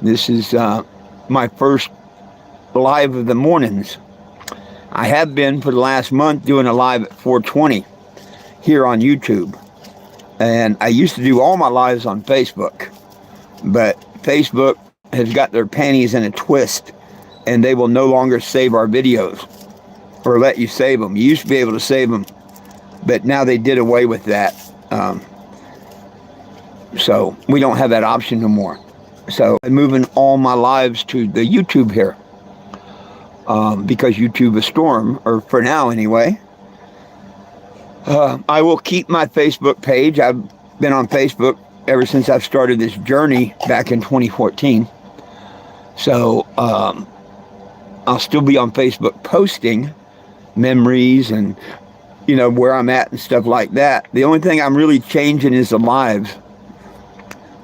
This is my first live of the mornings. I have been for the last month doing a live at 4:20 here on YouTube. And I used to do all my lives on Facebook. But Facebook has got their panties in a twist, and they will no longer save our videos or let you save them. You used to be able to save them, but now they did away with that. So we don't have that option no more. So I'm moving all my lives to the YouTube here because YouTube is Storm, or for now anyway. I will keep my Facebook page. I've been on Facebook ever since I've started this journey back in 2014. So I'll still be on Facebook posting memories and, you know, where I'm at and stuff like that. The only thing I'm really changing is the lives.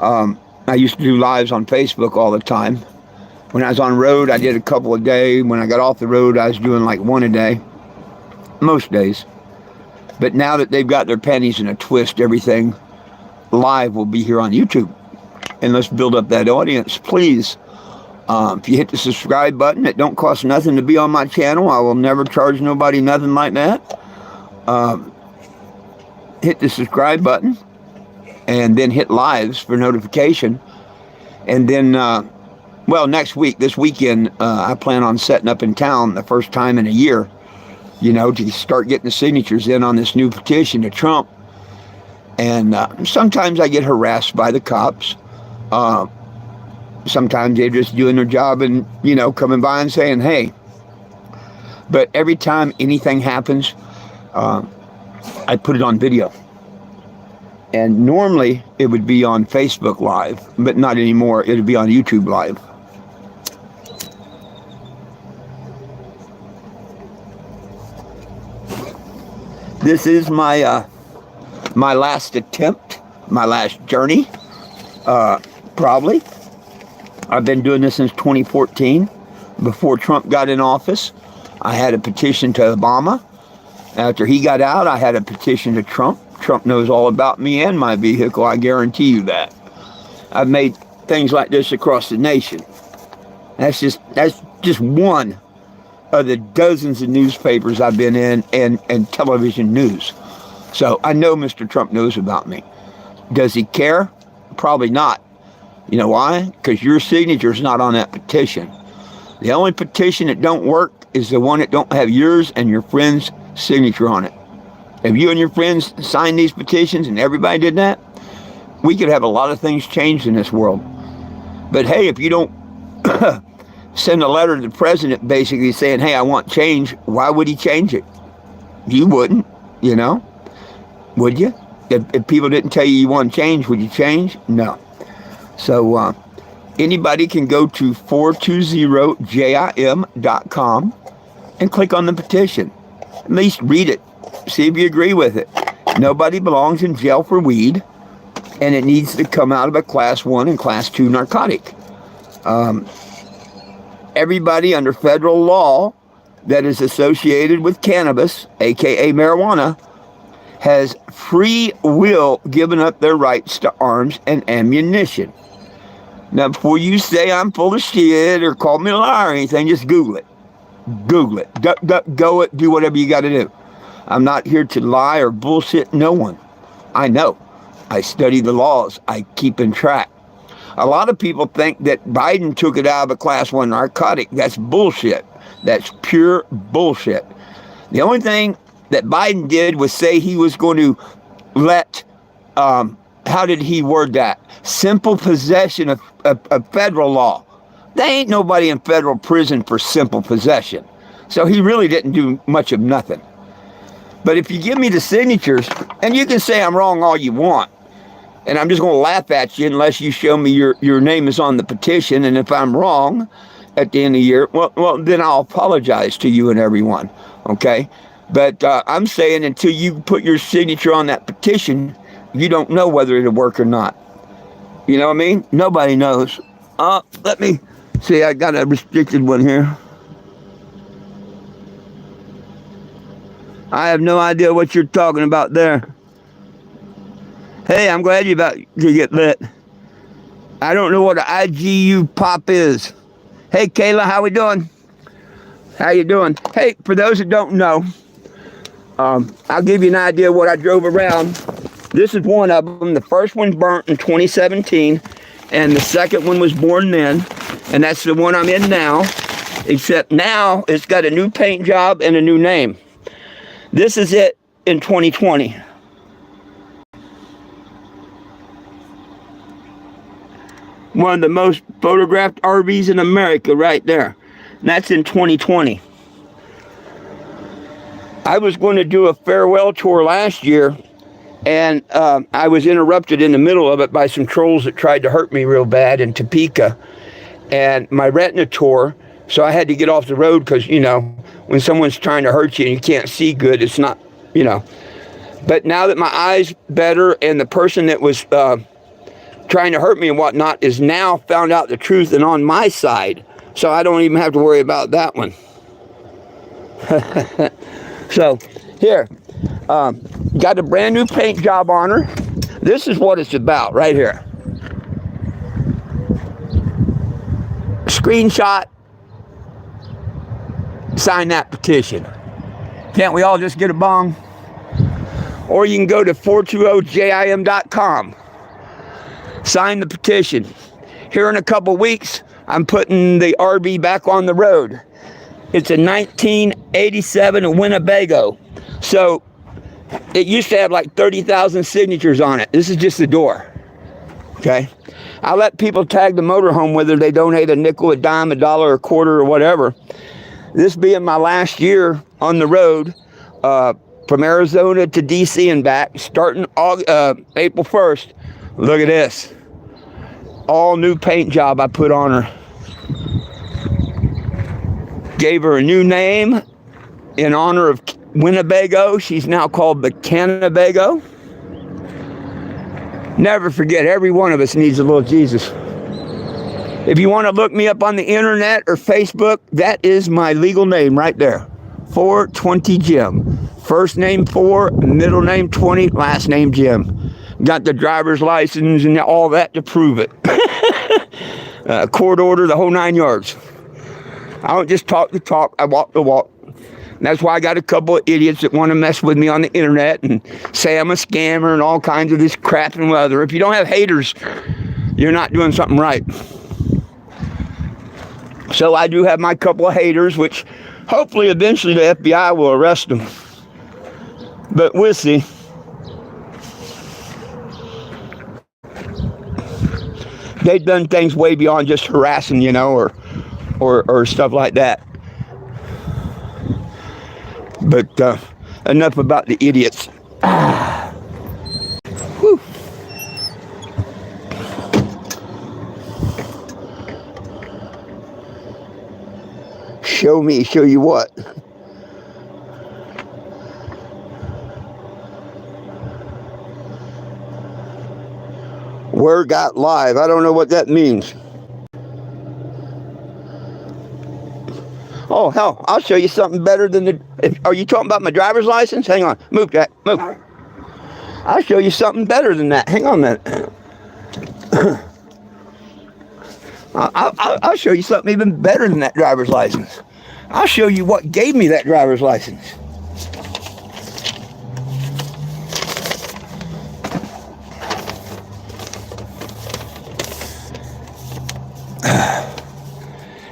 I used to do lives on Facebook all the time. When I was on road, I did a couple a day. When I got off the road, I was doing like one a day, most days. But now that they've got their panties in a twist, everything live will be here on YouTube. And let's build up that audience, please. If you hit the subscribe button, it don't cost nothing to be on my channel. I will never charge nobody nothing like that. Hit the subscribe button and then hit lives for notification. And then, well, next week, this weekend, I plan on setting up in town the first time in a year, you know, to start getting the signatures in on this new petition to Trump. And sometimes I get harassed by the cops. Sometimes they're just doing their job and, you know, coming by and saying, hey. But every time anything happens, I put it on video. And normally it would be on Facebook Live, but not anymore. It would be on YouTube Live. This is my my last attempt, my last journey, probably. I've been doing this since 2014. Before Trump got in office, I had a petition to Obama. After he got out, I had a petition to Trump. Trump knows all about me and my vehicle, I guarantee you that. I've made things like this across the nation. That's just one of the dozens of newspapers I've been in and television news. So I know Mr. Trump knows about me. Does he care? Probably not. You know why? Because your signature's not on that petition. The only petition that don't work is the one that don't have yours and your friend's signature on it. If you and your friends signed these petitions and everybody did that, we could have a lot of things changed in this world. But hey, if you don't send a letter to the president basically saying, hey, I want change, why would he change it? You wouldn't, you know? Would you? If people didn't tell you want change, would you change? No. So anybody can go to 420jim.com and click on the petition. At least read it. See if you agree with it. Nobody belongs in jail for weed, and it needs to come out of a Class 1 and Class 2 narcotic. Everybody under federal law that is associated with cannabis, aka marijuana, has free will given up their rights to arms and ammunition. Now, before you say I'm full of shit or call me a liar or anything, just Google it. Google it. Go it. Do whatever you got to do. I'm not here to lie or bullshit no one. I know. I study the laws. I keep in track. A lot of people think that Biden took it out of a Class 1 narcotic. That's bullshit. That's pure bullshit. The only thing that Biden did was say he was going to let, how did he word that? Simple possession of federal law. There ain't nobody in federal prison for simple possession. So he really didn't do much of nothing. But if you give me the signatures, and you can say I'm wrong all you want, and I'm just going to laugh at you unless you show me your name is on the petition, and if I'm wrong at the end of the year, well then I'll apologize to you and everyone, okay? But I'm saying until you put your signature on that petition, you don't know whether it'll work or not. You know what I mean? Nobody knows. Let me see, I got a restricted one here. I have no idea what you're talking about there. Hey, I'm glad you're about to get lit. I don't know what an IGU pop is. Hey, Kayla, how we doing? How you doing? Hey, for those that don't know, I'll give you an idea of what I drove around. This is one of them. The first one burnt in 2017, and the second one was born then, and that's the one I'm in now, except now it's got a new paint job and a new name. This is it in 2020. One of the most photographed RVs in America right there. And that's in 2020. I was going to do a farewell tour last year, and I was interrupted in the middle of it by some trolls that tried to hurt me real bad in Topeka. And my retina tore, so I had to get off the road because, you know, when someone's trying to hurt you and you can't see good, it's not, you know. But now that my eye's better and the person that was trying to hurt me and whatnot is now found out the truth and on my side, so I don't even have to worry about that one. So here, got a brand new paint job on her. This is what it's about right here. Screenshot, sign that petition. Can't we all just get a bong? Or you can go to 420jim.com. Sign the petition. Here in a couple weeks, I'm putting the RV back on the road. It's a 1987 Winnebago. So it used to have like 30,000 signatures on it. This is just the door. Okay? I let people tag the motorhome whether they donate a nickel, a dime, a dollar, a quarter, or whatever. This being my last year on the road, from Arizona to DC and back, starting April 1st. Look at this. All new paint job I put on her. Gave her a new name in honor of Winnebago. She's now called the Cannebago. Never forget, every one of us needs a little Jesus. If you want to look me up on the internet or Facebook, that is my legal name right there. 420 Jim. First name 4, middle name 20, last name Jim. Got the driver's license and all that to prove it. Court order, the whole 9 yards. I don't just talk the talk, I walk the walk. And that's why I got a couple of idiots that want to mess with me on the internet and say I'm a scammer and all kinds of this crap and weather. If you don't have haters, you're not doing something right. So I do have my couple of haters, which hopefully eventually the FBI will arrest them. But we'll see. They've done things way beyond just harassing, you know, or stuff like that. But enough about the idiots. Whew. Show me, show you what? Word got live. I don't know what that means. Oh, hell, I'll show you something better than the... Are you talking about my driver's license? Hang on. Move, Jack. Move. I'll show you something better than that. Hang on a minute. I'll show you something even better than that driver's license. I'll show you what gave me that driver's license.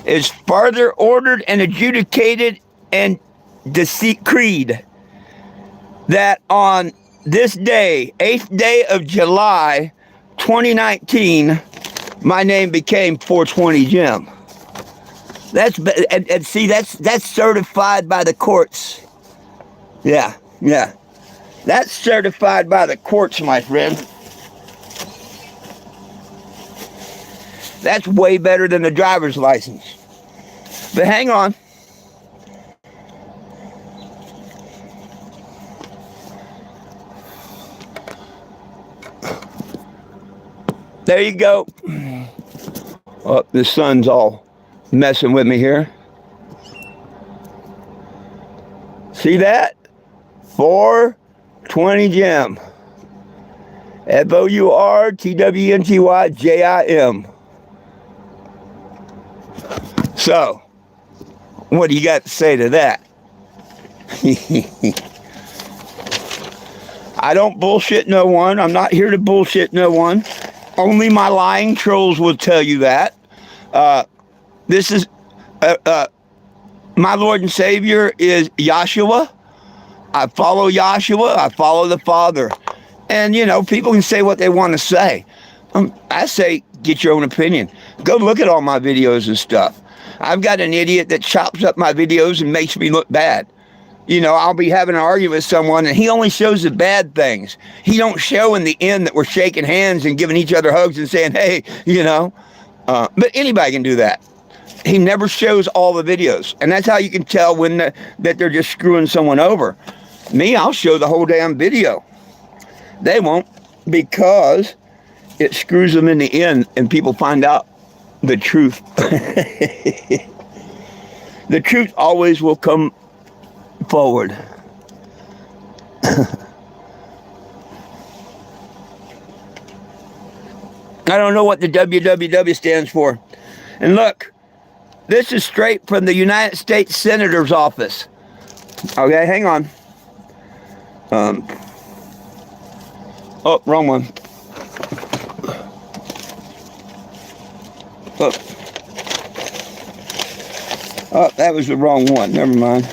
Is further ordered and adjudicated and decreed that on this day, 8th day of July, 2019, my name became 420 Jim. And see, that's certified by the courts. Yeah. That's certified by the courts, my friend. That's way better than a driver's license. But hang on. There you go. Oh, the sun's all messing with me here. See that? 420 Jim. FOURTWNTYJIM. So, what do you got to say to that? I don't bullshit no one. I'm not here to bullshit no one. Only my lying trolls will tell you that. This is my Lord and Savior is Yahshua. I follow Yahshua. I follow the Father. And, you know, people can say what they want to say. I say, get your own opinion. Go look at all my videos and stuff. I've got an idiot that chops up my videos and makes me look bad. You know, I'll be having an argument with someone and he only shows the bad things. He don't show in the end that we're shaking hands and giving each other hugs and saying, hey, you know. But anybody can do that. He never shows all the videos. And that's how you can tell when that they're just screwing someone over. Me, I'll show the whole damn video. They won't, because it screws them in the end and people find out the truth. The truth always will come forward. I don't know what the WWW stands for. And look, this is straight from the United States Senator's office. Okay, hang on. Oh, wrong one. Oh, that was the wrong one. Never mind.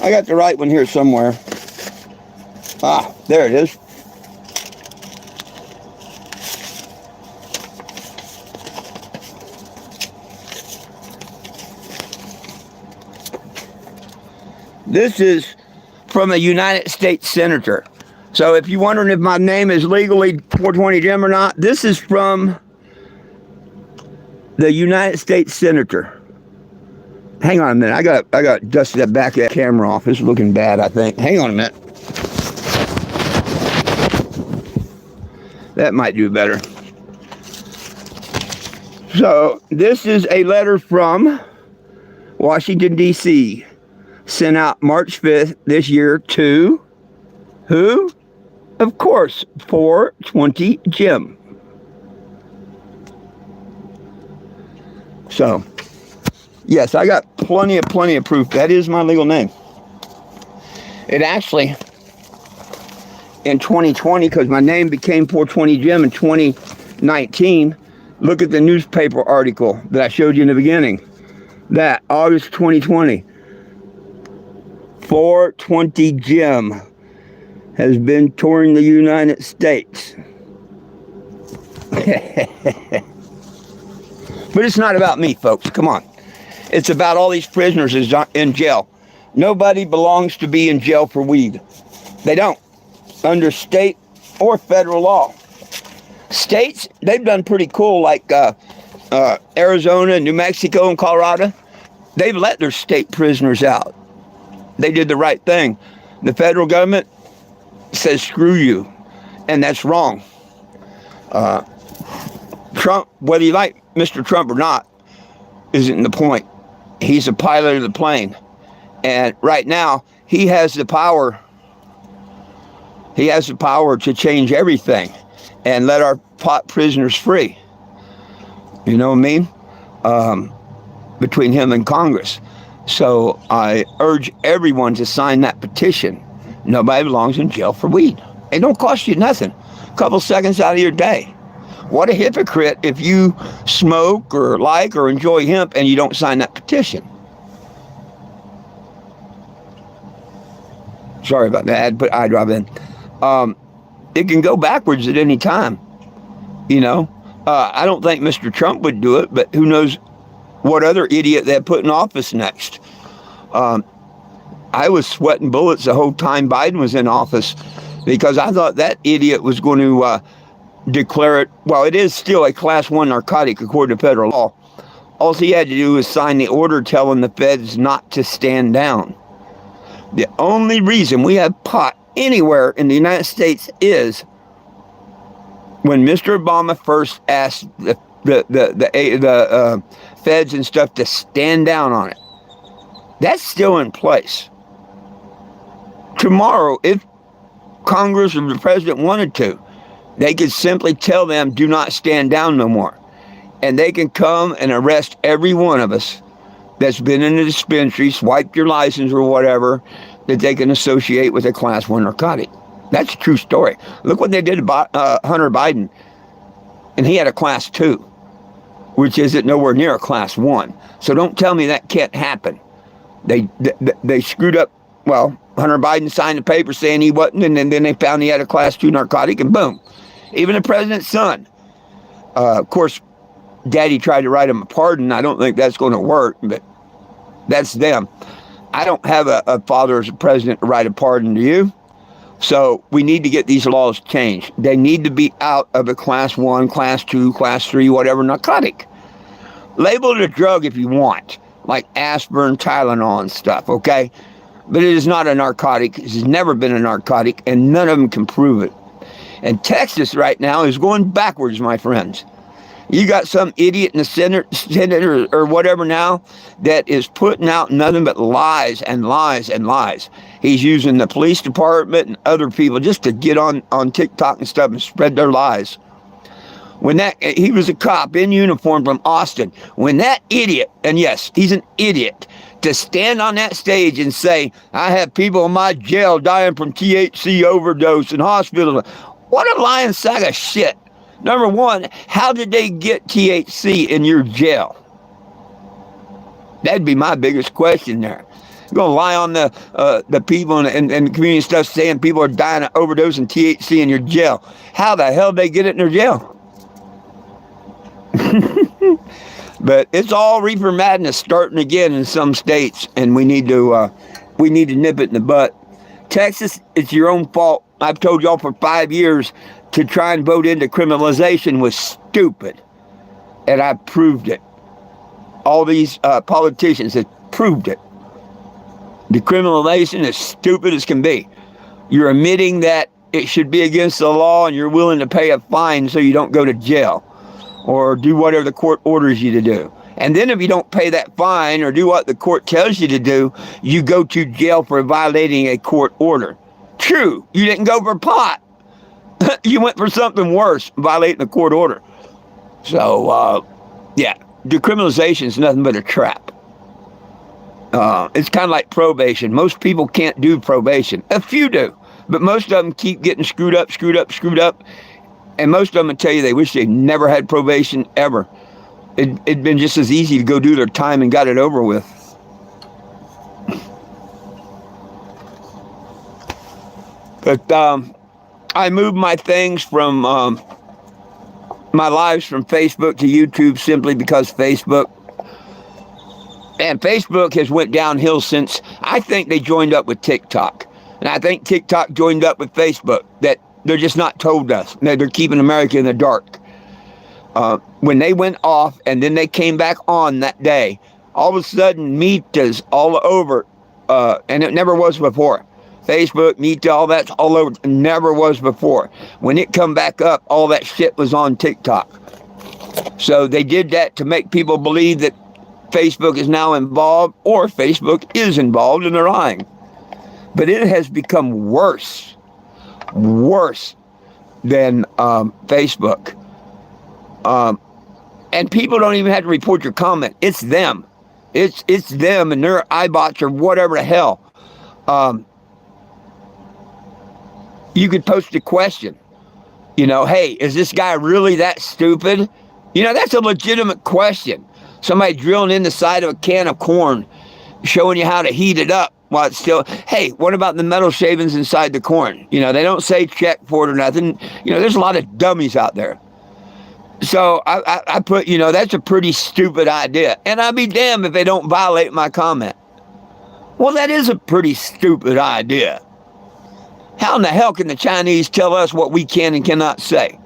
I got the right one here somewhere. Ah, there it is. This is from a United States Senator. So if you're wondering if my name is legally 420 Jim or not, this is from the United States Senator. Hang on a minute. I got to dust that back of that camera off. It's looking bad, I think. Hang on a minute. That might do better. So this is a letter from Washington, D.C., sent out March 5th this year to who? Of course, 420 Jim. So, yes, I got plenty of proof. That is my legal name. It actually, in 2020, because my name became 420 Jim in 2019, look at the newspaper article that I showed you in the beginning. That, August 2020. 420 Jim has been touring the United States. But it's not about me, folks. Come on. It's about all these prisoners in jail. Nobody belongs to be in jail for weed. They don't. Under state or federal law. States, they've done pretty cool, like Arizona, New Mexico, and Colorado. They've let their state prisoners out. They did the right thing. The federal government says, screw you. And that's wrong. Trump, whether you like Mr. Trump or not, isn't the point. He's a pilot of the plane. And right now, he has the power. He has the power to change everything and let our pot prisoners free. You know what I mean? Between him and Congress. So I urge everyone to sign that petition. Nobody belongs in jail for weed. It don't cost you nothing. A couple seconds out of your day. What a hypocrite if you smoke or like or enjoy hemp and you don't sign that petition. Sorry about that. I had to put iDrive in. It can go backwards at any time. You know, I don't think Mr. Trump would do it, but who knows what other idiot they put in office next. I was sweating bullets the whole time Biden was in office because I thought that idiot was going to declare it. Well, it is still a class 1 narcotic according to federal law. All he had to do was sign the order telling the feds not to stand down. The only reason we have pot anywhere in the United States is when Mr. Obama first asked the feds and stuff to stand down on it. That's still in place. Tomorrow, if Congress or the president wanted to, They could simply tell them, do not stand down no more. And they can come and arrest every one of us that's been in a dispensary, swiped your license or whatever, that they can associate with a Class 1 narcotic. That's a true story. Look what they did to Hunter Biden. And he had a Class 2, which isn't nowhere near a Class 1. So don't tell me that can't happen. They screwed up. Well, Hunter Biden signed a paper saying he wasn't, and then they found he had a Class 2 narcotic, and boom. Even the president's son. Of course, Daddy tried to write him a pardon. I don't think that's going to work, but that's them. I don't have a father as a president to write a pardon to you. So we need to get these laws changed. They need to be out of a Class 1, Class 2, Class 3, whatever narcotic. Label it a drug if you want, like aspirin, Tylenol and stuff, okay? But it is not a narcotic. It has never been a narcotic, and none of them can prove it. And Texas right now is going backwards, my friends. You got some idiot in the Senate or whatever now that is putting out nothing but lies and lies and lies. He's using the police department and other people just to get on TikTok and stuff and spread their lies. When he was a cop in uniform from Austin, when that idiot, and yes, he's an idiot, to stand on that stage and say, I have people in my jail dying from THC overdose in hospitals. What a lying sack of shit. Number one, how did they get THC in your jail? That'd be my biggest question there. You're going to lie on the people and the community stuff saying people are dying of overdose and THC in your jail. How the hell did they get it in their jail? But it's all reefer madness starting again in some states, and we need to nip it in the butt. Texas, it's your own fault. I've told y'all for 5 years to try and vote into criminalization was stupid, and I proved it. All these politicians have proved it. Decriminalization is stupid as can be. You're admitting that it should be against the law, and you're willing to pay a fine so you don't go to jail or do whatever the court orders you to do. And then if you don't pay that fine or do what the court tells you to do, you go to jail for violating a court order. True, you didn't go for pot. You went for something worse, violating a court order. So, yeah, decriminalization is nothing but a trap. It's kind of like probation. Most people can't do probation. A few do, but most of them keep getting screwed up. And most of them will tell you they wish they never had probation ever. It'd been just as easy to go do their time and got it over with. But I moved my things from my lives from Facebook to YouTube simply because Facebook has went downhill since I think they joined up with TikTok. And I think TikTok joined up with Facebook. That they're just not told us. They're keeping America in the dark. When they went off and then they came back on that day, all of a sudden Meta's all over, and it never was before. Facebook, Meta, all that's all over, never was before. When it come back up, all that shit was on TikTok. So they did that to make people believe that Facebook is now involved, or Facebook is involved, and they're lying. But it has become worse than Facebook. And people don't even have to report your comment. It's them. It's them and their iBots or whatever the hell. You could post a question. You know, hey, is this guy really that stupid? You know, that's a legitimate question. Somebody drilling in the side of a can of corn, showing you how to heat it up while it's still, hey, what about the metal shavings inside the corn? You know, they don't say check for it or nothing. You know, there's a lot of dummies out there. So I put, you know, that's a pretty stupid idea. And I'd be damned if they don't violate my comment. Well, that is a pretty stupid idea. How in the hell can the Chinese tell us what we can and cannot say?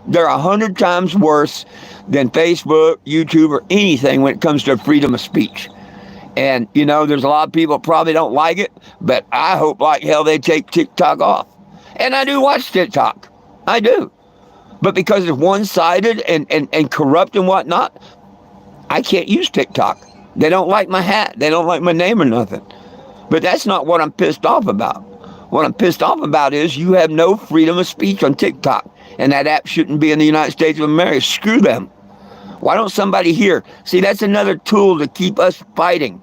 They're 100 times worse than Facebook, YouTube, or anything when it comes to freedom of speech. And, you know, there's a lot of people probably don't like it, but I hope like hell they take TikTok off. And I do watch TikTok. I do. But because it's one-sided and corrupt and whatnot, I can't use TikTok. They don't like my hat. They don't like my name or nothing. But that's not what I'm pissed off about. What I'm pissed off about is you have no freedom of speech on TikTok. And that app shouldn't be in the United States of America. Screw them. Why don't somebody here? See, that's another tool to keep us fighting.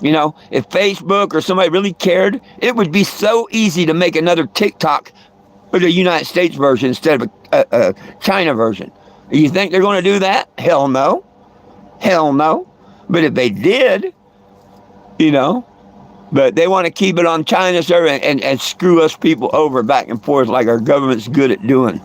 You know, if Facebook or somebody really cared, it would be so easy to make another TikTok for the United States version instead of a China version. You think they're going to do that? Hell no. Hell no. But if they did, you know, but they want to keep it on China server and screw us people over back and forth like our government's good at doing.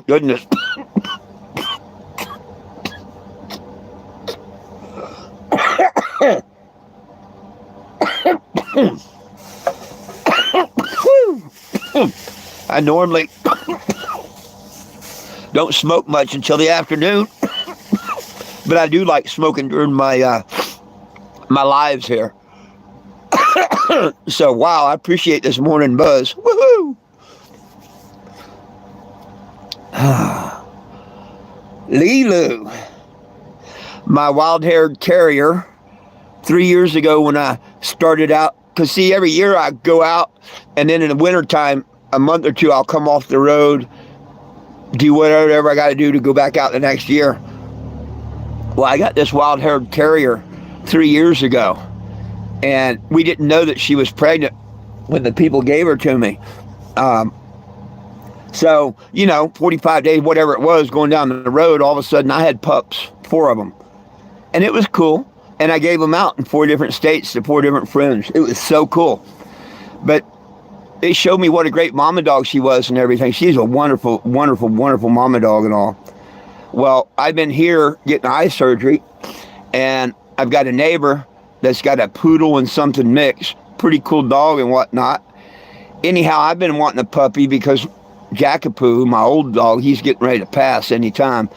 Goodness. I normally don't smoke much until the afternoon, but I do like smoking during my my lives here. So wow, I appreciate this morning buzz. Woohoo! Lilu, my wild-haired terrier, 3 years ago when I started out, because see, every year I go out, and then in the wintertime, a month or two, I'll come off the road, do whatever I got to do to go back out the next year. Well, I got this wild-haired terrier 3 years ago, and we didn't know that she was pregnant when the people gave her to me. So, you know, 45 days, whatever it was, going down the road, all of a sudden I had pups, 4 of them. And it was cool. And I gave them out in 4 different states to 4 different friends. It was so cool. But they showed me what a great mama dog she was and everything. She's a wonderful, wonderful, wonderful mama dog and all. Well, I've been here getting eye surgery, and I've got a neighbor that's got a poodle and something mixed. Pretty cool dog and whatnot. Anyhow, I've been wanting a puppy because Jackapoo, my old dog, he's getting ready to pass anytime.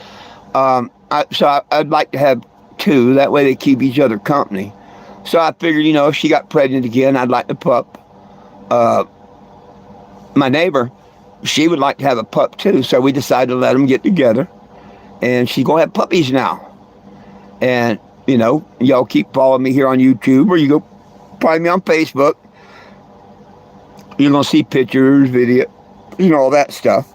So I'd like to have 2. That way they keep each other company. So I figured, you know, if she got pregnant again, I'd like the pup. My neighbor, she would like to have a pup too. So we decided to let them get together. And she's going to have puppies now. And, you know, y'all keep following me here on YouTube, or you go find me on Facebook. You're going to see pictures, video, you know, all that stuff.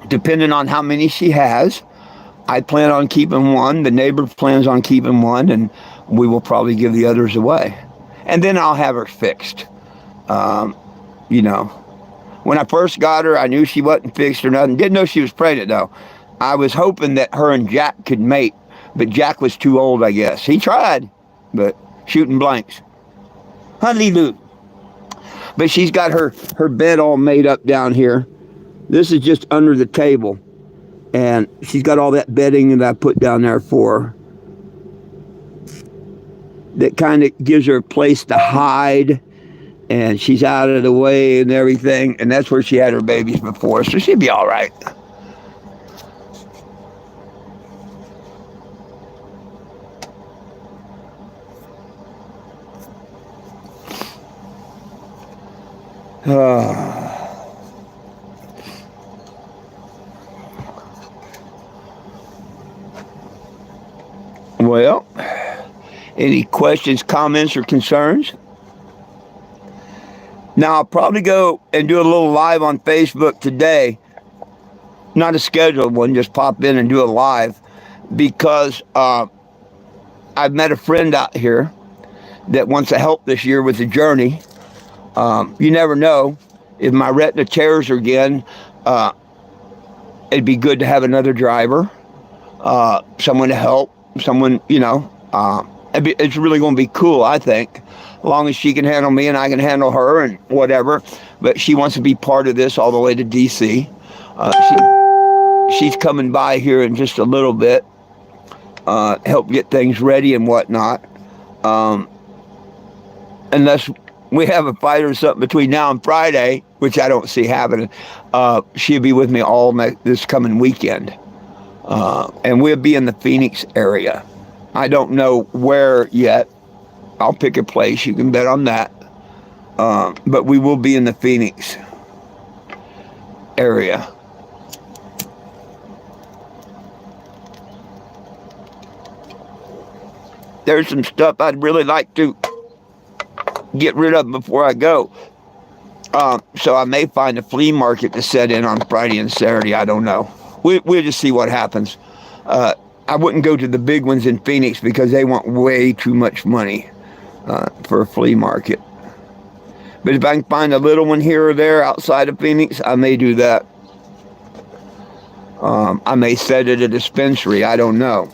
Depending on how many she has, I plan on keeping 1. The neighbor plans on keeping 1, and we will probably give the others away. And then I'll have her fixed. You know, when I first got her, I knew she wasn't fixed or nothing. Didn't know she was pregnant, though. I was hoping that her and Jack could mate, but Jack was too old, I guess. He tried, but shooting blanks. Hallelujah. But she's got her bed all made up down here. This is just under the table. And she's got all that bedding that I put down there for her. That kind of gives her a place to hide. And she's out of the way and everything. And that's where she had her babies before. So she'd be all right. Well, any questions, comments, or concerns? Now, I'll probably go and do a little live on Facebook today. Not a scheduled one, just pop in and do a live. Because I've met a friend out here that wants to help this year with the journey. You never know. If my retina tears again, it'd be good to have another driver, someone to help, someone, you know. It's really going to be cool, I think, as long as she can handle me and I can handle her and whatever. But she wants to be part of this all the way to D.C. She's coming by here in just a little bit, help get things ready and whatnot. Unless we have a fight or something between now and Friday, which I don't see happening, she'll be with me all this coming weekend. And we'll be in the Phoenix area. I don't know where yet. I'll pick a place. You can bet on that. But we will be in the Phoenix. area. There's some stuff I'd really like to get rid of before I go. So I may find a flea market to set in on Friday and Saturday. I don't know. We'll just see what happens. I wouldn't go to the big ones in Phoenix because they want way too much money for a flea market. But if I can find a little one here or there outside of Phoenix, I may do that. I may set it at a dispensary. I don't know.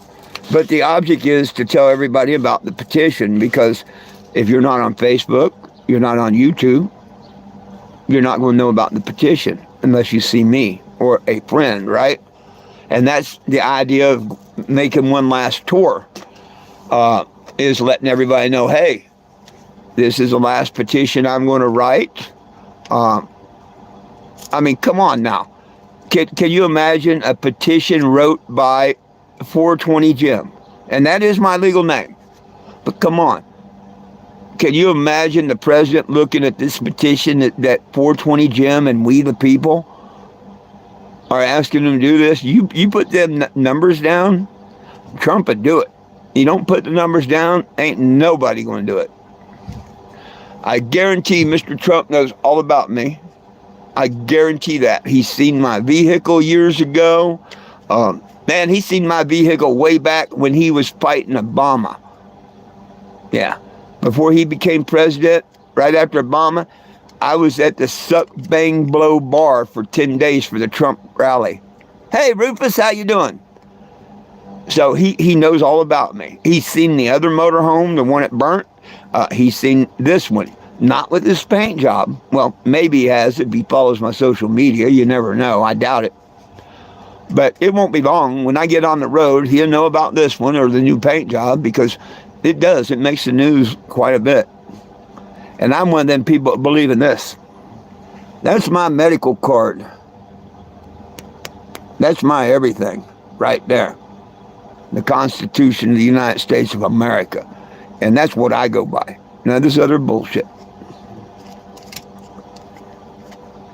But the object is to tell everybody about the petition, because if you're not on Facebook, you're not on YouTube, you're not going to know about the petition unless you see me or a friend, right? And that's the idea of making one last tour, is letting everybody know, hey, this is the last petition I'm going to write. I mean, come on now. Can you imagine a petition wrote by 420 Jim? And that is my legal name. But come on. Can you imagine the president looking at this petition that 420 Jim and we the people are asking him to do this? You put them numbers down, Trump would do it. You don't put the numbers down, ain't nobody going to do it. I guarantee Mr. Trump knows all about me. I guarantee that. He's seen my vehicle years ago. Man, he's seen my vehicle way back when he was fighting Obama. Yeah. Before he became president, right after Obama, I was at the Suck Bang Blow bar for 10 days for the Trump rally. Hey, Rufus, how you doing? So he knows all about me. He's seen the other motorhome, the one that burnt. He's seen this one. Not with this paint job. Well, maybe he has if he follows my social media. You never know. I doubt it. But it won't be long. When I get on the road, he'll know about this one or the new paint job, because it does. It makes the news quite a bit. And I'm one of them people that believe in this. That's my medical card. That's my everything right there. The Constitution of the United States of America. And that's what I go by. None of this other bullshit.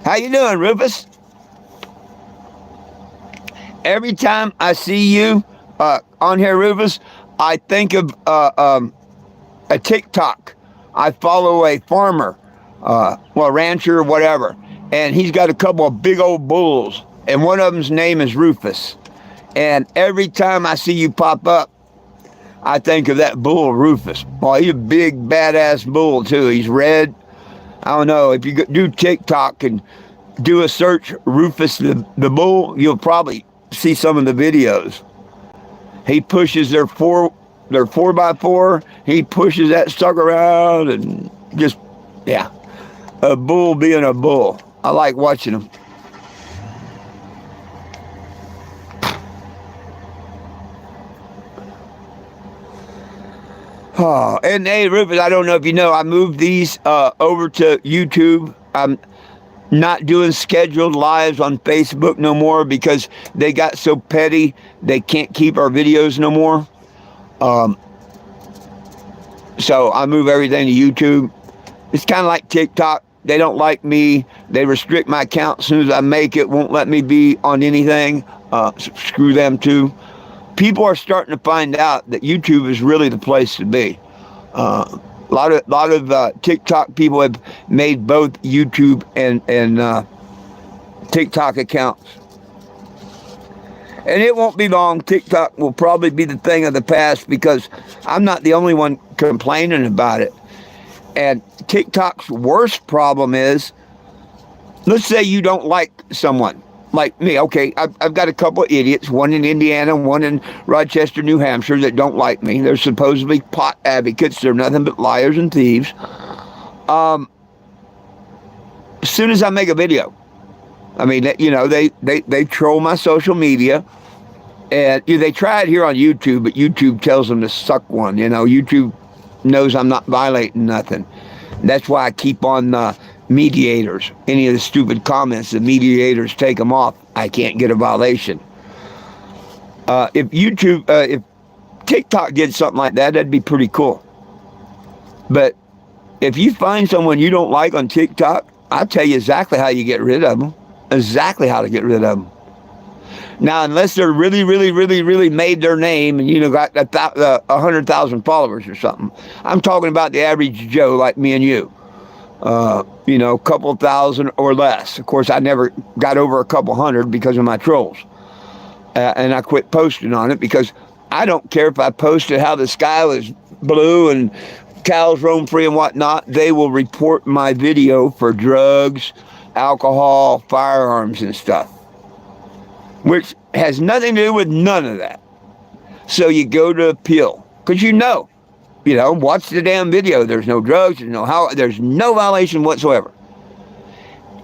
How you doing, Rufus? Every time I see you on here, Rufus, I think of a TikTok. I follow a farmer, well, rancher or whatever, and he's got a couple of big old bulls, and one of them's name is Rufus. And every time I see you pop up, I think of that bull, Rufus. Boy, he's a big, badass bull, too. He's red. I don't know. If you do TikTok and do a search, Rufus the bull, you'll probably see some of the videos. He pushes their 4x4. He pushes that sucker around and just, yeah. A bull being a bull. I like watching him. Oh, and hey, Rufus, I don't know if you know, I moved these over to YouTube. I'm not doing scheduled lives on Facebook no more because they got so petty they can't keep our videos no more. So I move everything to YouTube. It's kind of like TikTok. They don't like me. They restrict my account as soon as I make it. Won't let me be on anything. Screw them too. People are starting to find out that YouTube is really the place to be. A lot of TikTok people have made both YouTube and TikTok accounts. And it won't be long. TikTok will probably be the thing of the past because I'm not the only one complaining about it. And TikTok's worst problem is, let's say you don't like someone. Like me, okay, I've got a couple of idiots, one in Indiana, one in Rochester, New Hampshire, that don't like me. They're supposedly pot advocates. They're nothing but liars and thieves. As soon as I make a video, I mean, you know, they troll my social media. And they try it here on YouTube, but YouTube tells them to suck one. You know, YouTube knows I'm not violating nothing. That's why I keep on mediators. Any of the stupid comments, the mediators take them off. I can't get a violation. If TikTok did something like that, that'd be pretty cool. But if you find someone you don't like on TikTok, I'll tell you exactly how you get rid of them. exactly how to get rid of them. Now, unless they're really made their name and, got 100,000 followers or something. I'm talking about the average Joe like me and you. A couple thousand or less. Of course, I never got over a couple hundred because of my trolls. And I quit posting on it because I don't care if I posted how the sky was blue and cows roam free and whatnot. They will report my video for drugs, alcohol, firearms, and stuff, which has nothing to do with none of that. So you go to appeal because watch the damn video. There's no drugs. There's no violation whatsoever.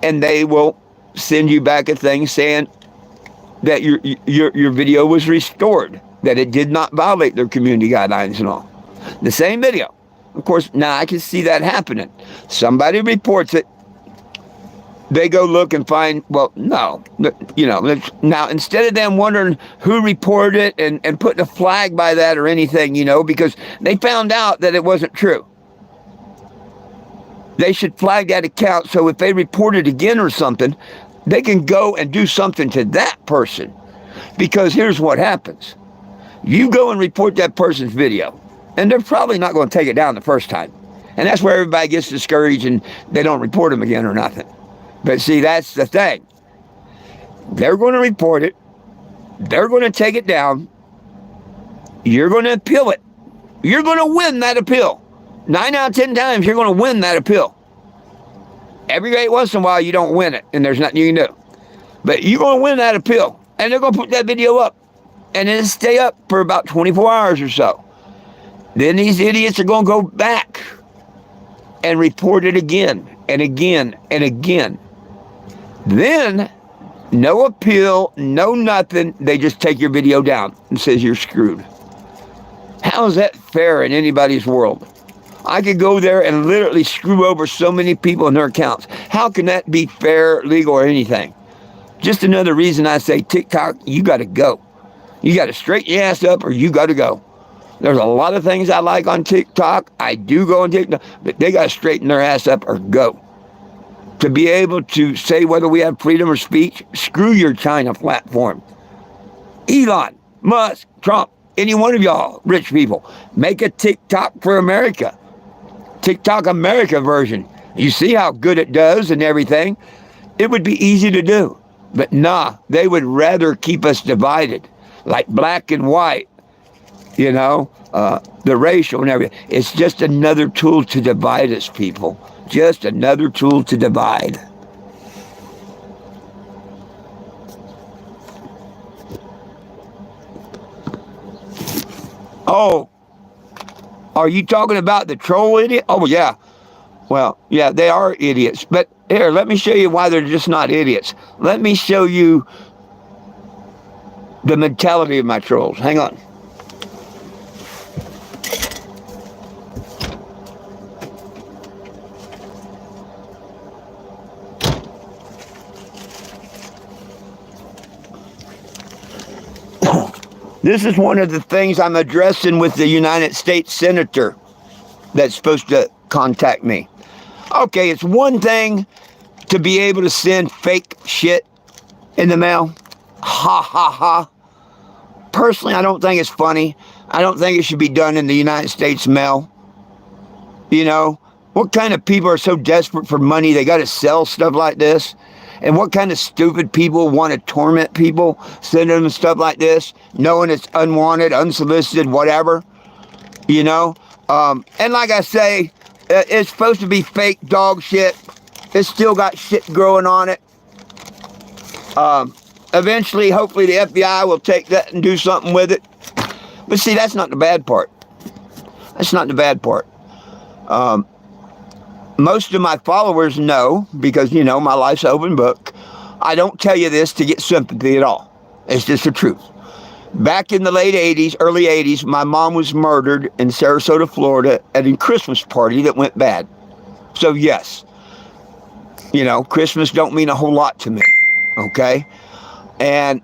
And they will send you back a thing saying that your video was restored, that it did not violate their community guidelines and all. The same video. Of course, now I can see that happening. Somebody reports it. They go look and find, well, no. Now, instead of them wondering who reported it and putting a flag by that or anything, because they found out that it wasn't true. They should flag that account so if they report it again or something, they can go and do something to that person. Because here's what happens. You go and report that person's video, and they're probably not going to take it down the first time. And that's where everybody gets discouraged and they don't report them again or nothing. But see, that's the thing. They're going to report it. They're going to take it down. You're going to appeal it. You're going to win that appeal. 9 out of 10 times, you're going to win that appeal. Every 8 once in a while, you don't win it, and there's nothing you can do. But you're going to win that appeal, and they're going to put that video up, and it'll stay up for about 24 hours or so. Then these idiots are going to go back and report it again and again and again. Then, no appeal, no nothing. They just take your video down and says you're screwed. How is that fair in anybody's world? I could go there and literally screw over so many people in their accounts. How can that be fair, legal, or anything? Just another reason I say TikTok, you got to go. You got to straighten your ass up or you got to go. There's a lot of things I like on TikTok. I do go on TikTok, but they got to straighten their ass up or go. To be able to say whether we have freedom of speech, screw your China platform. Elon, Musk, Trump, any one of y'all rich people, make a TikTok for America. TikTok America version. You see how good it does and everything. It would be easy to do. But nah, they would rather keep us divided, like black and white, the racial and everything. It's just another tool to divide us, people. Just another tool to divide. Oh, are you talking about the troll idiot? Oh, yeah. Well, yeah, they are idiots. But here, let me show you why they're just not idiots. Let me show you the mentality of my trolls. Hang on. This is one of the things I'm addressing with the United States Senator that's supposed to contact me. Okay, it's one thing to be able to send fake shit in the mail. Ha ha ha. Personally, I don't think it's funny. I don't think it should be done in the United States mail. What kind of people are so desperate for money they got to sell stuff like this? And what kind of stupid people want to torment people, send them stuff like this, knowing it's unwanted, unsolicited, whatever, And like I say, it's supposed to be fake dog shit. It's still got shit growing on it. Eventually, hopefully, the FBI will take that and do something with it. But see, that's not the bad part. That's not the bad part. Most of my followers know, because, my life's an open book. I don't tell you this to get sympathy at all. It's just the truth. Back in the late 80s, early 80s, my mom was murdered in Sarasota, Florida at a Christmas party that went bad. So, yes, Christmas don't mean a whole lot to me, okay? And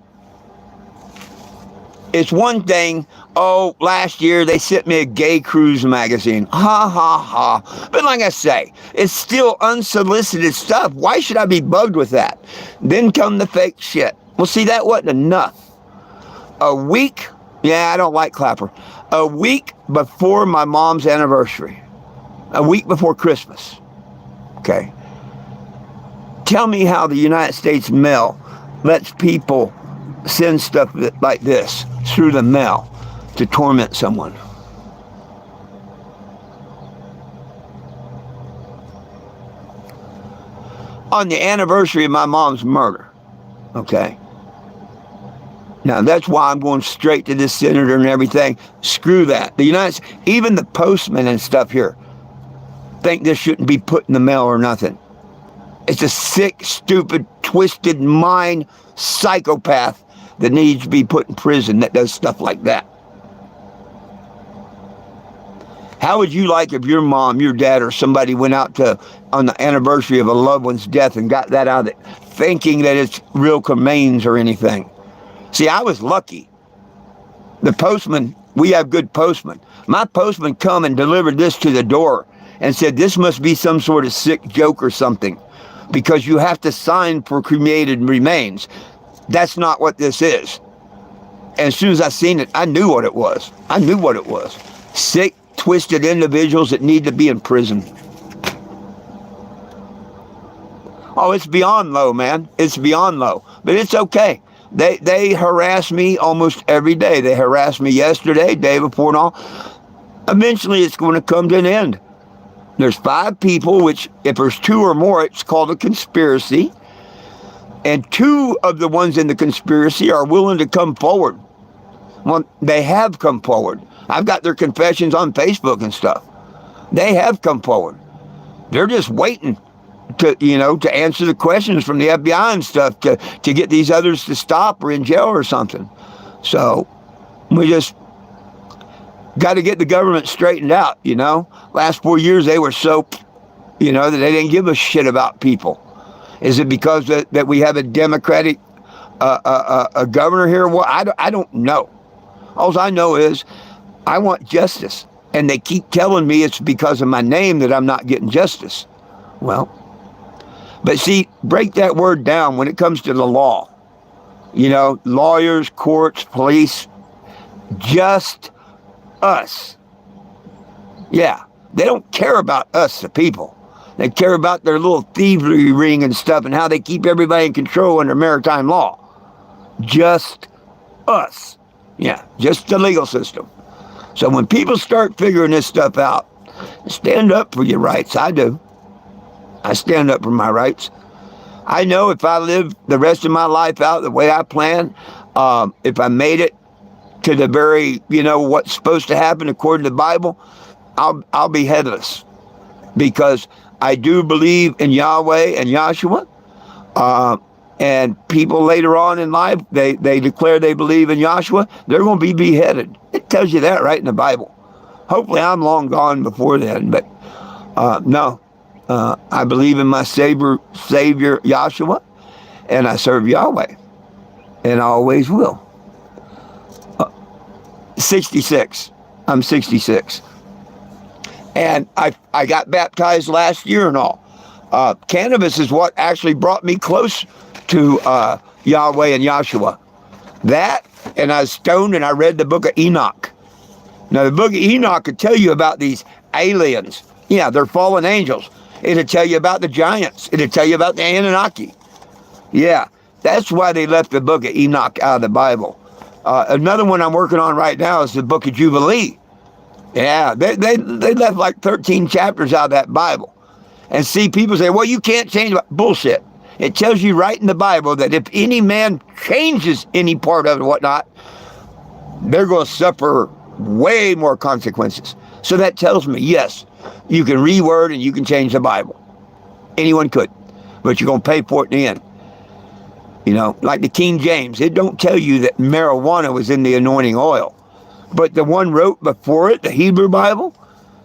it's one thing, Oh, last year they sent me a Gay Cruise magazine. Ha ha ha. But like I say, it's still unsolicited stuff. Why should I be bugged with that? Then come the fake shit. Well, see, that wasn't enough. A week, yeah, I don't like Clapper. A week before my mom's anniversary. A week before Christmas. Okay. Tell me how the United States mail lets people send stuff like this through the mail to torment someone. On the anniversary of my mom's murder. Okay. Now that's why I'm going straight to this senator and everything. Screw that. The United States, even the postmen and stuff here think this shouldn't be put in the mail or nothing. It's a sick, stupid, twisted mind psychopath that needs to be put in prison that does stuff like that. How would you like if your mom, your dad, or somebody went out to on the anniversary of a loved one's death and got that out of it, thinking that it's real remains or anything? See, I was lucky. The postman, we have good postmen. My postman come and delivered this to the door and said, this must be some sort of sick joke or something, because you have to sign for cremated remains. That's not what this is. And as soon as I seen it, I knew what it was. I knew what it was. Sick, twisted individuals that need to be in prison. Oh, it's beyond low, man. It's beyond low. But it's okay. They harass me almost every day. They harassed me yesterday, day before and all. Eventually, it's going to come to an end. There's 5 people, which if there's 2 or more, it's called a conspiracy. And 2 of the ones in the conspiracy are willing to come forward. Well, they have come forward. I've got their confessions on Facebook and stuff. They have come forward. They're just waiting to answer the questions from the FBI and stuff to get these others to stop or in jail or something. So we just got to get the government straightened out, Last 4 years they were so, that they didn't give a shit about people. Is it because that we have a Democratic a governor here? Well, I don't know. All I know is I want justice. And they keep telling me it's because of my name that I'm not getting justice. Well, but see, break that word down when it comes to the law. Lawyers, courts, police, just us. Yeah, they don't care about us, the people. They care about their little thievery ring and stuff and how they keep everybody in control under maritime law. Just us. Yeah, just the legal system. So when people start figuring this stuff out, stand up for your rights. I do. I stand up for my rights. I know if I live the rest of my life out the way I plan, if I made it to the very, what's supposed to happen according to the Bible, I'll be headless. Because I do believe in Yahweh and Yahshua. And people later on in life, they declare they believe in Yahshua, they're going to be beheaded. It tells you that right in the Bible. Hopefully I'm long gone before then, but no. I believe in my Savior Yahshua, and I serve Yahweh, and I always will. 66. I'm 66. And I got baptized last year and all. Cannabis is what actually brought me close to Yahweh and Yahshua. That, and I was stoned and I read the book of Enoch. Now, the book of Enoch could tell you about these aliens. Yeah, they're fallen angels. It'll tell you about the giants. It'll tell you about the Anunnaki. Yeah, that's why they left the book of Enoch out of the Bible. Another one I'm working on right now is the book of Jubilee. Yeah, they left like 13 chapters out of that Bible. And see, people say, well, you can't change. Bullshit. It tells you right in the Bible that if any man changes any part of it or whatnot, they're going to suffer way more consequences. So that tells me, yes, you can reword and you can change the Bible. Anyone could. But you're going to pay for it in the end. Like the King James, it don't tell you that marijuana was in the anointing oil. But the one wrote before it, the Hebrew Bible,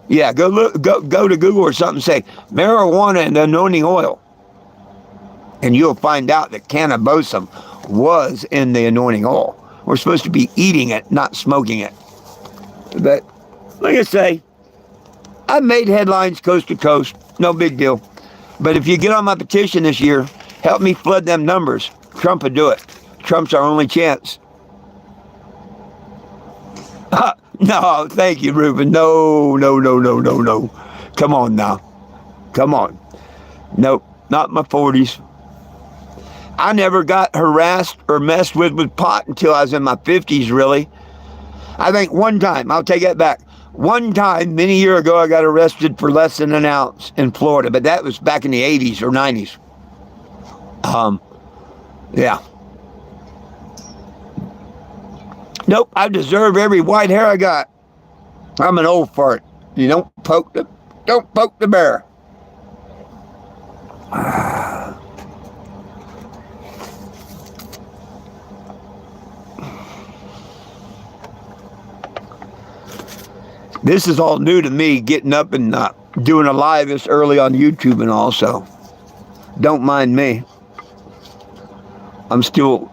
yeah, go to Google or something and say, marijuana and the anointing oil. And you'll find out that cannabosum was in the anointing oil. We're supposed to be eating it, not smoking it. But like I say, I've made headlines coast to coast. No big deal. But if you get on my petition this year, help me flood them numbers. Trump would do it. Trump's our only chance. No, thank you, Ruben. No. Come on now. Come on. Nope, not my 40s. I never got harassed or messed with pot until I was in my 50s, really. I think one time, I'll take that back. One time, many years ago, I got arrested for less than an ounce in Florida, but that was back in the 80s or 90s. Yeah. Nope, I deserve every white hair I got. I'm an old fart. You don't poke the bear. This is all new to me, getting up and doing a live this early on YouTube and all, so don't mind me. I'm still,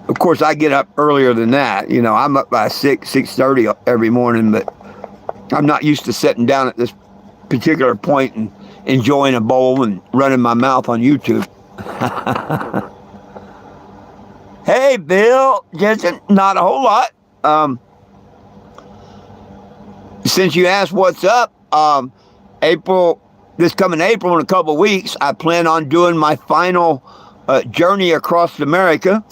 of course, I get up earlier than that. You know, I'm up by 6:30 every morning, but I'm not used to sitting down at this particular point and enjoying a bowl and running my mouth on YouTube. Hey, Bill, just not a whole lot. Since you asked what's up, this coming April in a couple of weeks, I plan on doing my final journey across America.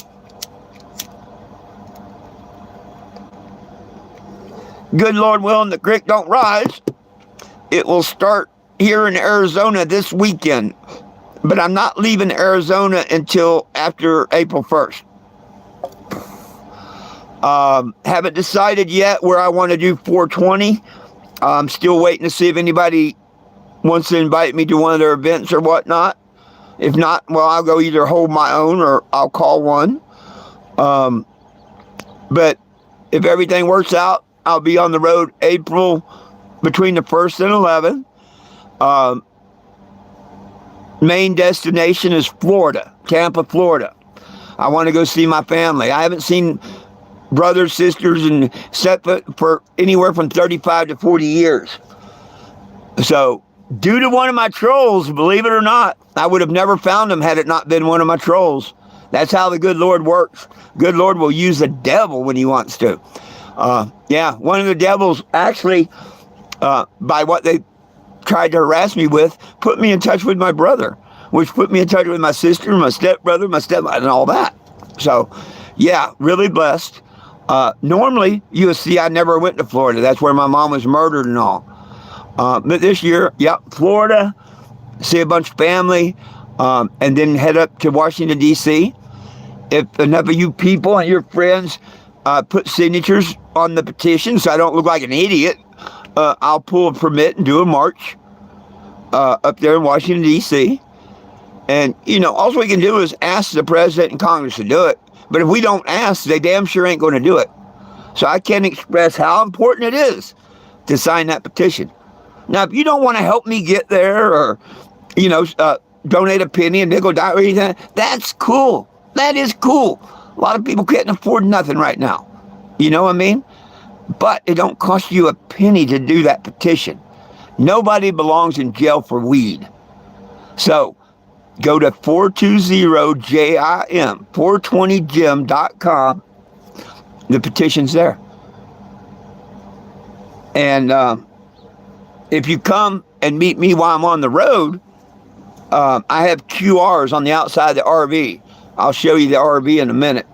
Good Lord willing, the creek don't rise. It will start here in Arizona this weekend, but I'm not leaving Arizona until after April 1st. Haven't decided yet where I want to do 420. I'm still waiting to see if anybody wants to invite me to one of their events or whatnot. If not, well, I'll go either hold my own or I'll call one. But if everything works out, I'll be on the road April between the 1st and 11th. Main destination is Florida, Tampa, Florida. I want to go see my family. I haven't seen brothers, sisters, and set foot for anywhere from 35 to 40 years. So, due to one of my trolls, believe it or not, I would have never found them had it not been one of my trolls. That's how the good Lord works. Good Lord will use the devil when he wants to. Yeah, one of the devils actually, by what they tried to harass me with, put me in touch with my brother, which put me in touch with my sister, my stepbrother, my stepmom, and all that. So, yeah, really blessed. Normally, you see, I never went to Florida. That's where my mom was murdered and all. But this year, yep, Florida, see a bunch of family, and then head up to Washington, D.C. If enough of you people and your friends put signatures on the petition so I don't look like an idiot, I'll pull a permit and do a march up there in Washington, D.C. And, you know, all we can do is ask the president and Congress to do it. But if we don't ask, they damn sure ain't going to do it. So I can't express how important it is to sign that petition. Now, if you don't want to help me get there or, you know, donate a penny, a nickel, dime, or anything, that's cool. That is cool. A lot of people can't afford nothing right now. You know what I mean? But it don't cost you a penny to do that petition. Nobody belongs in jail for weed. So, go to 420JIM, 420jim.com. The petition's there. And if you come and meet me while I'm on the road, I have QRs on the outside of the RV. I'll show you the RV in a minute.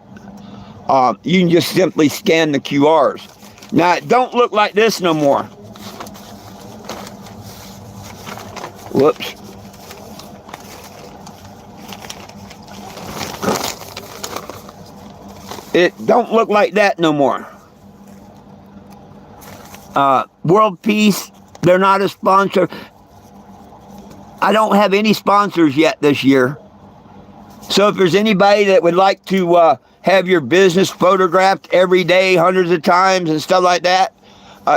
You can just simply scan the QRs. Now, it don't look like this no more. Whoops. It don't look like that no more. World Peace, they're not a sponsor. I don't have any sponsors yet this year. So if there's anybody that would like to have your business photographed every day, hundreds of times and stuff like that,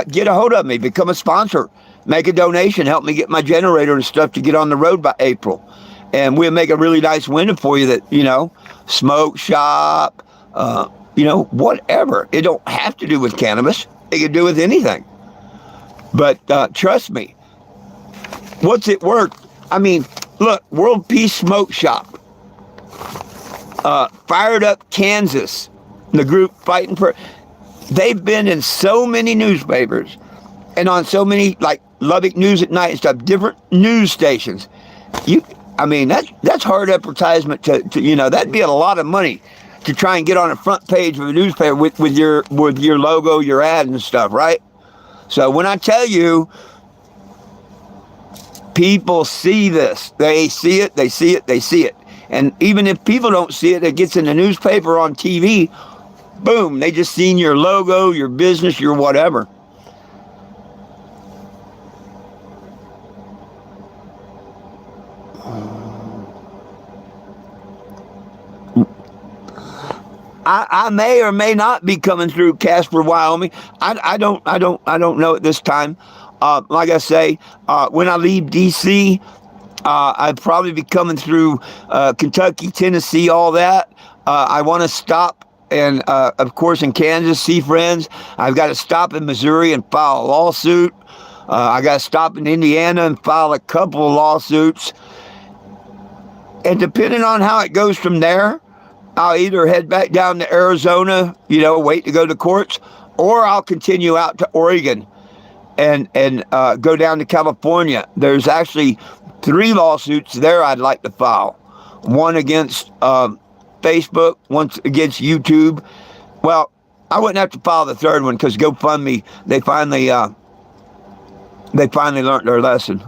get a hold of me, become a sponsor, make a donation, help me get my generator and stuff to get on the road by April. And we'll make a really nice window for you that, you know, smoke shop, you know, whatever. It don't have to do with cannabis. They could do with anything. But trust me, what's it worth? I mean, look, World Peace Smoke Shop, Fired Up Kansas, the group fighting for. They've been in so many newspapers and on so many, like Lubbock News at Night and stuff, different news stations. I mean, that's hard advertisement to that'd be a lot of money to try and get on the front page of a newspaper with your logo, your ad and stuff, right? So when I tell you, people see this, they see it, they see it, they see it. And even if people don't see it, it gets in the newspaper, on TV, boom, they just seen your logo, your business, your whatever. I may or may not be coming through Casper, Wyoming. I don't know at this time. Like I say, when I leave DC, I'd probably be coming through Kentucky, Tennessee, all that. I want to stop, and of course in Kansas, see friends. I've got to stop in Missouri and file a lawsuit. I got to stop in Indiana and file a couple of lawsuits. And depending on how it goes from there, I'll either head back down to Arizona, wait to go to courts, or I'll continue out to Oregon and go down to California. There's actually 3 lawsuits there I'd like to file. One against Facebook, one against YouTube. Well, I wouldn't have to file the 3rd one because GoFundMe, they finally learned their lesson.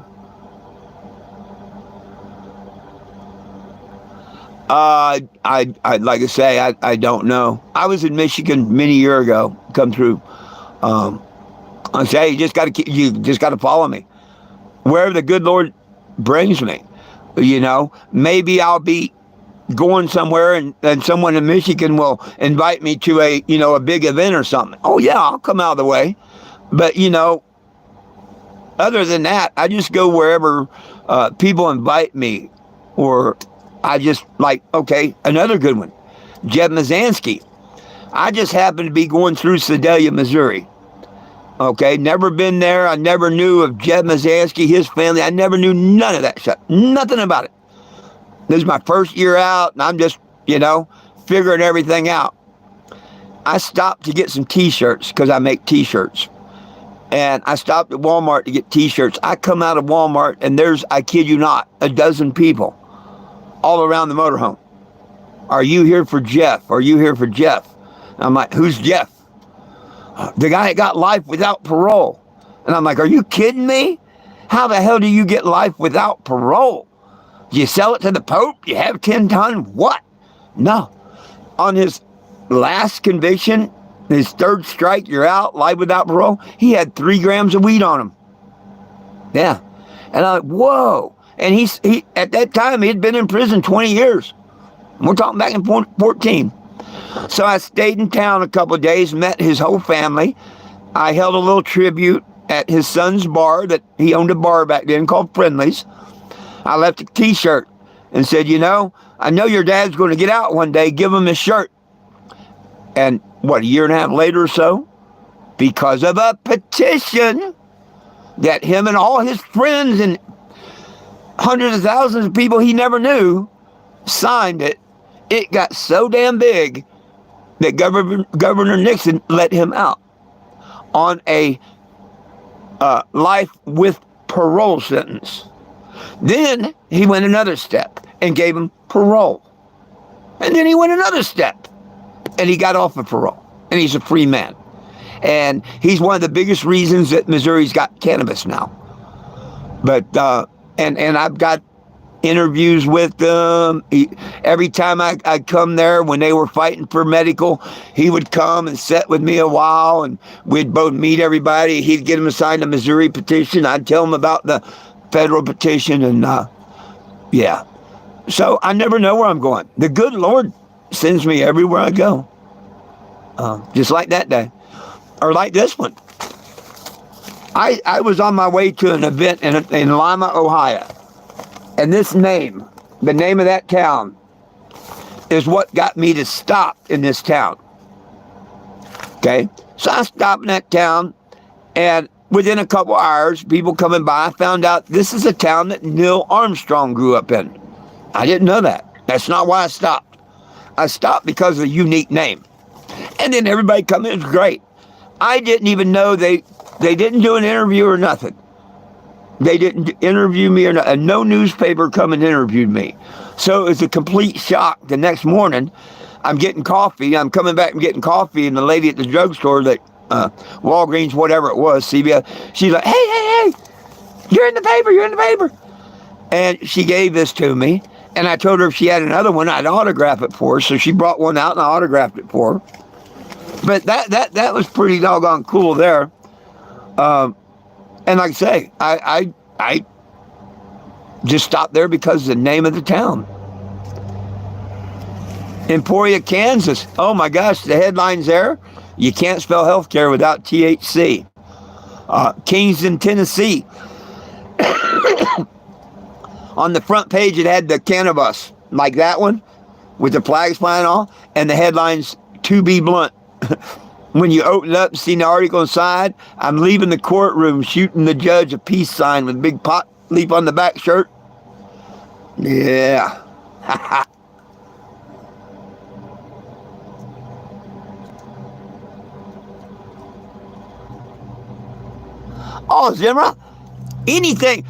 I like I say, I don't know. I was in Michigan many years ago. Come through. I say you just got to follow me wherever the good Lord brings me. Maybe I'll be going somewhere and someone in Michigan will invite me to a big event or something. Oh yeah, I'll come out of the way. But other than that, I just go wherever people invite me, or I just like, okay, another good one, Jeb Mizanskey. I just happened to be going through Sedalia, Missouri. Okay, never been there. I never knew of Jeb Mizanskey, his family. I never knew none of that stuff. Nothing about it. This is my first year out, and I'm just, figuring everything out. I stopped to get some T-shirts because I make T-shirts. And I stopped at Walmart to get T-shirts. I come out of Walmart, and there's, I kid you not, a dozen people all around the motorhome. Are you here for Jeff? Are you here for Jeff? And I'm like, who's Jeff? The guy that got life without parole. And I'm like, are you kidding me? How the hell do you get life without parole? Do you sell it to the Pope? You have 10 ton? What? No. On his last conviction, his 3rd strike, you're out, life without parole, he had 3 grams of weed on him. Yeah. And I'm like, whoa. And he at that time, he had been in prison 20 years. We're talking back in 14. So I stayed in town a couple of days, met his whole family. I held a little tribute at his son's bar. That he owned a bar back then called Friendly's. I left a T-shirt and said, I know your dad's going to get out one day. Give him his shirt. And a year and a half later or so, because of a petition that him and all his friends and hundreds of thousands of people he never knew signed it, it got so damn big that Governor Nixon let him out on a life with parole sentence. Then he went another step and gave him parole. And then he went another step and he got off of parole. And he's a free man. And he's one of the biggest reasons that Missouri's got cannabis now. But, and I've got interviews with them. Every time I come there, when they were fighting for medical, he would come and sit with me a while, and we'd both meet everybody. He'd get them to sign the Missouri petition. I'd tell them about the federal petition, and yeah. So I never know where I'm going. The good Lord sends me everywhere I go. Just like that day. Or like this one. I was on my way to an event in Lima, Ohio. And this name, the name of that town, is what got me to stop in this town. Okay? So I stopped in that town, and within a couple hours, people coming by found out this is a town that Neil Armstrong grew up in. I didn't know that. That's not why I stopped. I stopped because of a unique name. And then everybody come in. It was great. I didn't even know they didn't do an interview or nothing. They didn't interview me, or no newspaper come and interviewed me. So it was a complete shock. The next morning, I'm getting coffee. I'm coming back and getting coffee, and the lady at the drugstore, that Walgreens, whatever it was, CVS, she's like, hey, you're in the paper. And she gave this to me, and I told her if she had another one, I'd autograph it for her. So she brought one out, and I autographed it for her. But that was pretty doggone cool there. And like I say, I just stopped there because of the name of the town. Emporia, Kansas. Oh my gosh, the headlines there. You can't spell healthcare without THC. Kingston, Tennessee. On the front page, it had the cannabis, like that one, with the flags flying off, and the headlines, "To be blunt." When you open it up and see the article inside, I'm leaving the courtroom shooting the judge a peace sign with a big pot leaf on the back shirt. Yeah. Oh, Zimra, anything.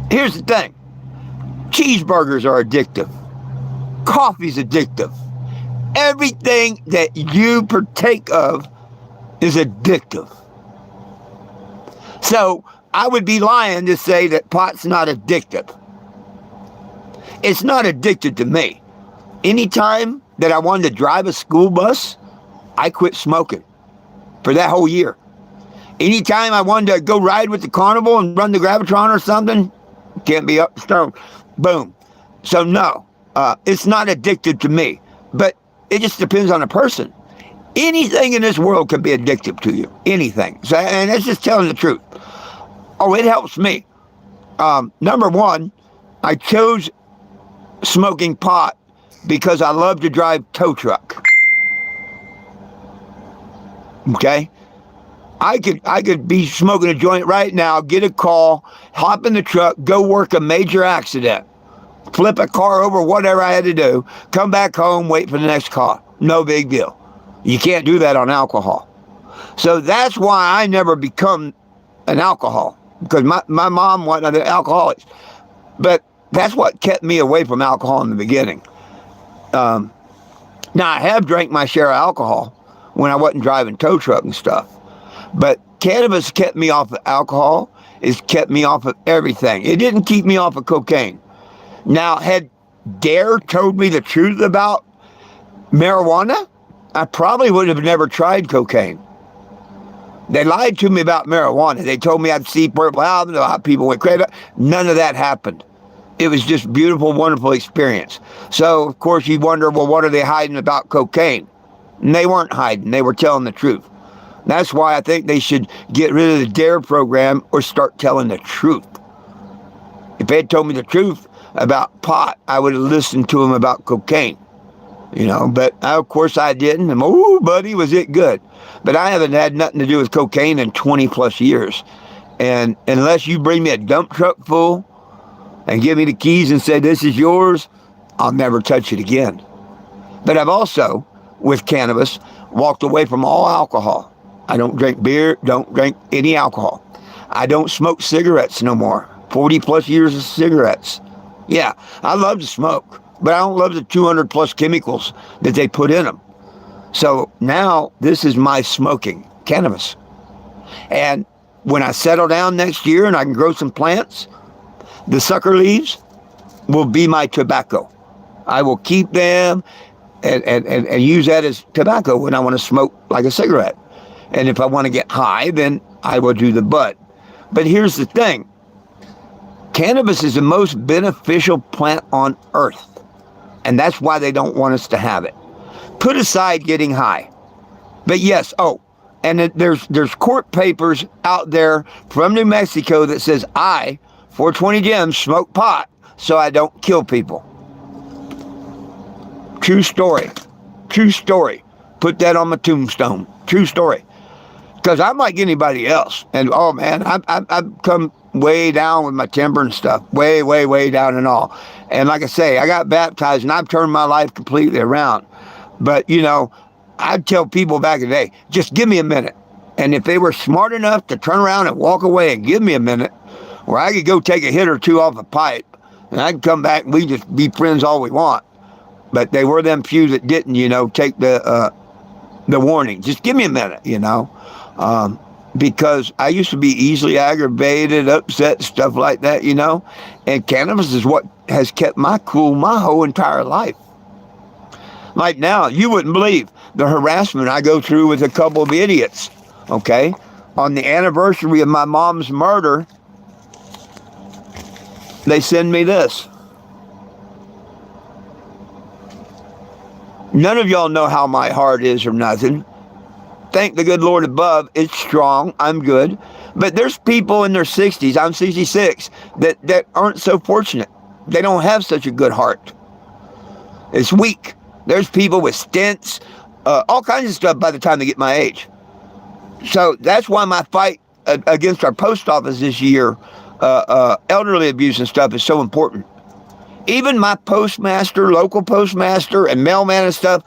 Here's the thing. Cheeseburgers are addictive. Coffee's addictive. Everything that you partake of is addictive. So I would be lying to say that pot's not addictive. It's not addicted to me. Anytime that I wanted to drive a school bus, I quit smoking for that whole year. Anytime I wanted to go ride with the carnival and run the Gravitron or something, can't be up stone. Boom. So no, it's not addicted to me. But it just depends on the person. Anything in this world can be addictive to you. Anything. So, and that's just telling the truth. Oh, it helps me. Number one, I chose smoking pot because I love to drive tow truck. Okay? I could be smoking a joint right now, get a call, hop in the truck, go work a major accident, flip a car over, whatever I had to do, come back home, wait for the next car. No big deal. You can't do that on alcohol. So that's why I never become an alcohol, because my mom wasn't an alcoholic. But that's what kept me away from alcohol in the beginning. Now, I have drank my share of alcohol when I wasn't driving tow truck and stuff. But cannabis kept me off of alcohol. It's kept me off of everything. It didn't keep me off of cocaine. Now, had DARE told me the truth about marijuana, I probably would have never tried cocaine. They lied to me about marijuana. They told me I'd see purple albums, how people went crazy. None of that happened. It was just beautiful, wonderful experience. So, of course, you wonder, well, what are they hiding about cocaine? And they weren't hiding. They were telling the truth. That's why I think they should get rid of the DARE program or start telling the truth. If they had told me the truth about pot, I would have listened to them about cocaine. You know, but of course I didn't. And, oh, buddy, was it good. But I haven't had nothing to do with cocaine in 20 plus years. And unless you bring me a dump truck full and give me the keys and say, this is yours, I'll never touch it again. But I've also, with cannabis, walked away from all alcohol. I don't drink beer, don't drink any alcohol. I don't smoke cigarettes no more. 40 plus years of cigarettes. Yeah, I love to smoke, but I don't love the 200 plus chemicals that they put in them. So now this is my smoking, cannabis. And when I settle down next year and I can grow some plants, the sucker leaves will be my tobacco. I will keep them and use that as tobacco when I want to smoke like a cigarette. And if I want to get high, then I will do the bud. But here's the thing. Cannabis is the most beneficial plant on earth. And that's why they don't want us to have it. Put aside getting high. But yes, and there's court papers out there from New Mexico that says I, 420 Gems, smoke pot so I don't kill people. True story. True story. Put that on my tombstone. True story. Because I'm like anybody else. And, oh, man, I've come way down with my temper and stuff. Way, way, way down and all. And like I say, I got baptized, and I've turned my life completely around. But, you know, I'd tell people back in the day, just give me a minute. And if they were smart enough to turn around and walk away and give me a minute, where I could go take a hit or two off a pipe, and I'd come back and we'd just be friends all we want. But they were them few that didn't, you know, take the warning. Just give me a minute, you know. Because I used to be easily aggravated, upset, stuff like that, you know. And cannabis is what has kept my cool my whole entire life. Like now, you wouldn't believe the harassment I go through with a couple of idiots, okay? On the anniversary of my mom's murder, they send me this. None of y'all know how my heart is or nothing. Thank the good Lord above, it's strong, I'm good. But there's people in their 60s, I'm 66, that aren't so fortunate. They don't have such a good heart. It's weak. There's people with stents, all kinds of stuff by the time they get my age. So that's why my fight against our post office this year, elderly abuse and stuff, is so important. Even my postmaster, local postmaster, and mailman and stuff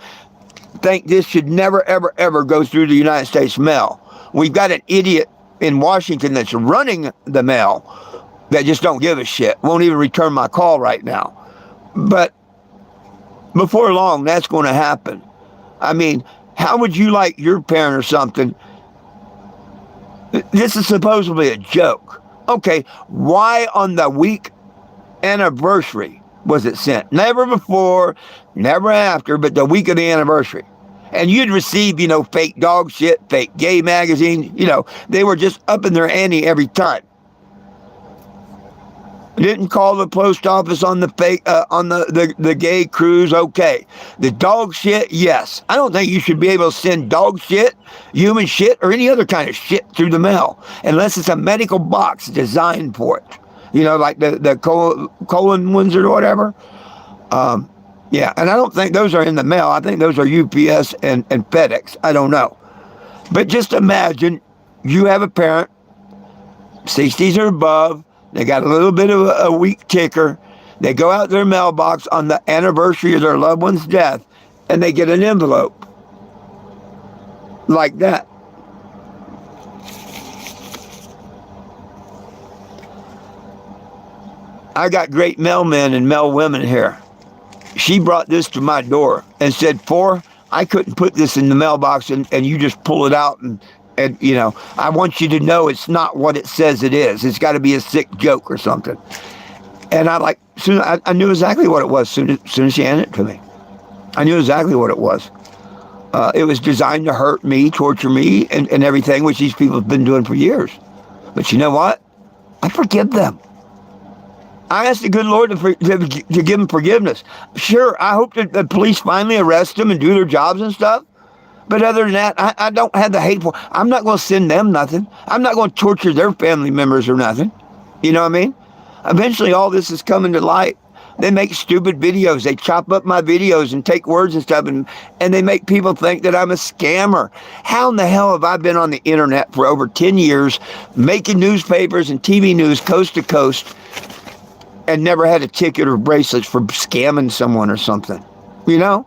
think this should never, ever, ever go through the United States mail. We've got an idiot in Washington that's running the mail that just don't give a shit. Won't even return my call right now. But before long, that's going to happen. I mean, how would you like your parent or something? This is supposedly a joke. Okay, why on the week anniversary was it sent? Never before, never after, but the week of the anniversary. And you'd receive, you know, fake dog shit, fake gay magazines. You know, they were just up in their ante every time. Didn't call the post office on the fake, on the gay cruise, okay. The dog shit, yes. I don't think you should be able to send dog shit, human shit, or any other kind of shit through the mail, unless it's a medical box designed for it. You know, like the colon ones or whatever. Yeah, and I don't think those are in the mail. I think those are UPS and FedEx. I don't know. But just imagine you have a parent, 60s or above. They got a little bit of a weak ticker. They go out their mailbox on the anniversary of their loved one's death, and they get an envelope like that. I got great mailmen and mailwomen here. She brought this to my door and said, I couldn't put this in the mailbox and you just pull it out and you know, I want you to know it's not what it says it is. It's got to be a sick joke or something. And I knew exactly what it was soon as she handed it to me. I knew exactly what it was. It was designed to hurt me, torture me, and everything, which these people have been doing for years. But you know what? I forgive them. I asked the good Lord to give them forgiveness. Sure, I hope that the police finally arrest them and do their jobs and stuff. But other than that, I don't have the hateful. I'm not going to send them nothing. I'm not going to torture their family members or nothing. You know what I mean? Eventually, all this is coming to light. They make stupid videos. They chop up my videos and take words and stuff, and they make people think that I'm a scammer. How in the hell have I been on the internet for over 10 years, making newspapers and TV news coast to coast, and never had a ticket or bracelets for scamming someone or something? You know?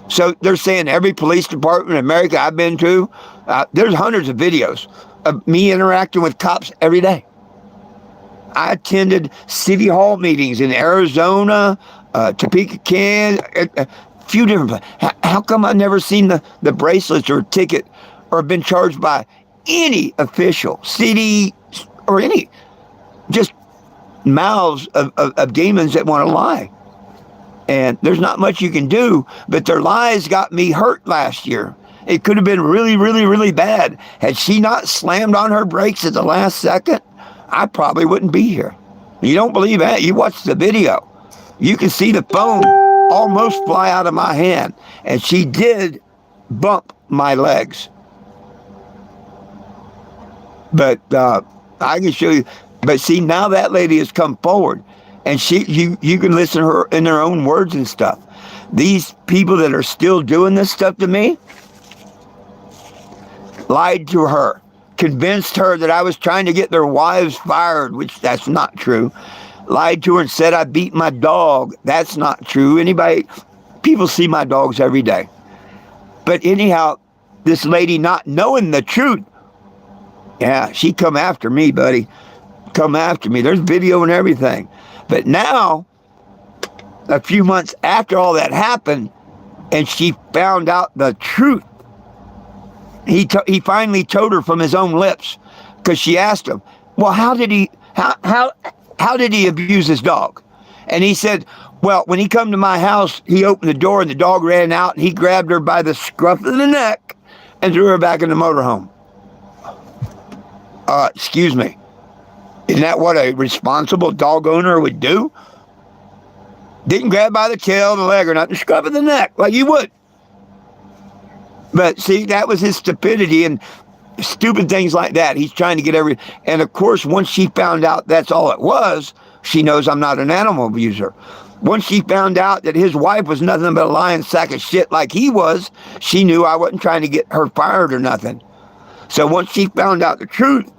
So they're saying every police department in America I've been to, there's hundreds of videos of me interacting with cops every day. I attended city hall meetings in Arizona, Topeka, Kansas, a few different places. How come I've never seen the bracelets or ticket or been charged by any official, city, or any, just mouths of demons that want to lie? And there's not much you can do, but their lies got me hurt last year. It could have been really, really, really bad. Had she not slammed on her brakes at the last second, I probably wouldn't be here. You don't believe that? You watch the video. You can see the phone almost fly out of my hand. And she did bump my legs. But I can show you. But see, now that lady has come forward. And you can listen to her in their own words and stuff. These people that are still doing this stuff to me, lied to her, convinced her that I was trying to get their wives fired, which that's not true. Lied to her and said I beat my dog. That's not true. People see my dogs every day. But anyhow, this lady not knowing the truth, yeah, she come after me, buddy. Come after me. There's video and everything. But now, a few months after all that happened, and she found out the truth, he finally told her from his own lips, because she asked him, well, how did he abuse his dog? And he said, well, when he come to my house, he opened the door and the dog ran out and he grabbed her by the scruff of the neck and threw her back in the motorhome. Excuse me. Isn't that what a responsible dog owner would do? Didn't grab by the tail, the leg, or nothing, scruff of the neck like you would. But see, that was his stupidity and stupid things like that. He's trying to get and of course, once she found out that's all it was, she knows I'm not an animal abuser. Once she found out that his wife was nothing but a lying sack of shit like he was, she knew I wasn't trying to get her fired or nothing. So once she found out the truth,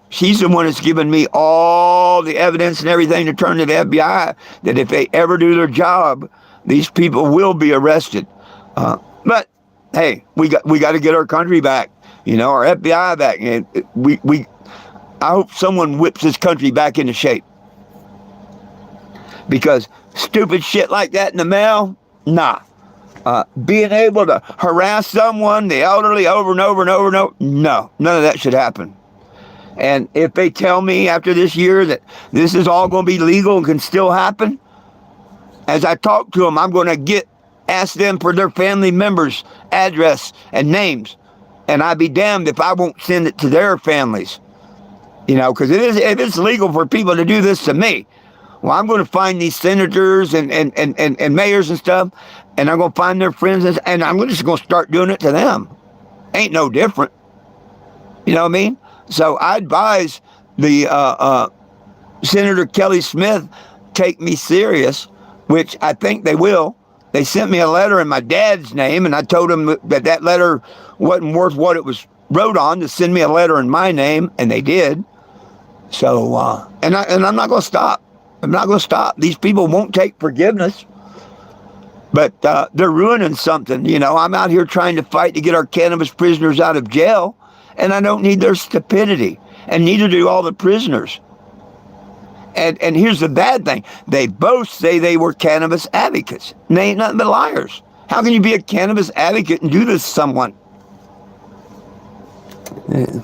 she's the one that's given me all the evidence and everything to turn to the FBI that if they ever do their job, these people will be arrested. But hey, we got to get our country back, our FBI back. And I hope someone whips this country back into shape. Because stupid shit like that in the mail, nah. Being able to harass someone, the elderly, over and over and over and over, no, none of that should happen. And if they tell me after this year that this is all going to be legal and can still happen, as I talk to them, I'm going to ask them for their family members' address and names. And I'd be damned if I won't send it to their families. Because if it's legal for people to do this to me, well, I'm going to find these senators and mayors and stuff, and I'm going to find their friends, and I'm just going to start doing it to them. Ain't no different. You know what I mean? So I advise the Senator Kelly Smith take me serious, which I think they will. They sent me a letter in my dad's name, and I told them that letter wasn't worth what it was wrote on, to send me a letter in my name, and they did. So, and I'm not going to stop. I'm not going to stop. These people won't take forgiveness, but they're ruining something. I'm out here trying to fight to get our cannabis prisoners out of jail, and I don't need their stupidity, and neither do all the prisoners. And here's the bad thing. They both say they were cannabis advocates, and they ain't nothing but liars. How can you be a cannabis advocate and do this to someone? Yeah.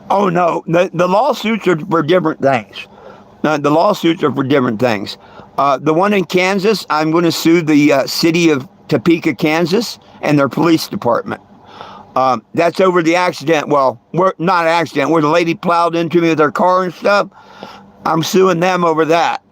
Oh, no. The lawsuits are for different things. The lawsuits are for different things. The one in Kansas, I'm going to sue the city of Topeka, Kansas, and their police department. That's over the accident. Well, not an accident, where the lady plowed into me with her car and stuff. I'm suing them over that.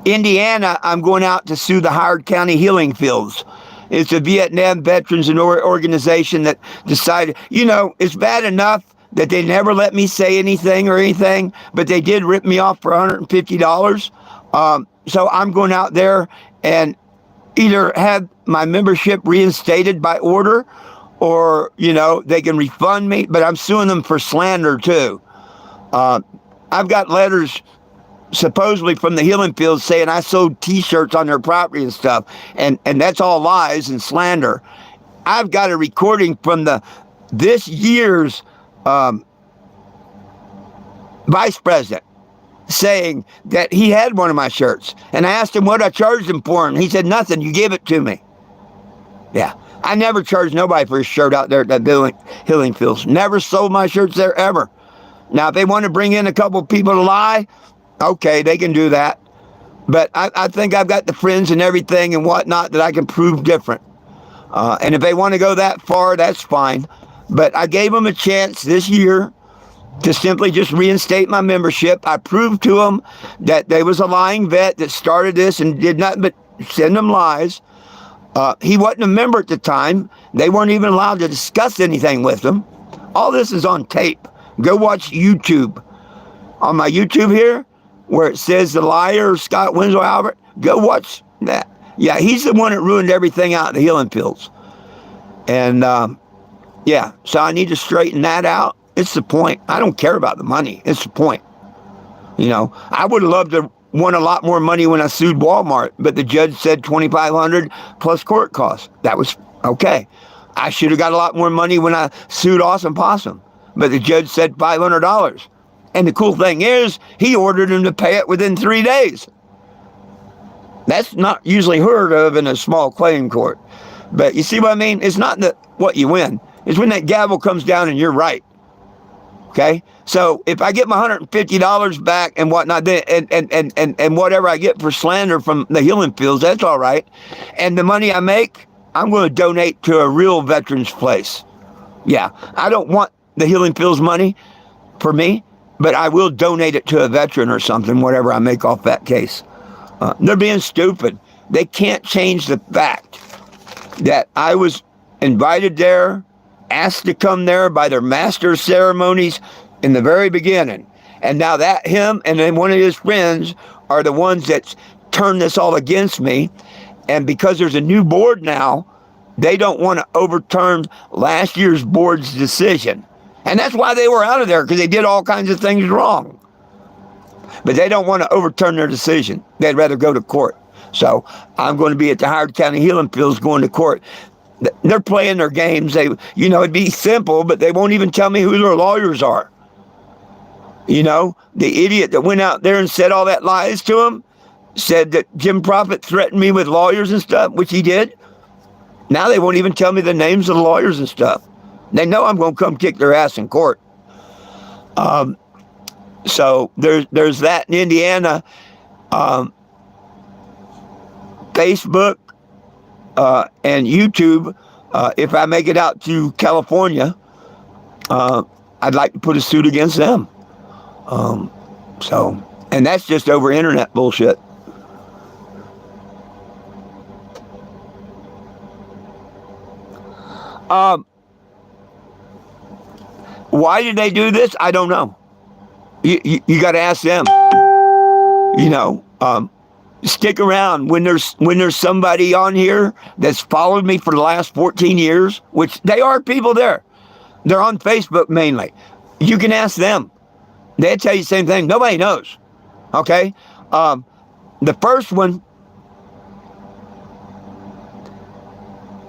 Indiana, I'm going out to sue the Howard County Healing Fields. It's a Vietnam veterans and organization that decided, it's bad enough that they never let me say anything, but they did rip me off for $150. So I'm going out there and either have my membership reinstated by order, or, they can refund me, but I'm suing them for slander too. I've got letters supposedly from the Healing Fields saying I sold t-shirts on their property and stuff, and that's all lies and slander. I've got a recording from this year's vice president saying that he had one of my shirts, and I asked him what I charged him for, and he said nothing. You gave it to me. Yeah, I never charged nobody for a shirt out there at that Healing Fields. Never sold my shirts there ever. Now, if they want to bring in a couple people to lie, okay, they can do that. But I think I've got the friends and everything and whatnot that I can prove different. And if they want to go that far, that's fine. But I gave them a chance this year to simply just reinstate my membership. I proved to them that they was a lying vet that started this and did nothing but send them lies. He wasn't a member at the time. They weren't even allowed to discuss anything with him. All this is on tape. Go watch YouTube. On my YouTube here, where it says the liar, Scott Winslow Albert, go watch that. Yeah, he's the one that ruined everything out in the healing fields. And, yeah, so I need to straighten that out. It's the point. I don't care about the money. It's the point. You know, I would have loved to won a lot more money when I sued Walmart, but the judge said $2,500 plus court costs. That was okay. I should have got a lot more money when I sued Awesome Possum, but the judge said $500. And the cool thing is, he ordered him to pay it within 3 days. That's not usually heard of in a small claim court. But you see what I mean? It's not what you win. It's when that gavel comes down and you're right. Okay? So if I get my $150 back and whatnot, and whatever I get for slander from the healing fields, that's all right. And the money I make, I'm going to donate to a real veterans place. Yeah, I don't want the healing fields money for me, but I will donate it to a veteran or something, whatever I make off that case. They're being stupid. They can't change the fact that I was invited there, asked to come there by their master of ceremonies in the very beginning. And now that him and then one of his friends are the ones that turned this all against me. And because there's a new board now, they don't want to overturn last year's board's decision. And that's why they were out of there, because they did all kinds of things wrong. But they don't want to overturn their decision. They'd rather go to court. So I'm going to be at the Howard County Healing Fields going to court. They're playing their games. It'd be simple, but they won't even tell me who their lawyers are. You know, the idiot that went out there and said all that lies to him, said that Jim Prophet threatened me with lawyers and stuff, which he did. Now they won't even tell me the names of the lawyers and stuff. They know I'm going to come kick their ass in court. So there's that in Indiana. Facebook and YouTube. If I make it out to California, I'd like to put a suit against them. And that's just over internet bullshit. Why did they do this? I don't know. You got to ask them. You know, stick around when there's somebody on here that's followed me for the last 14 years, which they are people there. They're on Facebook mainly. You can ask them. They'll tell you the same thing. Nobody knows. Okay? The first one,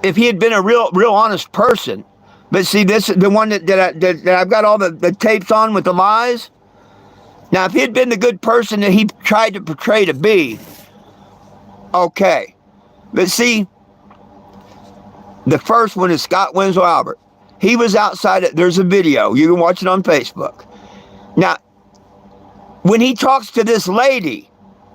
if he had been a real honest person, but see, this is the one that I've got all the tapes on with the lies. Now, if he had been the good person that he tried to portray to be, okay. But see, the first one is Scott Winslow Albert. He was outside. There's a video. You can watch it on Facebook. Now, when he talks to this lady,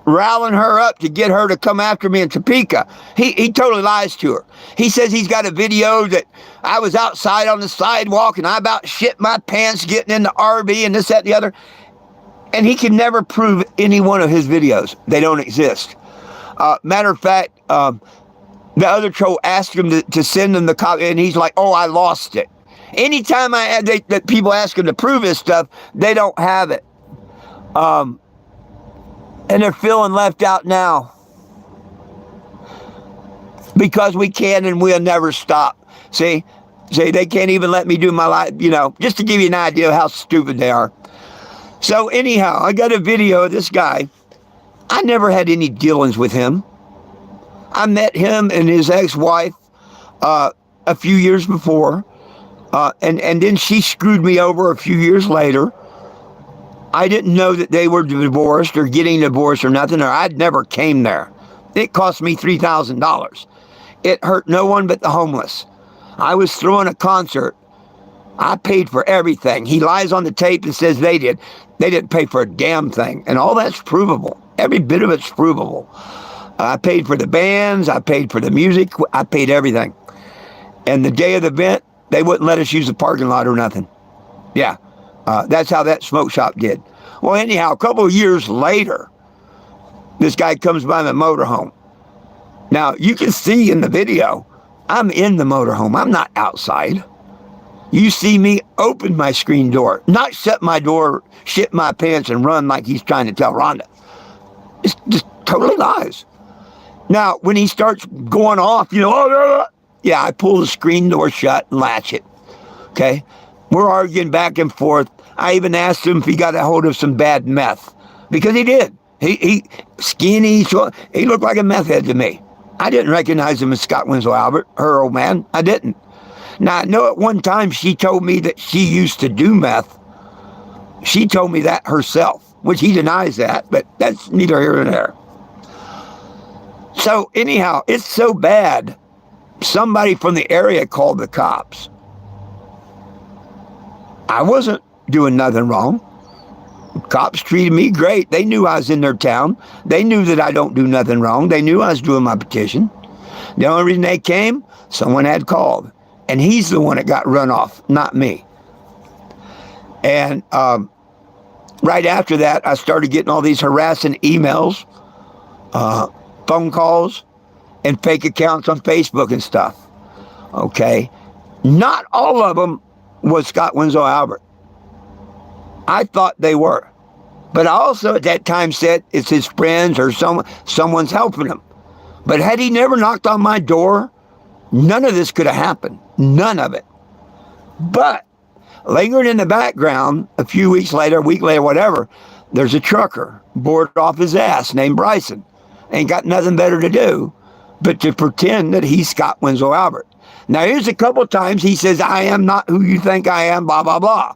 riling her up to get her to come after me in Topeka, he totally lies to her. He says he's got a video that I was outside on the sidewalk and I about shit my pants getting in the RV and this, that, and the other. And he can never prove any one of his videos. They don't exist. Matter of fact, the other troll asked him to send him the copy, and he's like, oh, I lost it. Anytime that people ask him to prove his stuff, they don't have it. And they're feeling left out now. Because we can and we'll never stop. See, they can't even let me do my life, just to give you an idea of how stupid they are. So anyhow, I got a video of this guy. I never had any dealings with him. I met him and his ex-wife a few years before. And then she screwed me over a few years later. I didn't know that they were divorced or getting divorced or nothing, or I'd never came there. It cost me $3,000. It hurt no one but the homeless. I was throwing a concert. I paid for everything. He lies on the tape and says they did. They didn't pay for a damn thing. And all that's provable. Every bit of it's provable. I paid for the bands. I paid for the music. I paid everything. And the day of the event, they wouldn't let us use the parking lot or nothing. Yeah. That's how that smoke shop did. Well, anyhow, a couple of years later, this guy comes by my motorhome. Now, you can see in the video, I'm in the motorhome. I'm not outside. You see me open my screen door, not shut my door, shit my pants, and run like he's trying to tell Rhonda. It's just totally lies. Now, when he starts going off, yeah, I pull the screen door shut and latch it. Okay? We're arguing back and forth. I even asked him if he got a hold of some bad meth, because he did. He skinny, he looked like a meth head to me. I didn't recognize him as Scott Winslow Albert, her old man. I didn't. Now, I know at one time she told me that she used to do meth. She told me that herself, which he denies that, but that's neither here nor there. So anyhow, it's so bad, somebody from the area called the cops. I wasn't doing nothing wrong. Cops treated me great. They knew I was in their town. They knew that I don't do nothing wrong. They knew I was doing my petition. The only reason they came, someone had called. And he's the one that got run off, not me. And right after that, I started getting all these harassing emails, phone calls, and fake accounts on Facebook and stuff. Okay? Not all of them was Scott Winslow Albert. I thought they were. But I also at that time said it's his friends or someone's helping him. But had he never knocked on my door, none of this could have happened. None of it. But lingering in the background, a few weeks later, a week later, whatever, there's a trucker bored off his ass named Bryson. Ain't got nothing better to do but to pretend that he's Scott Winslow Albert. Now, here's a couple times he says, I am not who you think I am, blah, blah, blah.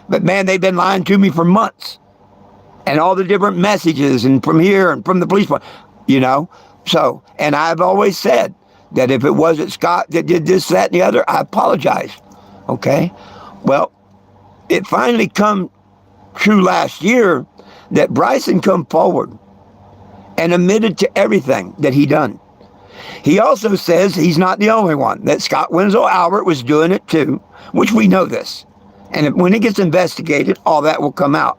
But man, they've been lying to me for months. And all the different messages and from here and from the police, So, and I've always said that if it wasn't Scott that did this, that, and the other, I apologize. Okay? Well, it finally come true last year that Bryson come forward and admitted to everything that he done. He also says he's not the only one, that Scott Winslow Albert was doing it too, which we know this. And when it gets investigated, all that will come out.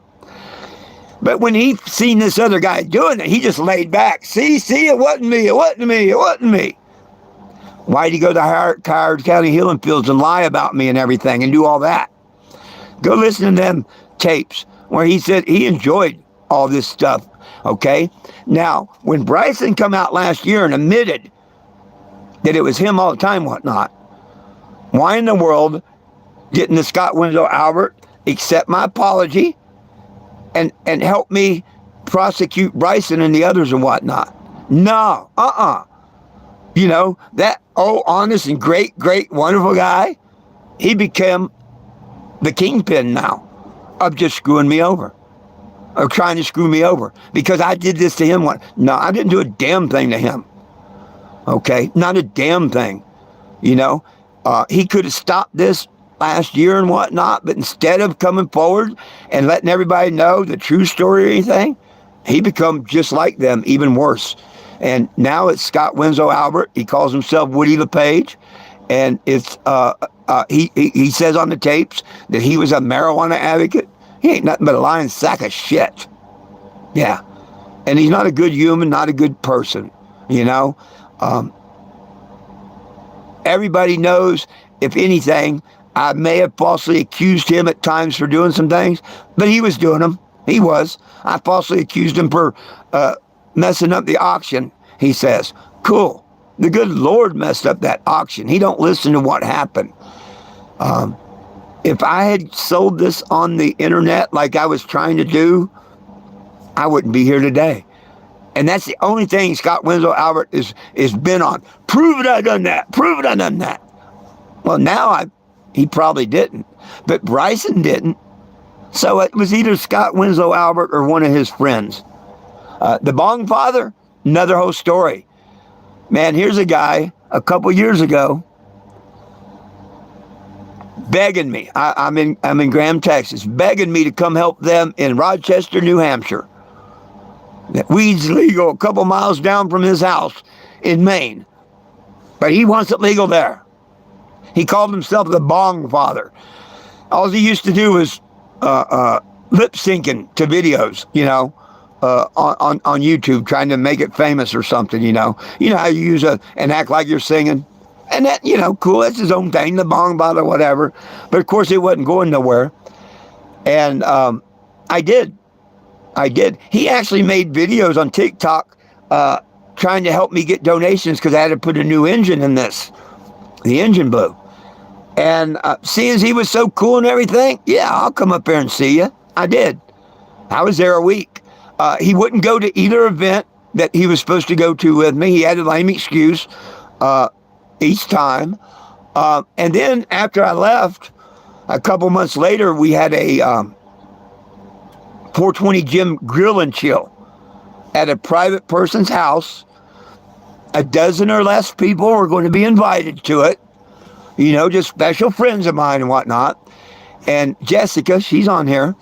But when he seen this other guy doing it, he just laid back. See, it wasn't me, it wasn't me, it wasn't me. Why'd he go to Howard County Healing Fields and lie about me and everything and do all that? Go listen to them tapes where he said he enjoyed all this stuff, okay? Now, when Bryson come out last year and admitted that it was him all the time, whatnot, why in the world didn't the Scott Winslow Albert accept my apology and help me prosecute Bryson and the others and whatnot? No, that honest and great, wonderful guy, he became the kingpin now of just screwing me over, or trying to screw me over, because I did this to him. No, I didn't do a damn thing to him. Okay, not a damn thing. He could have stopped this last year and whatnot, but instead of coming forward and letting everybody know the true story or anything, he become just like them, even worse. And now it's Scott Winslow Albert. He calls himself Woody LePage, and it's he says on the tapes that he was a marijuana advocate. He ain't nothing but a lying sack of shit. Yeah, and he's not a good human, not a good person. Everybody knows, if anything, I may have falsely accused him at times for doing some things, but he was doing them. He was. I falsely accused him for messing up the auction, he says. Cool. The good Lord messed up that auction. He don't listen to what happened. If I had sold this on the internet like I was trying to do, I wouldn't be here today. And that's the only thing Scott Winslow Albert is been on. Prove it I done that. Prove it I done that. Well, now he probably didn't. But Bryson didn't. So it was either Scott Winslow Albert or one of his friends. The Bong Father, another whole story. Man, here's a guy a couple years ago begging me. I'm in Graham, Texas, begging me to come help them in Rochester, New Hampshire. That weed's legal a couple miles down from his house in Maine, but he wants it legal there. He called himself the Bong Father. All he used to do was lip syncing to videos, on YouTube, trying to make it famous or something. You know how you use and act like you're singing. And that, cool, that's his own thing, the bong bottle, whatever. But of course, it wasn't going nowhere. And I did. He actually made videos on TikTok trying to help me get donations because I had to put a new engine in this. The engine blew. And seeing as he was so cool and everything, yeah, I'll come up there and see you. I did. I was there a week. He wouldn't go to either event that he was supposed to go to with me. He had a lame excuse each time. And then after I left, a couple months later, we had a 420 Gym Grill and Chill at a private person's house. A dozen or less people were going to be invited to it. Just special friends of mine and whatnot. And Jessica, she's on here,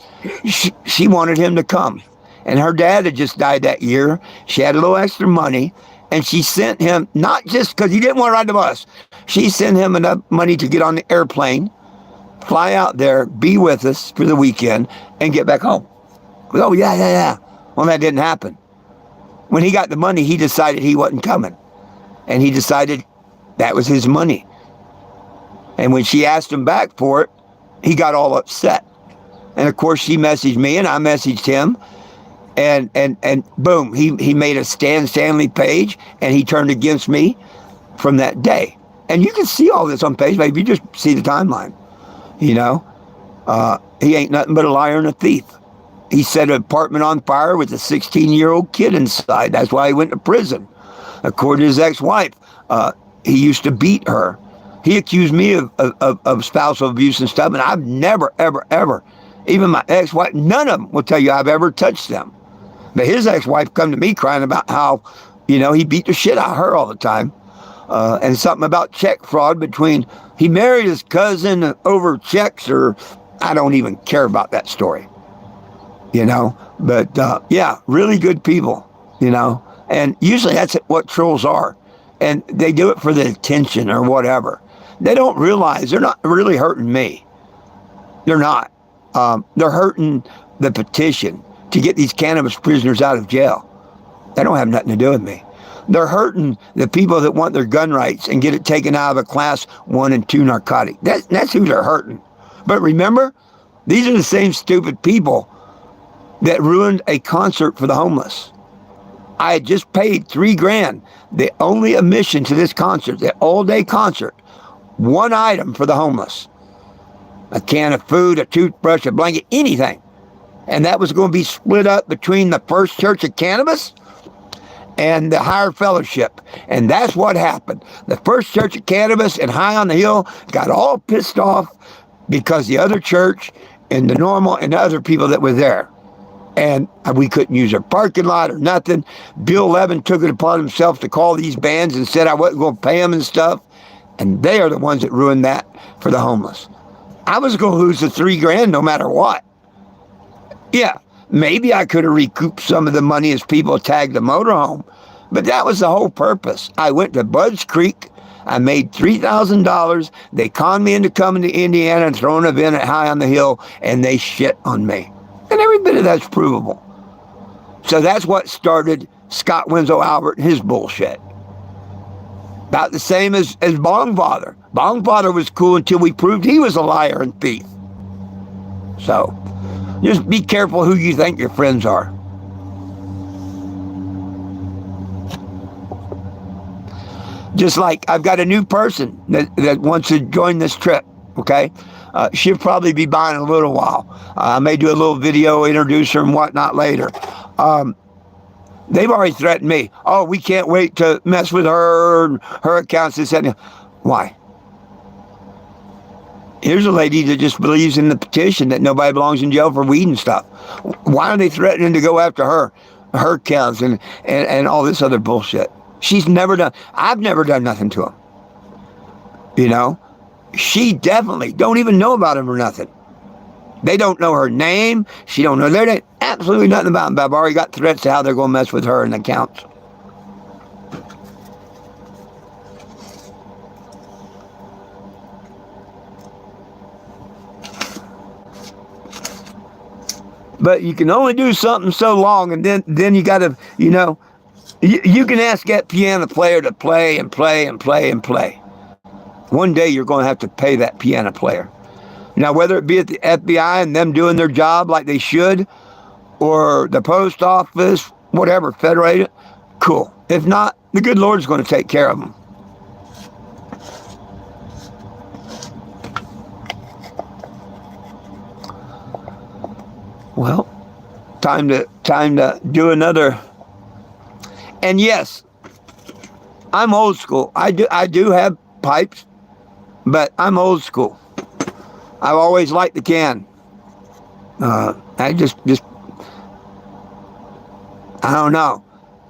she wanted him to come. And her dad had just died that year. She had a little extra money. And she sent him, not just because he didn't want to ride the bus, she sent him enough money to get on the airplane, fly out there, be with us for the weekend, and get back home. Oh, yeah. Well, that didn't happen. When he got the money, he decided he wasn't coming. And he decided that was his money. And when she asked him back for it, he got all upset. And of course, she messaged me and I messaged him. And boom, he made a Stan Stanley page and he turned against me from that day. And you can see all this on Facebook if you just see the timeline. He ain't nothing but a liar and a thief. He set an apartment on fire with a 16-year-old kid inside. That's why he went to prison. According to his ex-wife, he used to beat her. He accused me of spousal abuse and stuff, and I've never, ever, ever, even my ex-wife, none of them will tell you I've ever touched them. But his ex-wife come to me crying about how, he beat the shit out of her all the time. And something about check fraud he married his cousin over checks, or I don't even care about that story. But yeah, really good people, and usually that's what trolls are. And they do it for the attention or whatever. They don't realize they're not really hurting me. They're not. They're hurting the petition to get these cannabis prisoners out of jail. They don't have nothing to do with me. They're hurting the people that want their gun rights and get it taken out of a class 1 and 2 narcotic. That's who they're hurting. But remember, these are the same stupid people that ruined a concert for the homeless. I had just paid $3,000. The only admission to this concert, the all-day concert, one item for the homeless. A can of food, a toothbrush, a blanket, anything. And that was going to be split up between the First Church of Cannabis and the Higher Fellowship. And that's what happened. The First Church of Cannabis and High on the Hill got all pissed off because the other church and the normal and the other people that were there. And we couldn't use our parking lot or nothing. Bill Levin took it upon himself to call these bands and said I wasn't going to pay them and stuff. And they are the ones that ruined that for the homeless. I was going to lose the $3,000 no matter what. Yeah, maybe I could have recouped some of the money as people tagged the motorhome. But that was the whole purpose. I went to Budds Creek. I made $3,000. They conned me into coming to Indiana and throwing an event at High on the Hill. And they shit on me. And every bit of that's provable. So that's what started Scott Winslow Albert and his bullshit. About the same as Bongfather. Bongfather was cool until we proved he was a liar and thief. So, just be careful who you think your friends are. Just like I've got a new person that wants to join this trip, okay? She'll probably be by in a little while. I may do a little video, introduce her and whatnot later. They've already threatened me. Oh, we can't wait to mess with her and her accounts. This and that. Why? Here's a lady that just believes in the petition that nobody belongs in jail for weed and stuff. Why are they threatening to go after her accounts and all this other bullshit? She's never done. I've never done nothing to him. She definitely don't even know about him or nothing. They don't know her name. She don't know their name. Absolutely nothing about him. But I've already got threats to how they're going to mess with her and the accounts. But you can only do something so long, and then you got to, you can ask that piano player to play and play and play and play. One day you're going to have to pay that piano player. Now, whether it be at the FBI and them doing their job like they should, or the post office, whatever, federal agent, cool. If not, the good Lord's going to take care of them. Well, time to do another. And yes, I'm old school. I do have pipes, but I'm old school. I've always liked the can. I just I don't know.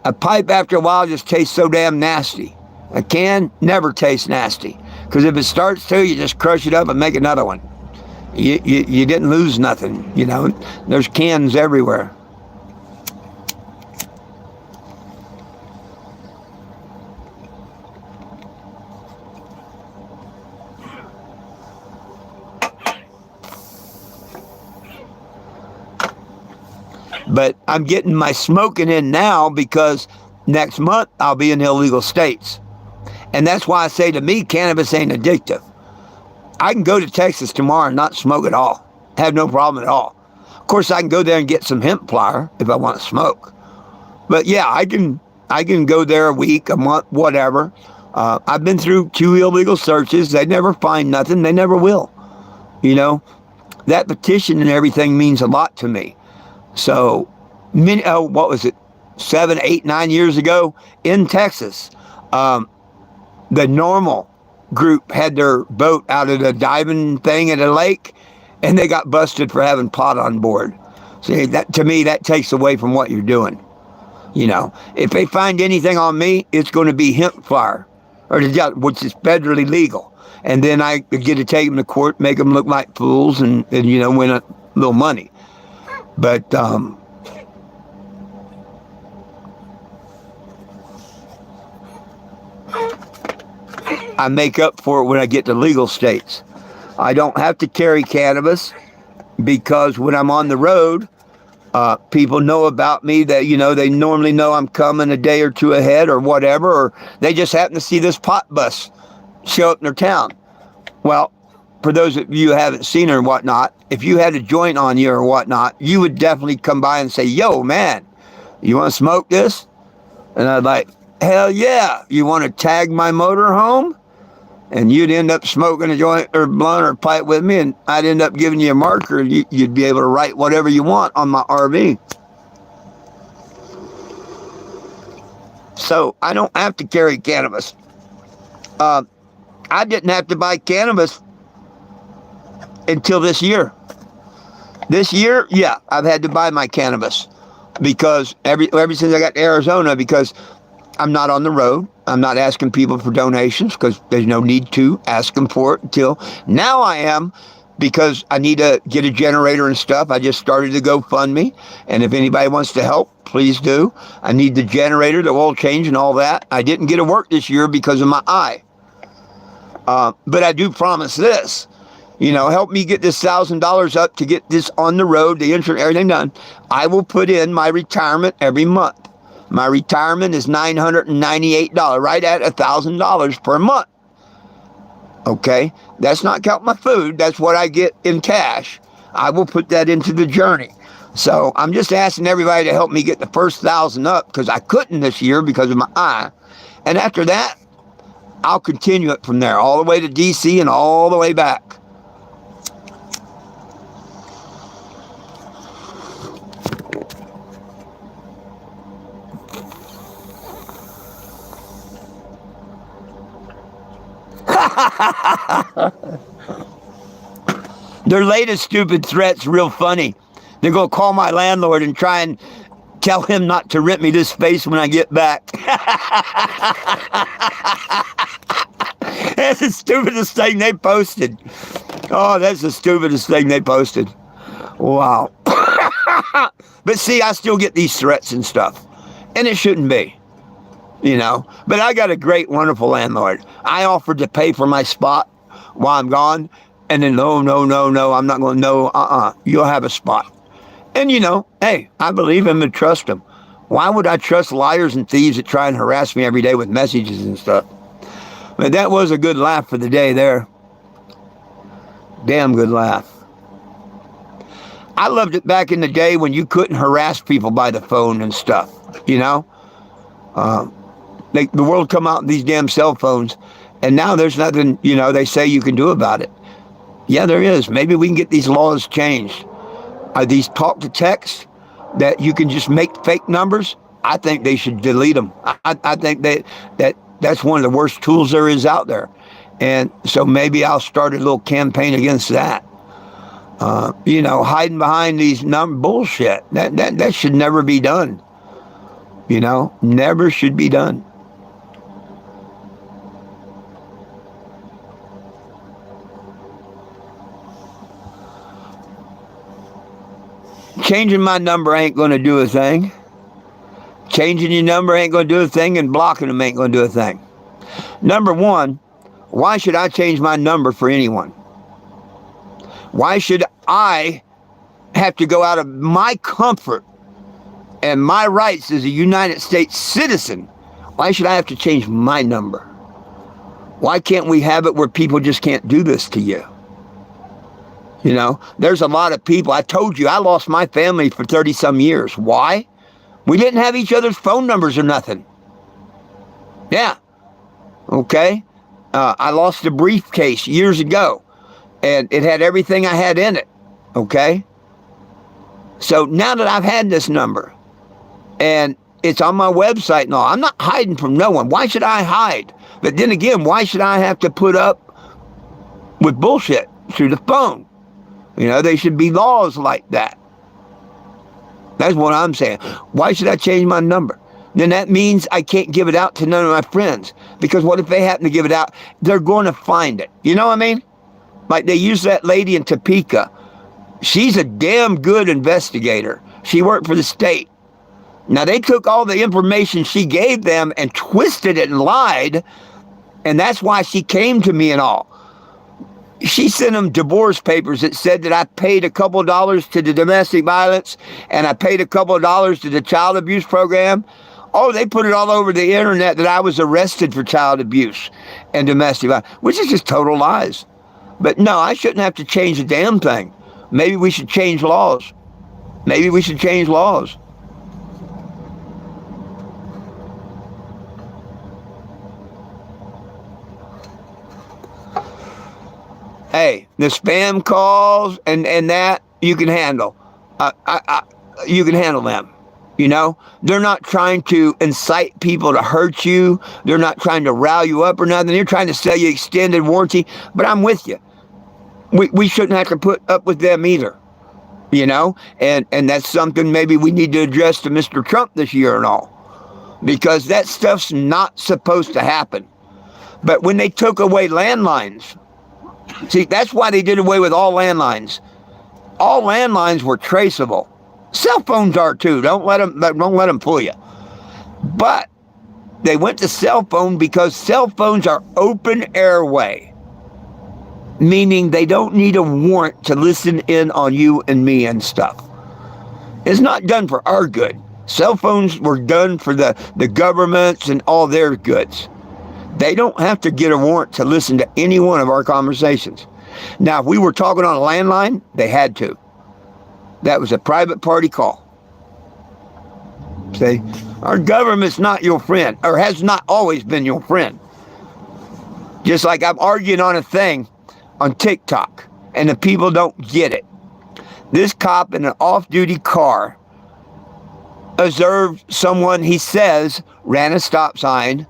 A pipe after a while just tastes so damn nasty. A can never tastes nasty, because if it starts to, you just crush it up and make another one. You didn't lose nothing, you know. There's cans everywhere. But I'm getting my smoking in now because next month I'll be in illegal states. And that's why I say, to me, cannabis ain't addictive. I can go to Texas tomorrow and not smoke at all. Have no problem at all. Of course, I can go there and get some hemp flower if I want to smoke. But yeah, I can go there a week, a month, whatever. I've been through 2 illegal searches. They never find nothing. They never will. You know, that petition and everything means a lot to me. So, what was it, 7, 8, 9 years ago in Texas, the NORML group had their boat out at a diving thing at a lake, and they got busted for having pot on board. See, that, to me, that takes away from what you're doing. You know, if they find anything on me, it's going to be hemp flower, which is federally legal. And then I get to take them to court, make them look like fools, and you know, win a little money. But I make up for it when I get to legal states. I don't have to carry cannabis because when I'm on the road, people know about me, that, you know, they normally know I'm coming a day or two ahead or whatever, or they just happen to see this pot bus show up in their town. Well, for those of you who haven't seen her and whatnot, if you had a joint on you or whatnot, you would definitely come by and say, "Yo, man, you want to smoke this?" And I'd like, "Hell yeah." "You want to tag my motor home?" And you'd end up smoking a joint or blunt or pipe with me, and I'd end up giving you a marker, and you'd be able to write whatever you want on my RV. So I don't have to carry cannabis. I didn't have to buy cannabis until this year. This year, yeah, I've had to buy my cannabis because ever since I got to Arizona, because I'm not on the road. I'm not asking people for donations because there's no need to ask them for it until now. I am, because I need to get a generator and stuff. I just started to GoFundMe, and if anybody wants to help, please do. I need the generator, the oil change, and all that. I didn't get to work this year because of my eye. But I do promise this. You know, help me get this $1,000 up to get this on the road, the insurance, everything done. I will put in my retirement every month. My retirement is $998, right at $1,000 per month. Okay? That's not counting my food. That's what I get in cash. I will put that into the journey. So I'm just asking everybody to help me get the first 1,000 up, because I couldn't this year because of my eye. And after that, I'll continue it from there, all the way to DC and all the way back. Their latest stupid threat's real funny. They're going to call my landlord and try and tell him not to rent me this space when I get back. That's the stupidest thing they posted. Oh, that's the stupidest thing they posted. Wow. But see, I still get these threats and stuff. And it shouldn't be. You know, but I got a great, wonderful landlord. I offered to pay for my spot while I'm gone, and then no, I'm not going to, you'll have a spot. And you know, hey, I believe him and trust him. Why would I trust liars and thieves that try and harass me every day with messages and stuff? But that was a good laugh for the day there. Damn good laugh. I loved it back in the day when you couldn't harass people by the phone and stuff, you know? The world come out with these damn cell phones, and now there's nothing, they say you can do about it. Yeah, there is. Maybe we can get these laws changed. Are these talk to text that you can just make fake numbers? I think they should delete them. I think that's one of the worst tools there is out there. And so maybe I'll start a little campaign against that. Hiding behind these bullshit. That should never be done. Never should be done. Changing my number ain't going to do a thing. Changing your number ain't going to do a thing, and blocking them ain't going to do a thing. Number one, why should I change my number for anyone? Why should I have to go out of my comfort and my rights as a United States citizen? Why should I have to change my number? Why can't we have it where people just can't do this to you? There's a lot of people. I told you I lost my family for 30-some years. Why? We didn't have each other's phone numbers or nothing. Yeah. Okay. I lost a briefcase years ago, and it had everything I had in it. Okay. So now that I've had this number, and it's on my website and all, I'm not hiding from no one. Why should I hide? But then again, why should I have to put up with bullshit through the phone? They should be laws like that. That's what I'm saying. Why should I change my number? Then that means I can't give it out to none of my friends. Because what if they happen to give it out? They're going to find it. You know what I mean? Like they used that lady in Topeka. She's a damn good investigator. She worked for the state. Now they took all the information she gave them and twisted it and lied. And that's why she came to me and all. She sent them divorce papers that said that I paid a couple of dollars to the domestic violence and I paid a couple of dollars to the child abuse program. Oh, they put it all over the internet that I was arrested for child abuse and domestic violence, which is just total lies. But no, I shouldn't have to change a damn thing. Maybe we should change laws. Maybe we should change laws. Hey, the spam calls and that you can handle. You can handle them. They're not trying to incite people to hurt you. They're not trying to rile you up or nothing. They're trying to sell you extended warranty. But I'm with you. We shouldn't have to put up with them either. And that's something maybe we need to address to Mr. Trump this year and all. Because that stuff's not supposed to happen. But when they took away landlines, see, that's why they did away with all landlines. All landlines were traceable. Cell phones are too. Don't let them fool you. But they went to cell phone because cell phones are open airway, meaning they don't need a warrant to listen in on you and me and stuff. It's not done for our good. Cell phones were done for the governments and all their goods. They don't have to get a warrant to listen to any one of our conversations. Now, if we were talking on a landline, they had to. That was a private party call. See, our government's not your friend, or has not always been your friend. Just like I'm arguing on a thing on TikTok, and the people don't get it. This cop in an off-duty car observed someone, he says, ran a stop sign,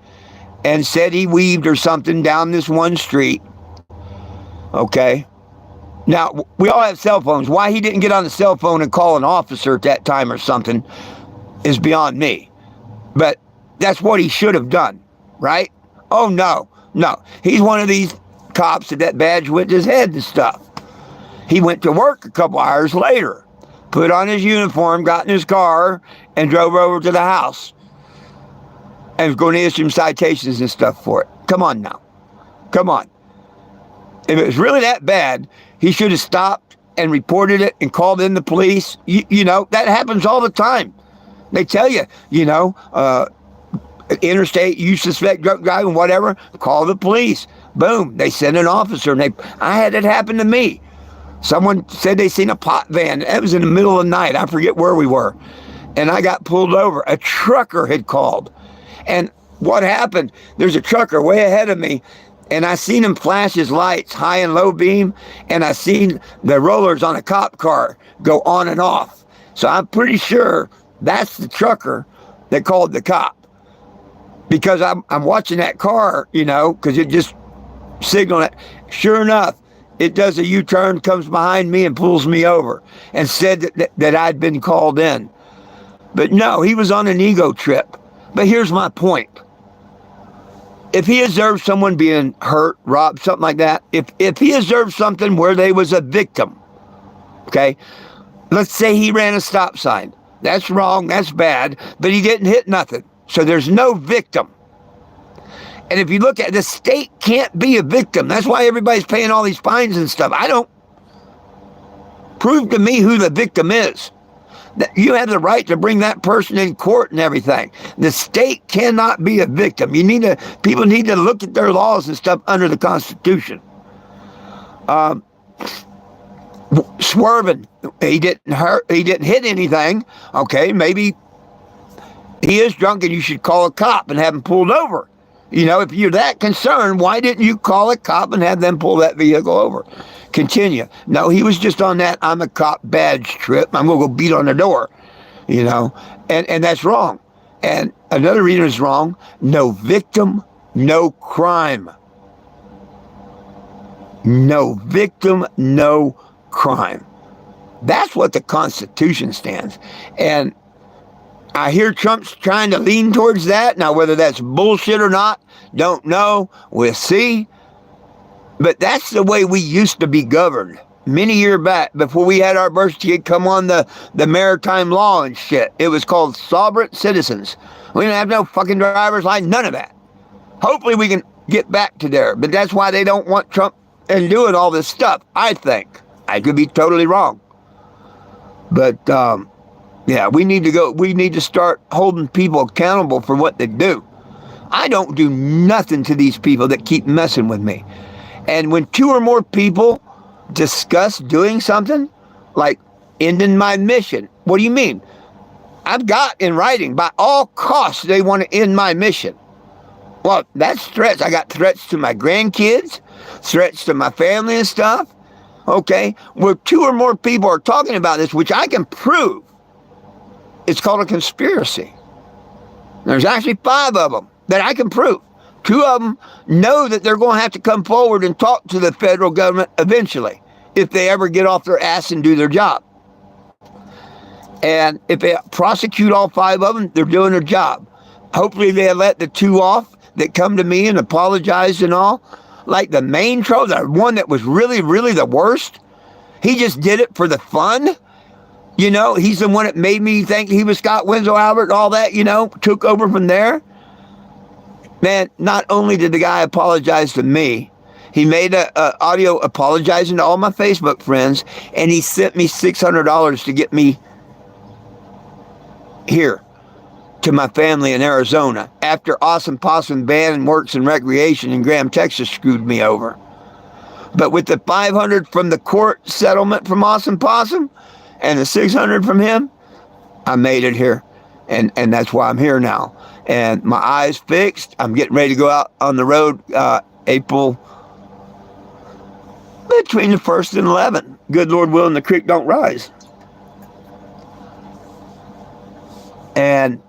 and said he weaved or something down this one street. Okay. Now, we all have cell phones. Why he didn't get on the cell phone and call an officer at that time or something is beyond me. But that's what he should have done, right? Oh, no. He's one of these cops that badge went to his head and stuff. He went to work a couple hours later, put on his uniform, got in his car, and drove over to the house. And was going to issue him citations and stuff for it. Come on now. Come on. If it was really that bad, he should have stopped and reported it and called in the police. You know, that happens all the time. They tell you, interstate, you suspect drunk driving, whatever, call the police. Boom, they send an officer. And I had it happen to me. Someone said they seen a pot van. It was in the middle of the night. I forget where we were. And I got pulled over. A trucker had called. And what happened? There's a trucker way ahead of me. And I seen him flash his lights, high and low beam. And I seen the rollers on a cop car go on and off. So I'm pretty sure that's the trucker that called the cop. Because I'm watching that car, because it just signaled it. Sure enough, it does a U-turn, comes behind me and pulls me over and said that I'd been called in. But no, he was on an ego trip. But here's my point. If he observed someone being hurt, robbed, something like that, if he observed something where they was a victim, okay, let's say he ran a stop sign. That's wrong, that's bad, but he didn't hit nothing. So there's no victim. And if you look at it, the state can't be a victim. That's why everybody's paying all these fines and stuff. I don't. Prove to me who the victim is. You have the right to bring that person in court and everything. The state cannot be a victim. People need to look at their laws and stuff under the Constitution. Swerving, he didn't hit anything. Okay, maybe he is drunk and you should call a cop and have him pulled over. If you're that concerned, why didn't you call a cop and have them pull that vehicle over? Continue. No, he was just on that I'm a cop badge trip. I'm going to go beat on the door, and that's wrong. And another reason is wrong. No victim, no crime. No victim, no crime. That's what the Constitution stands. And I hear Trump's trying to lean towards that. Now, whether that's bullshit or not, don't know. We'll see. But that's the way we used to be governed many years back before we had our birth certificate come on the maritime law and shit. It was called sovereign citizens. We didn't have no fucking driver's license, none of that. Hopefully we can get back to there. But that's why they don't want Trump and doing all this stuff, I think. I could be totally wrong. But, yeah, we need to start holding people accountable for what they do. I don't do nothing to these people that keep messing with me. And when two or more people discuss doing something, like ending my mission, what do you mean? I've got in writing, by all costs, they want to end my mission. Well, that's threats. I got threats to my grandkids, threats to my family and stuff. Okay, where two or more people are talking about this, which I can prove, it's called a conspiracy. There's actually 5 of them that I can prove. 2 of them know that they're going to have to come forward and talk to the federal government eventually, if they ever get off their ass and do their job. And if they prosecute all 5 of them, they're doing their job. Hopefully they let the 2 off that come to me and apologize and all. Like the main troll, the one that was really, really the worst, he just did it for the fun. He's the one that made me think he was Scott Winslow Albert and all that, took over from there. Man, not only did the guy apologize to me, he made a audio apologizing to all my Facebook friends, and he sent me $600 to get me here to my family in Arizona after Awesome Possum Band and Works and Recreation in Graham, Texas screwed me over. But with the $500 from the court settlement from Awesome Possum and the $600 from him, I made it here. And that's why I'm here now. And my eyes fixed. I'm getting ready to go out on the road April between the 1st and 11th. Good Lord willing, the creek don't rise. And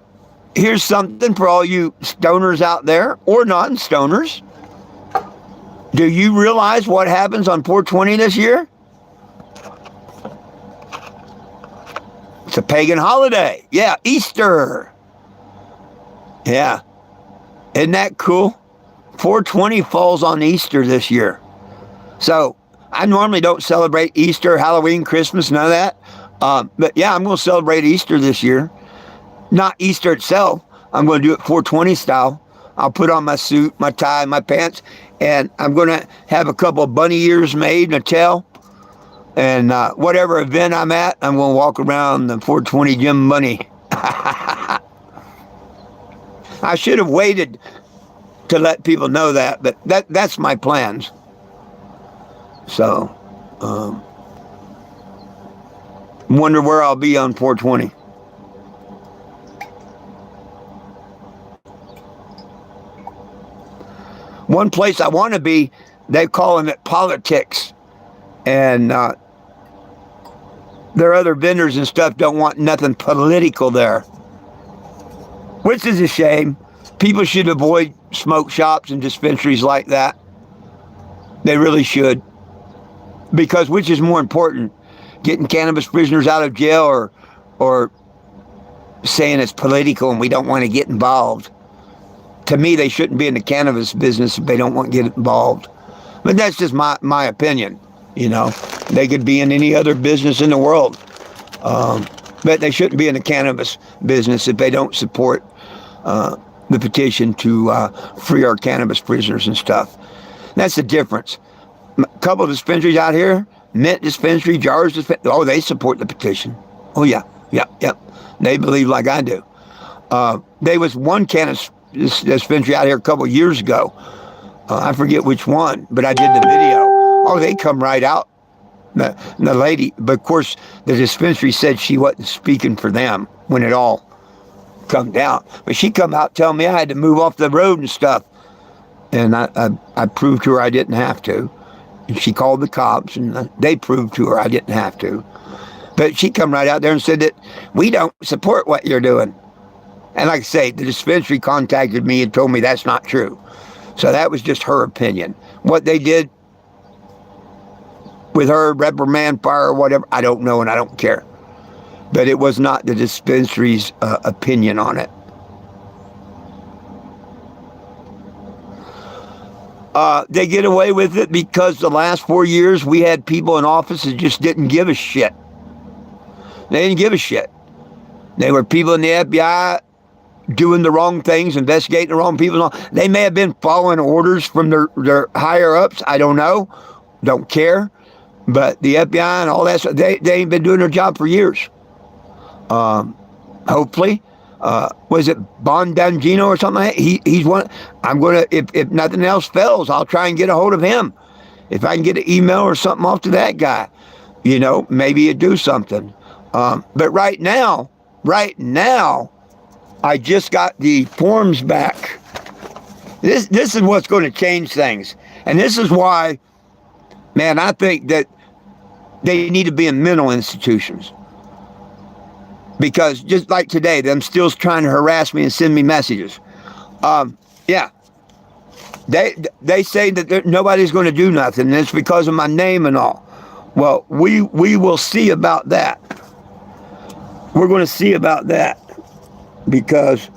here's something for all you stoners out there, or non-stoners. Do you realize what happens on 420 this year? It's a pagan holiday. Yeah, Easter. Yeah. Isn't that cool? 420 falls on Easter this year. So I normally don't celebrate Easter, Halloween, Christmas, none of that. But yeah, I'm going to celebrate Easter this year. Not Easter itself. I'm going to do it 420 style. I'll put on my suit, my tie, my pants, and I'm going to have a couple of bunny ears made and a tail. And whatever event I'm at, I'm going to walk around the 420 Jim Bunny. I I should have waited to let people know that, but that's my plans. So, wonder where I'll be on 420. One place I want to be, they're calling it politics. And their other vendors and stuff don't want nothing political there. Which is a shame. People should avoid smoke shops and dispensaries like that. They really should. Because which is more important? Getting cannabis prisoners out of jail or saying it's political and we don't want to get involved? To me, they shouldn't be in the cannabis business if they don't want to get involved. But that's just my opinion. You know, they could be in any other business in the world. But they shouldn't be in the cannabis business if they don't support the petition to free our cannabis prisoners and stuff. That's the difference. A couple of dispensaries out here, Mint Dispensary, Jars Dispensary, oh, they support the petition. Oh, yeah. They believe like I do. There was one cannabis dispensary out here a couple of years ago. I forget which one, but I did the video. Oh, they come right out. The lady, but of course, the dispensary said she wasn't speaking for them when it all come down. But she come out telling me I had to move off the road and stuff. And I proved to her I didn't have to. And she called the cops, and they proved to her I didn't have to. But she come right out there and said that we don't support what you're doing. And like I say, the dispensary contacted me and told me that's not true. So that was just her opinion. What they did with her, reprimand, fire, or whatever, I don't know and I don't care. But it was not the dispensary's opinion on it. They get away with it because the last 4 years we had people in office that just didn't give a shit. They didn't give a shit. They were people in the FBI doing the wrong things, investigating the wrong people. They may have been following orders from their higher ups. I don't know. Don't care. But the FBI and all that stuff, they ain't been doing their job for years. Hopefully. Was it Bondangino or something like that? He's one. I'm going to, if nothing else fails, I'll try and get a hold of him. If I can get an email or something off to that guy, you know, maybe it'd do something. But right now, I just got the forms back. This is what's going to change things. And this is why, man, I think that they need to be in mental institutions. Because just like today, them still trying to harass me and send me messages. Yeah. They say that nobody's going to do nothing, and it's because of my name and all. Well, we will see about that. We're going to see about that. Because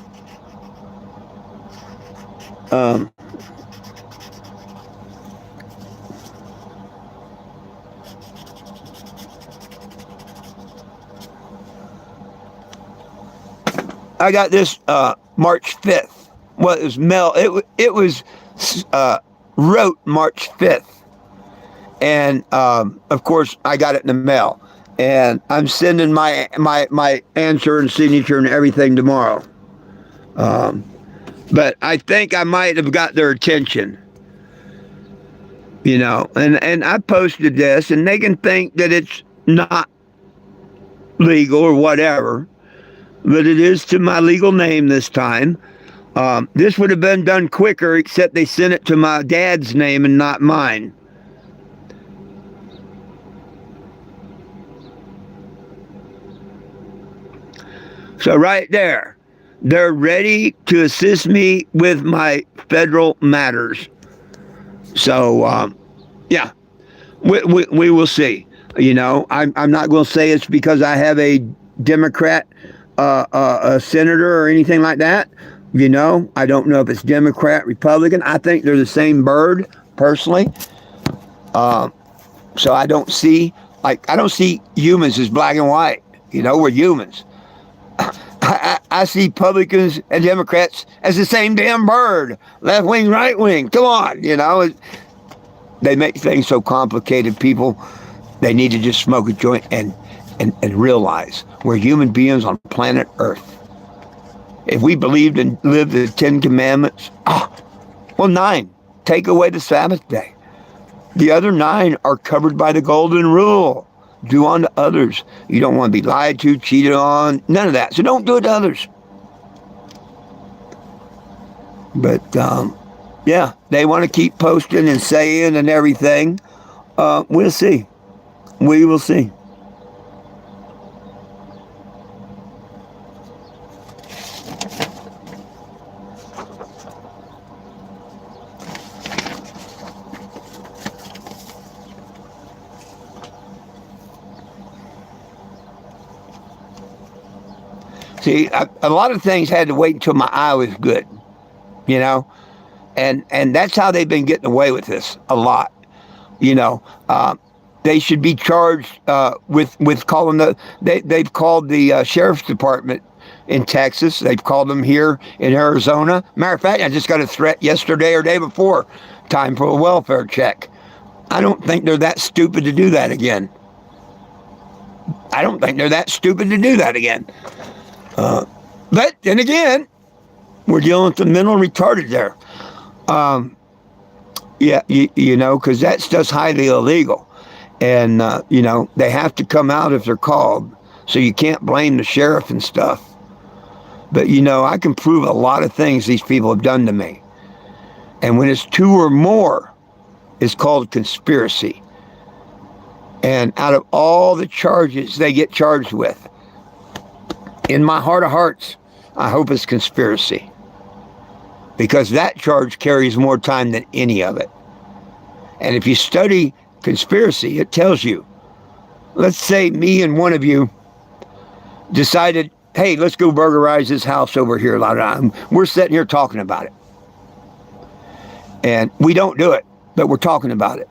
I got this March 5th. Well, it was mail. It was wrote March 5th, and of course I got it in the mail. And I'm sending my answer and signature and everything tomorrow. But I think I might have got their attention. You know, and I posted this, and they can think that it's not legal or whatever. But it is to my legal name this time. This would have been done quicker, except they sent it to my dad's name and not mine. So right there, they're ready to assist me with my federal matters. So, yeah, we will see. You know, I'm not going to say it's because I have a Democrat a senator or anything like that. You know, I don't know if it's Democrat, Republican. I think they're the same bird, personally. So I don't see humans as black and white. You know, we're humans. I see Republicans and Democrats as the same damn bird. Left wing, right wing. Come on, you know. They make things so complicated, people. They need to just smoke a joint and realize we're human beings on planet Earth. If we believed and lived the 10 Commandments, well, 9, take away the Sabbath day. The other 9 are covered by the golden rule. Do unto others. You don't want to be lied to, cheated on, none of that. So don't do it to others. But, yeah, they want to keep posting and saying and everything. We'll see. We will see. See, a lot of things had to wait until my eye was good, you know, and that's how they've been getting away with this a lot, you know. They should be charged with calling they've called the sheriff's department in Texas. They've called them here in Arizona. Matter of fact, I just got a threat yesterday or day before. Time for a welfare check. I don't think they're that stupid to do that again. I don't think they're that stupid to do that again. But then again, we're dealing with the mental retarded there. Yeah, you know, because that stuff's highly illegal. And, you know, they have to come out if they're called. So you can't blame the sheriff and stuff. But, you know, I can prove a lot of things these people have done to me. And when it's 2 or more, it's called conspiracy. And out of all the charges they get charged with, in my heart of hearts, I hope it's conspiracy. Because that charge carries more time than any of it. And if you study conspiracy, it tells you, let's say me and one of you decided, hey, let's go burglarize this house over here. We're sitting here talking about it. And we don't do it, but we're talking about it.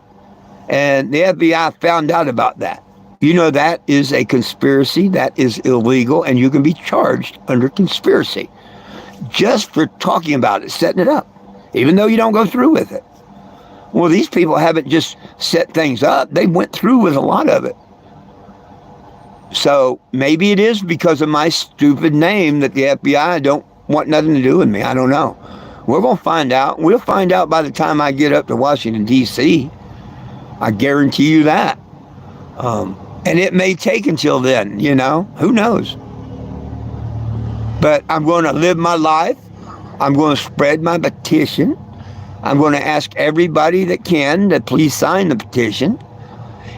And the FBI found out about that. You know, that is a conspiracy, that is illegal, and you can be charged under conspiracy just for talking about it, setting it up, even though you don't go through with it. Well, these people haven't just set things up, they went through with a lot of it. So maybe it is because of my stupid name that the FBI don't want nothing to do with me. I don't know. We're going to find out. We'll find out by the time I get up to Washington, D.C. I guarantee you that. And it may take until then, you know, who knows? But I'm going to live my life. I'm going to spread my petition. I'm going to ask everybody that can to please sign the petition.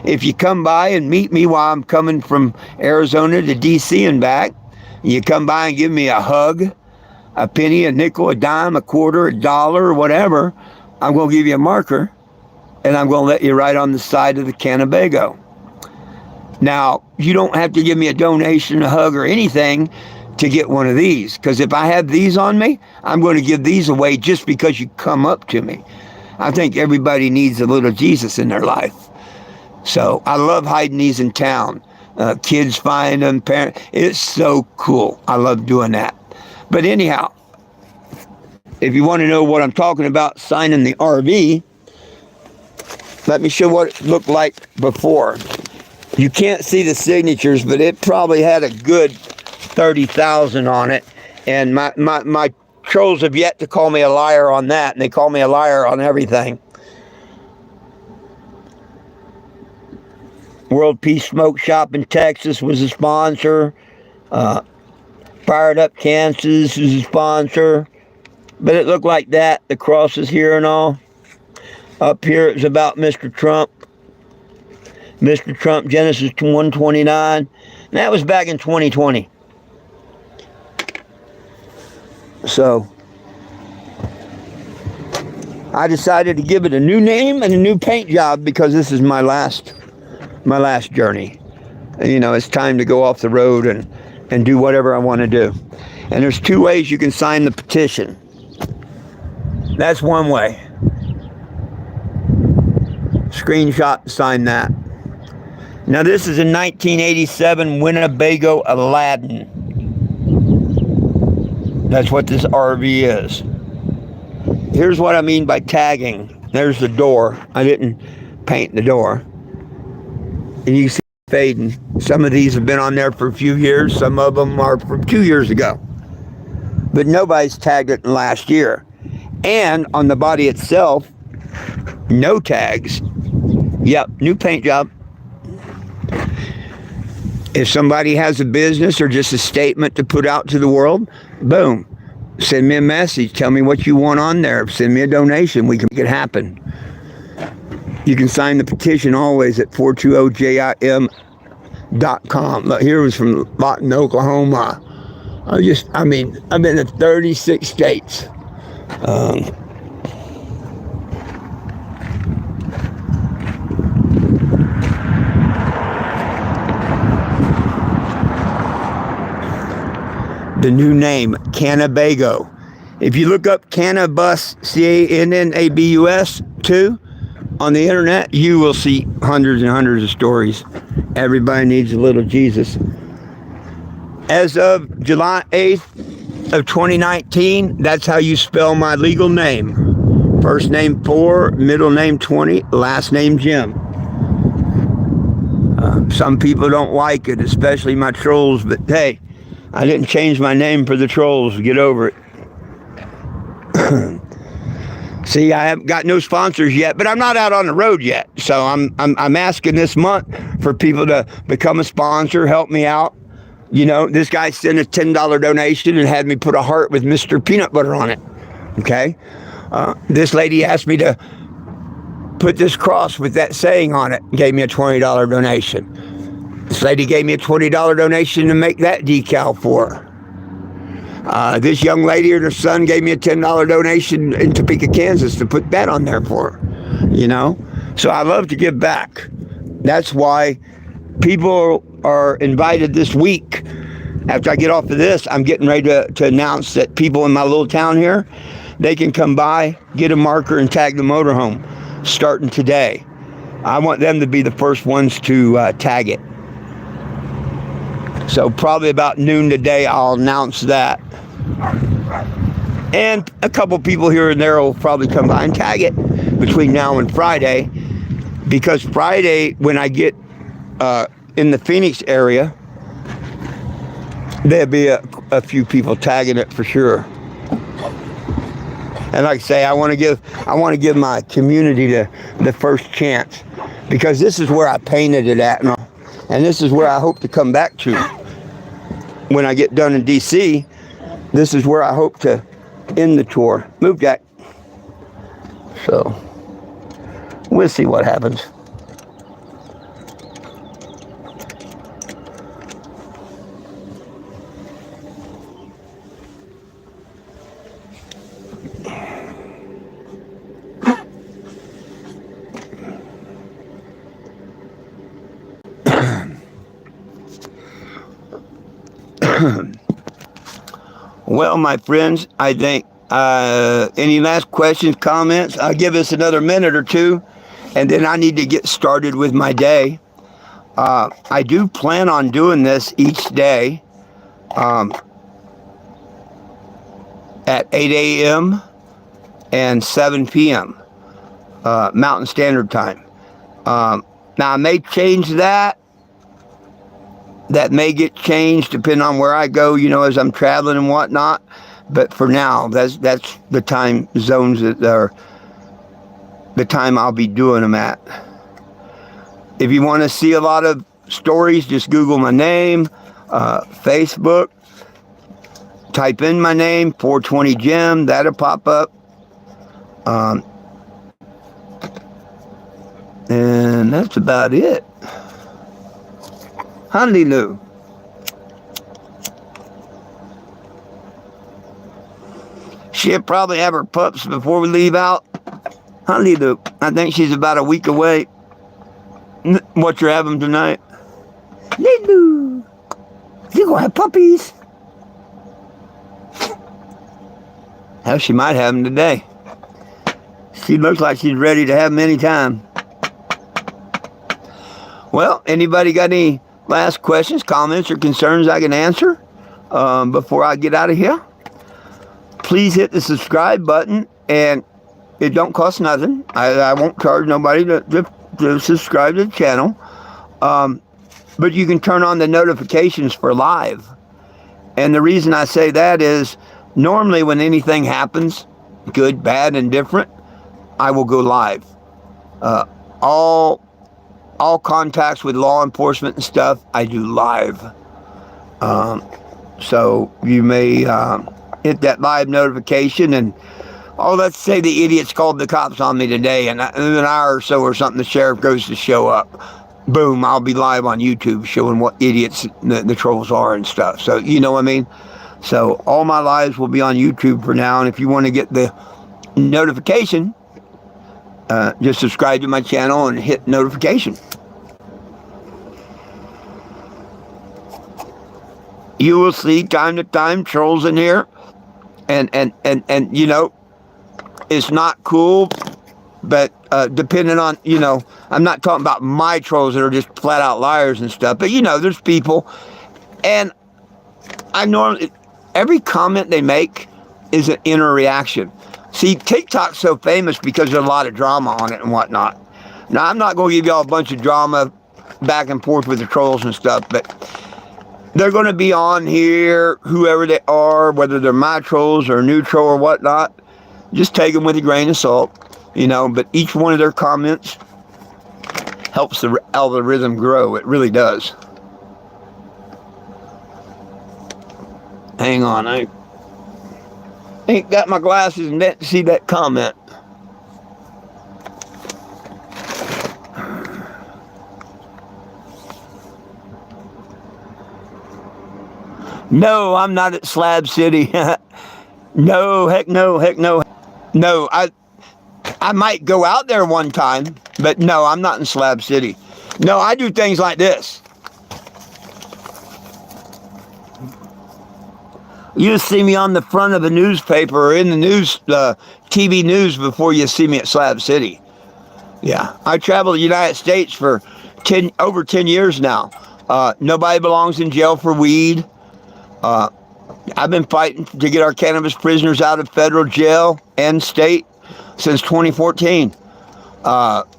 If you come by and meet me while I'm coming from Arizona to D.C. and back, you come by and give me a hug, a penny, a nickel, a dime, a quarter, a dollar, or whatever, I'm going to give you a marker, and I'm going to let you write on the side of the Cannebago. Now, you don't have to give me a donation, a hug, or anything to get one of these. Because if I have these on me, I'm going to give these away just because you come up to me. I think everybody needs a little Jesus in their life. So I love hiding these in town. Kids find them, parents. It's so cool. I love doing that. But anyhow, if you want to know what I'm talking about signing the RV, let me show what it looked like before. You can't see the signatures, but it probably had a good 30,000 on it. And my trolls have yet to call me a liar on that, and they call me a liar on everything. World Peace Smoke Shop in Texas was a sponsor. Fired Up Kansas is a sponsor. But it looked like that. The cross is here and all. Up here it's about Mr. Trump. Mr. Trump, Genesis 1:29. And that was back in 2020. So I decided to give it a new name and a new paint job because this is my last journey. You know, it's time to go off the road and do whatever I want to do. And there's 2 ways you can sign the petition. That's one way. Screenshot, sign that. Now this is a 1987 Winnebago Aladdin. That's what this RV is. Here's what I mean by tagging. There's the door. I didn't paint the door. And you can see it fading. Some of these have been on there for a few years. Some of them are from 2 years ago. but nobody's tagged it in last year. And on the body itself, no tags. Yep, new paint job. If somebody has a business or just a statement to put out to the world, boom, send me a message. Tell me what you want on there. Send me a donation. We can make it happen. You can sign the petition always at 420jim.com. Look, here was from Lawton, Oklahoma. I've been to 36 states. The new name, Cannabago. If you look up Cannabus, Cannabus 2 on the internet, you will see hundreds and hundreds of stories. Everybody needs a little Jesus. As of July 8th of 2019, that's how you spell my legal name. First name 4, middle name 20, last name Jim. Some people don't like it, especially my trolls, but hey, I didn't change my name for the trolls. Get over it. See, I haven't got no sponsors yet, but I'm not out on the road yet. So I'm asking this month for people to become a sponsor, help me out. You know, this guy sent a $10 donation and had me put a heart with Mr. Peanut Butter on it. Okay? This lady asked me to put this cross with that saying on it, gave me a $20 donation. This lady gave me a $20 donation to make that decal for her. This young lady or her son gave me a $10 donation in Topeka, Kansas to put that on there for her. You know? So I love to give back. That's why people are invited this week. After I get off of this, I'm getting ready to announce that people in my little town here, they can come by, get a marker, and tag the motorhome starting today. I want them to be the first ones to tag it. So probably about noon today, I'll announce that. And a couple people here and there will probably come by and tag it between now and Friday. Because Friday, when I get in the Phoenix area, there'll be a few people tagging it for sure. And like I say, I want to give my community the first chance, because this is where I painted it at, and this is where I hope to come back to when I get done in DC. This is where I hope to end the tour. Move, Jack. So we'll see what happens. Well, my friends, I think any last questions, comments? I'll give us another minute or two, and then I need to get started with my day. I do plan on doing this each day at 8 a.m. and 7 p.m. Mountain Standard Time. Now, I may change that. That may get changed depending on where I go, you know, as I'm traveling and whatnot. But for now, that's the time zones that are the time I'll be doing them at. If you want to see a lot of stories, just Google my name, Facebook, type in my name, 420 Jim, that'll pop up. And that's about it. Hallelujah. She'll probably have her pups before we leave out. Hallelujah. I think she's about a week away. What you're having tonight? Hallelujah. You're going to have puppies. Hell, she might have them today. She looks like she's ready to have them anytime. Well, anybody got any last questions, comments, or concerns I can answer before I get out of here? Please hit the subscribe button, and it don't cost nothing. I won't charge nobody to subscribe to the channel. But you can turn on the notifications for live. And the reason I say that is normally when anything happens, good, bad, and different, I will go live. All contacts with law enforcement and stuff, I do live. So you may hit that live notification, and let's say the idiots called the cops on me today, and in an hour or so or something, the sheriff goes to show up. Boom, I'll be live on YouTube showing what idiots the trolls are and stuff. So, you know what I mean? So all my lives will be on YouTube for now, and if you want to get the notification, just subscribe to my channel and hit notification. You will see time to time trolls in here, and you know, it's not cool, but depending on, you know, I'm not talking about my trolls that are just flat out liars and stuff, but you know, there's people, and I normally, every comment they make is an inner reaction. See, TikTok's so famous because there's a lot of drama on it and whatnot. Now, I'm not going to give y'all a bunch of drama back and forth with the trolls and stuff, but they're going to be on here, whoever they are, whether they're my trolls or a new troll or whatnot. Just take them with a grain of salt, you know, but each one of their comments helps the algorithm grow. It really does. Hang on, I ain't got my glasses and didn't see that comment. No, I'm not at Slab City. No, heck no, heck no. No, I might go out there one time, but no, I'm not in Slab City. No, I do things like this. You see me on the front of a newspaper or in the news, TV news before you see me at Slab City. Yeah, I traveled the United States for over 10 years now. Nobody belongs in jail for weed. I've been fighting to get our cannabis prisoners out of federal jail and state since 2014.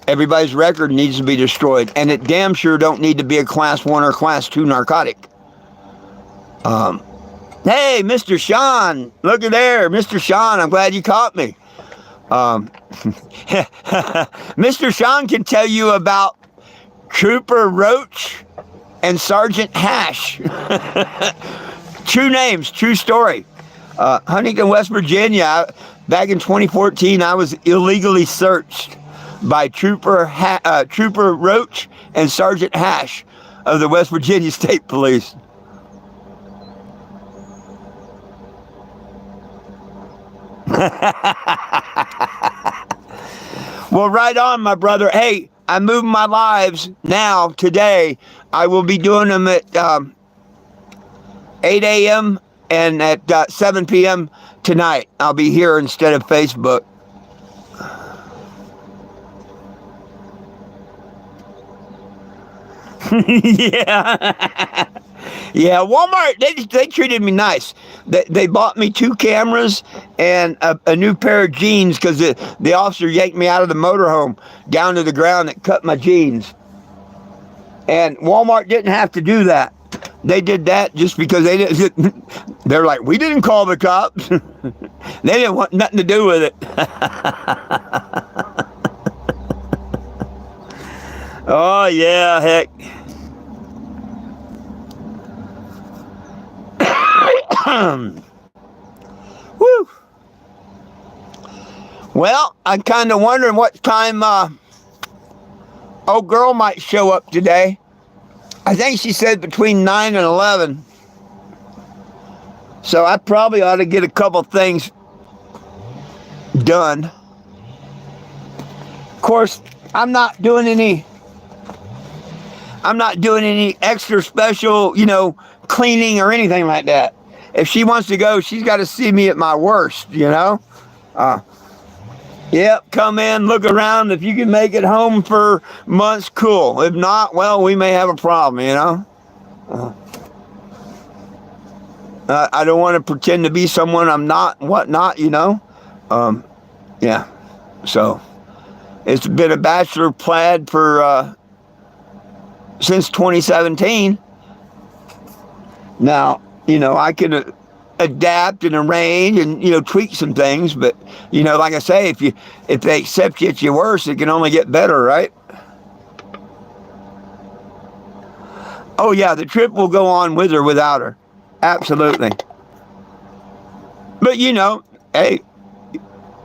Everybody's record needs to be destroyed, and it damn sure don't need to be a class 1 or class 2 narcotic. Hey, Mr. Sean, look at there. Mr. Sean, I'm glad you caught me. Mr. Sean can tell you about Trooper Roach and Sergeant Hash. True names, true story. Huntington, West Virginia, back in 2014, I was illegally searched by Trooper Roach and Sergeant Hash of the West Virginia State Police. Well, right on, my brother. Hey, I'm moving my lives now, today. I will be doing them at 8 a.m. and at 7 p.m. tonight. I'll be here instead of Facebook. Yeah. Yeah, Walmart, they treated me nice. They bought me 2 cameras and a new pair of jeans because the officer yanked me out of the motorhome down to the ground and cut my jeans. And Walmart didn't have to do that. They did that just because they're like, we didn't call the cops. They didn't want nothing to do with it. Oh, yeah, heck. Woo. Well, I'm kind of wondering what time old girl might show up today. I think she said between 9 and 11. So I probably ought to get a couple things done. Of course, I'm not doing any extra special, you know, cleaning or anything like that. If she wants to go, she's got to see me at my worst, you know. Yep, come in, look around. If you can make it home for months, cool. If not, well, we may have a problem, you know. I don't want to pretend to be someone I'm not and whatnot, you know. Yeah, so it's been a bachelor plaid for since 2017. Now, you know, I can adapt and arrange and, tweak some things. But, like I say, if they accept you at your worst, it can only get better, right? Oh, yeah, the trip will go on with or without her. Absolutely. But, hey,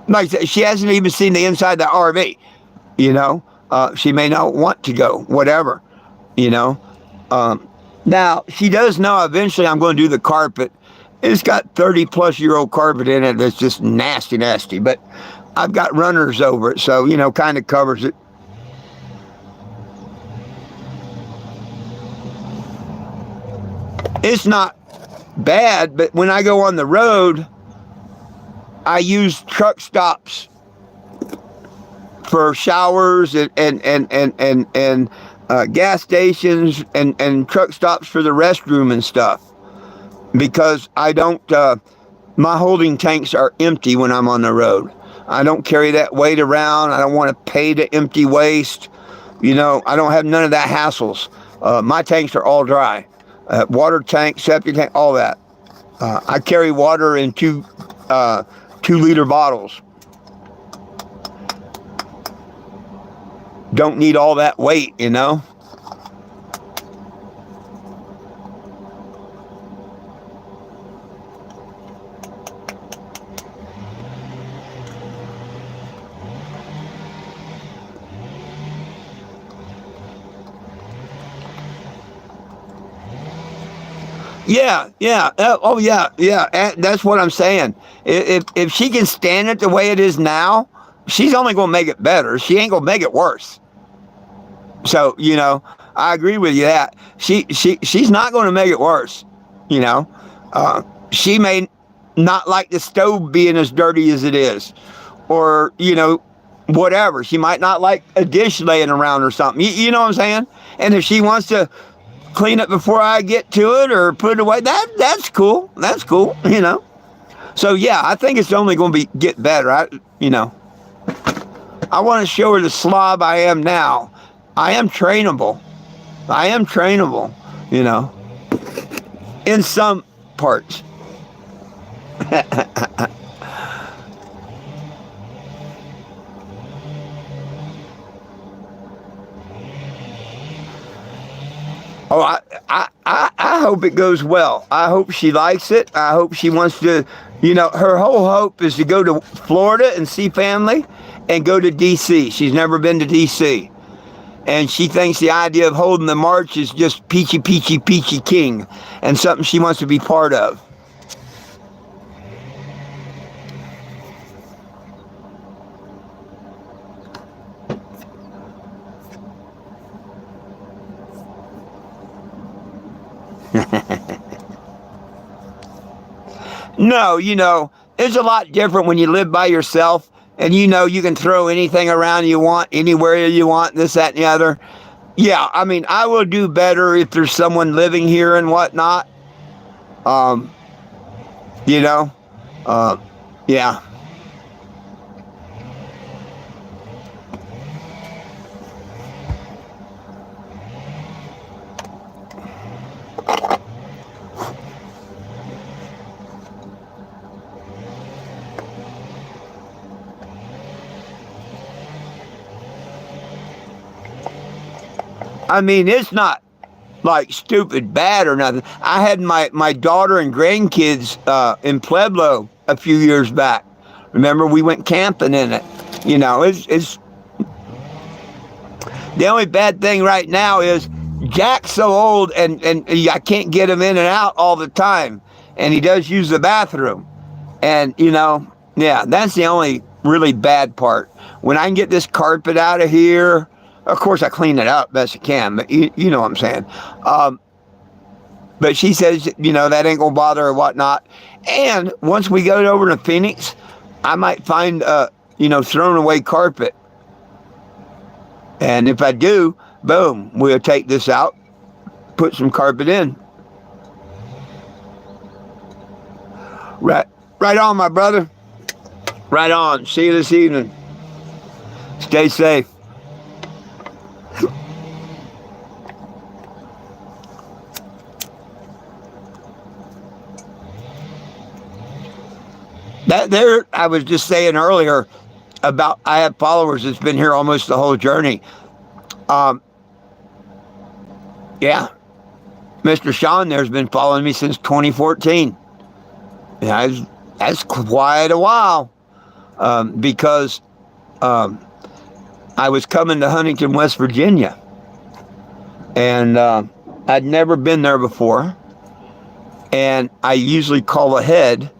like I said, she hasn't even seen the inside of the RV, She may not want to go, whatever, Now, she does know eventually I'm going to do the carpet. It's got 30-plus-year-old carpet in it that's just nasty, nasty. But I've got runners over it, so, kind of covers it. It's not bad, but when I go on the road, I use truck stops for showers and gas stations and truck stops for the restroom and stuff, because I don't, my holding tanks are empty when I'm on the road. I don't carry that weight around. I don't want to pay to empty waste. I don't have none of that hassles. My tanks are all dry. Water tank, septic tank, all that. I carry water in 2-liter bottles. Don't need all that weight, Yeah. Oh, yeah. That's what I'm saying. If she can stand it the way it is now, she's only going to make it better. She ain't going to make it worse. So, I agree with you that she's not going to make it worse. She may not like the stove being as dirty as it is, or, whatever. She might not like a dish laying around or something. You know what I'm saying? And if she wants to clean it before I get to it or put it away, that's cool. That's cool, So, yeah, I think it's only going to get better. I want to show her the slob I am now. I am trainable. In some parts. Oh, I hope it goes well. I hope she likes it. I hope she wants to, her whole hope is to go to Florida and see family and go to D.C. She's never been to D.C. And she thinks the idea of holding the march is just peachy, peachy, peachy king and something she wants to be part of. No, it's a lot different when you live by yourself and you can throw anything around you want, anywhere you want, this, that, and the other. Yeah, I mean, I will do better if there's someone living here and whatnot. Yeah. I mean, it's not like stupid bad or nothing. I had my daughter and grandkids in Pueblo a few years back. Remember, we went camping in it. It's the only bad thing right now is Jack's so old and I can't get him in and out all the time. And he does use the bathroom. And, yeah, that's the only really bad part. When I can get this carpet out of here, of course, I clean it up best I can, but you know what I'm saying. But she says, that ain't going to bother her or whatnot. And once we go over to Phoenix, I might find, thrown away carpet. And if I do, boom, we'll take this out, put some carpet in. Right on, my brother. Right on. See you this evening. Stay safe. That there, I was just saying earlier about I have followers that's been here almost the whole journey. Um, yeah, Mr. Sean there's been following me since 2014. Yeah, that's quite a while because I was coming to Huntington, West Virginia, and I'd never been there before. And I usually call ahead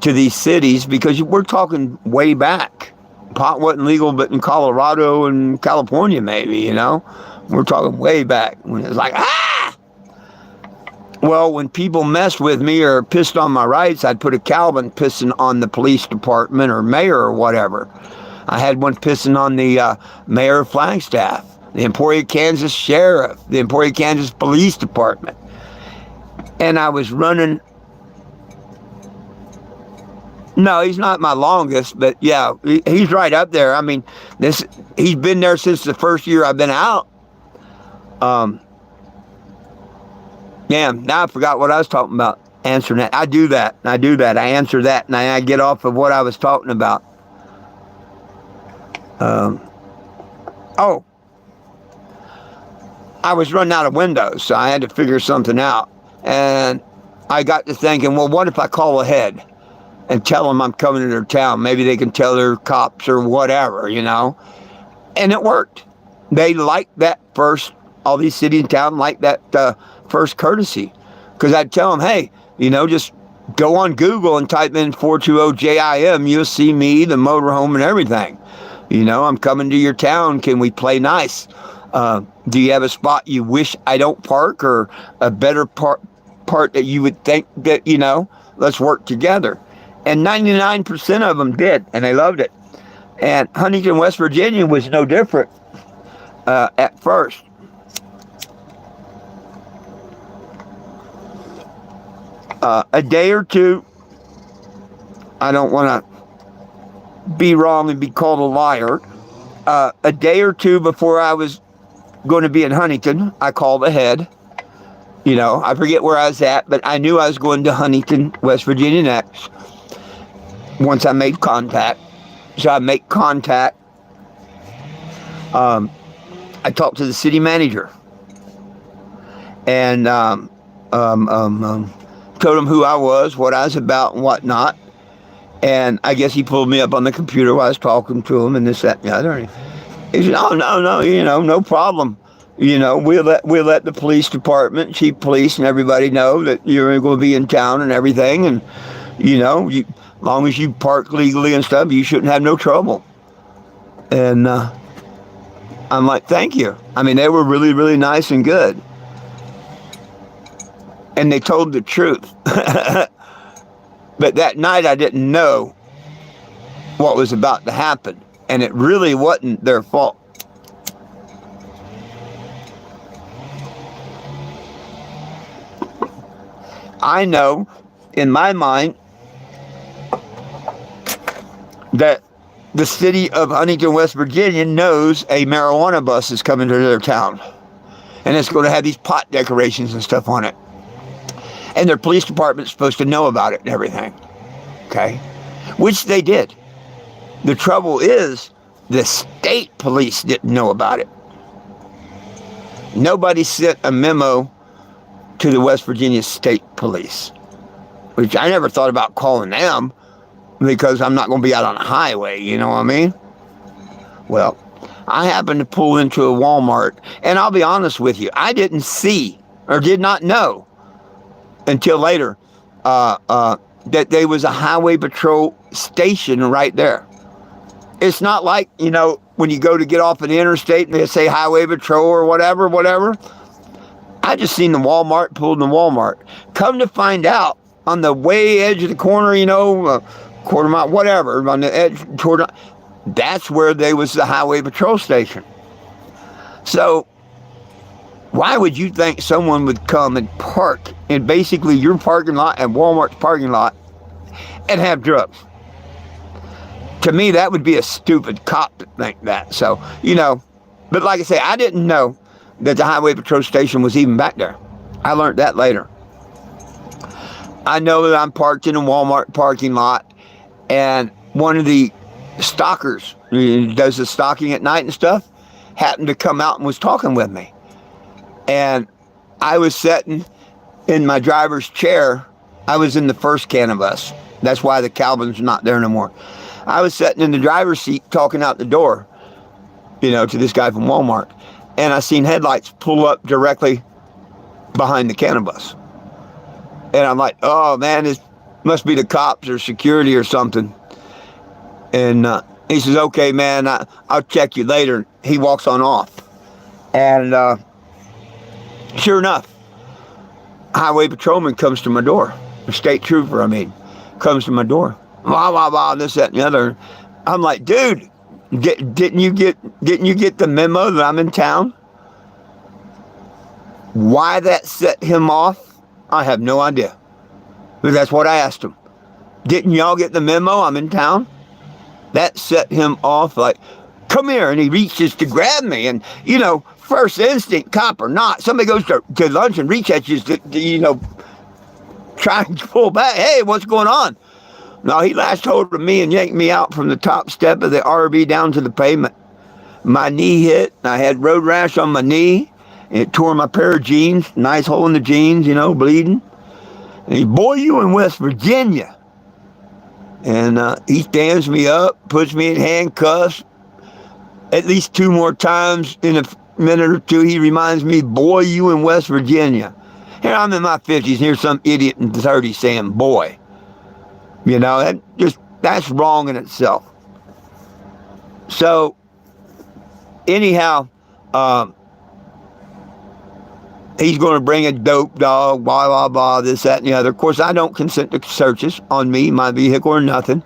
to these cities because we're talking way back. Pot wasn't legal, but in Colorado and California, maybe, you know. We're talking way back when it was like, ah! Well, when people messed with me or pissed on my rights, I'd put a Calvin pissing on the police department or mayor or whatever. I had one pissing on the mayor of Flagstaff, the Emporia, Kansas sheriff, the Emporia, Kansas police department. And I was running. No, he's not my longest, but yeah, he's right up there. I mean, he's been there since the first year I've been out. Damn, now I forgot what I was talking about. Answering that. I do that. I answer that, and I get off of what I was talking about. Oh, I was running out of windows, so I had to figure something out. And I got to thinking, well, what if I call ahead and tell them I'm coming to their town? Maybe they can tell their cops or whatever, you know. And it worked. They liked that first, all these cities and towns liked that first courtesy. Because I'd tell them, hey, you know, just go on Google and type in 420-JIM. You'll see me, the motorhome, and everything. You know, I'm coming to your town. Can we play nice? Do you have a spot you wish I don't park, or a better part that you would think that, you know, let's work together? And 99% of them did, and they loved it. And Huntington, West Virginia was no different at first. A day or two, I don't want to be wrong and be called a liar. A day or two before I was going to be in Huntington, I called ahead. You know, I forget where I was at, but I knew I was going to Huntington, West Virginia next. Once I made contact. So I make contact. I talked to the city manager. And told him who I was, what I was about, and whatnot. And I guess he pulled me up on the computer while I was talking to him, and this, that, and the other. And he said, "Oh, no, you know, no problem. You know, we'll let the police department, chief police, and everybody know that you're going to be in town and everything. And, you know, as long as you park legally and stuff, you shouldn't have no trouble." And I'm like, thank you. I mean, they were really, really nice and good. And they told the truth. But that night I didn't know what was about to happen. And it really wasn't their fault. I know, in my mind, that the city of Huntington, West Virginia knows a marijuana bus is coming to their town. And it's going to have these pot decorations and stuff on it. And their police department's supposed to know about it and everything. Okay? Which they did. The trouble is, the state police didn't know about it. Nobody sent a memo to the West Virginia State Police. Which I never thought about calling them, because I'm not going to be out on a highway, you know what I mean? Well, I happened to pull into a Walmart, and I'll be honest with you, I didn't see, or did not know, until later, that there was a highway patrol station right there. It's not like, you know, when you go to get off an interstate and they say highway patrol or whatever. I just seen the Walmart, pulled in the Walmart. Come to find out, on the way edge of the corner, you know, quarter mile, whatever, on the edge, that's where there was the highway patrol station. So, why would you think someone would come and park in basically your parking lot and Walmart's parking lot and have drugs? To me, that would be a stupid cop to think that. So, you know, but like I say, I didn't know that the highway patrol station was even back there. I learned that later. I know that I'm parked in a Walmart parking lot, And one of the stalkers, who does the stalking at night and stuff, happened to come out and was talking with me. And I was sitting in my driver's chair. I was in the first CANBUS. That's why the Calvin's not there no more. I was sitting in the driver's seat talking out the door, to this guy from Walmart. And I seen headlights pull up directly behind the CANBUS. And I'm like, oh man, this must be the cops or security or something. And he says, okay, man, I'll check you later. He walks on off. And sure enough, highway patrolman comes to my door. A state trooper, comes to my door. Blah, blah, blah, this, that, and the other. I'm like, dude, didn't you get the memo that I'm in town? Why that set him off, I have no idea. But that's what I asked him. Didn't y'all get the memo? I'm in town. That set him off like, come here. And he reaches to grab me. And, first instinct, cop or not, somebody goes to lunch and reach at you to try to pull back. Hey, what's going on? No, he lashed hold of me and yanked me out from the top step of the RV down to the pavement. My knee hit. I had road rash on my knee. It tore my pair of jeans. Nice hole in the jeans, bleeding. And he, boy, you in West Virginia. And he stands me up, puts me in handcuffs. At least 2 more times in a minute or two, he reminds me, boy, you in West Virginia. Here I'm in my 50s, here's some idiot in the 30s saying, boy. That's wrong in itself. So, anyhow, he's going to bring a dope dog, blah, blah, blah, this, that, and the other. Of course, I don't consent to searches on me, my vehicle, or nothing.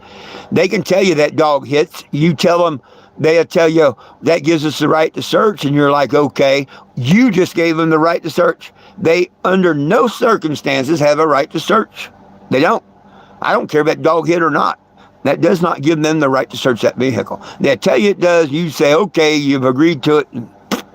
They can tell you that dog hits. You tell them, they'll tell you, that gives us the right to search. And you're like, okay, you just gave them the right to search. They, under no circumstances, have a right to search. They don't. I don't care if that dog hit or not. That does not give them the right to search that vehicle. They tell you it does. You say, okay, you've agreed to it. And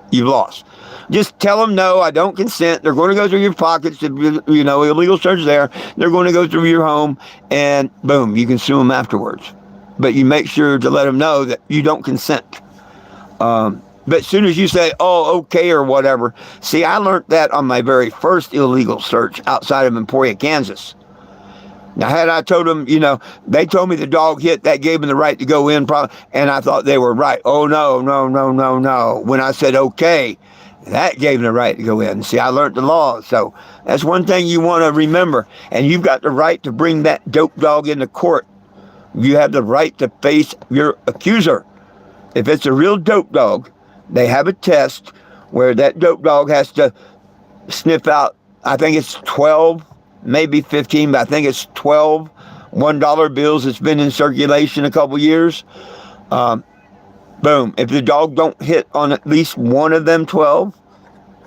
you've lost. Just tell them, no, I don't consent. They're going to go through your pockets, illegal search there. They're going to go through your home, and boom, you can sue them afterwards. But you make sure to let them know that you don't consent. But as soon as you say, oh, okay, or whatever. See, I learned that on my very first illegal search outside of Emporia, Kansas. Now, had I told them, they told me the dog hit, that gave them the right to go in, and I thought they were right. Oh, no. When I said, okay, that gave them the right to go in. See, I learned the law. So that's one thing you want to remember. And you've got the right to bring that dope dog into court. You have the right to face your accuser. If it's a real dope dog, they have a test where that dope dog has to sniff out, I think it's 12, maybe 15, but I think it's 12 $1 bills that's been in circulation a couple years. Boom. If the dog don't hit on at least one of them 12,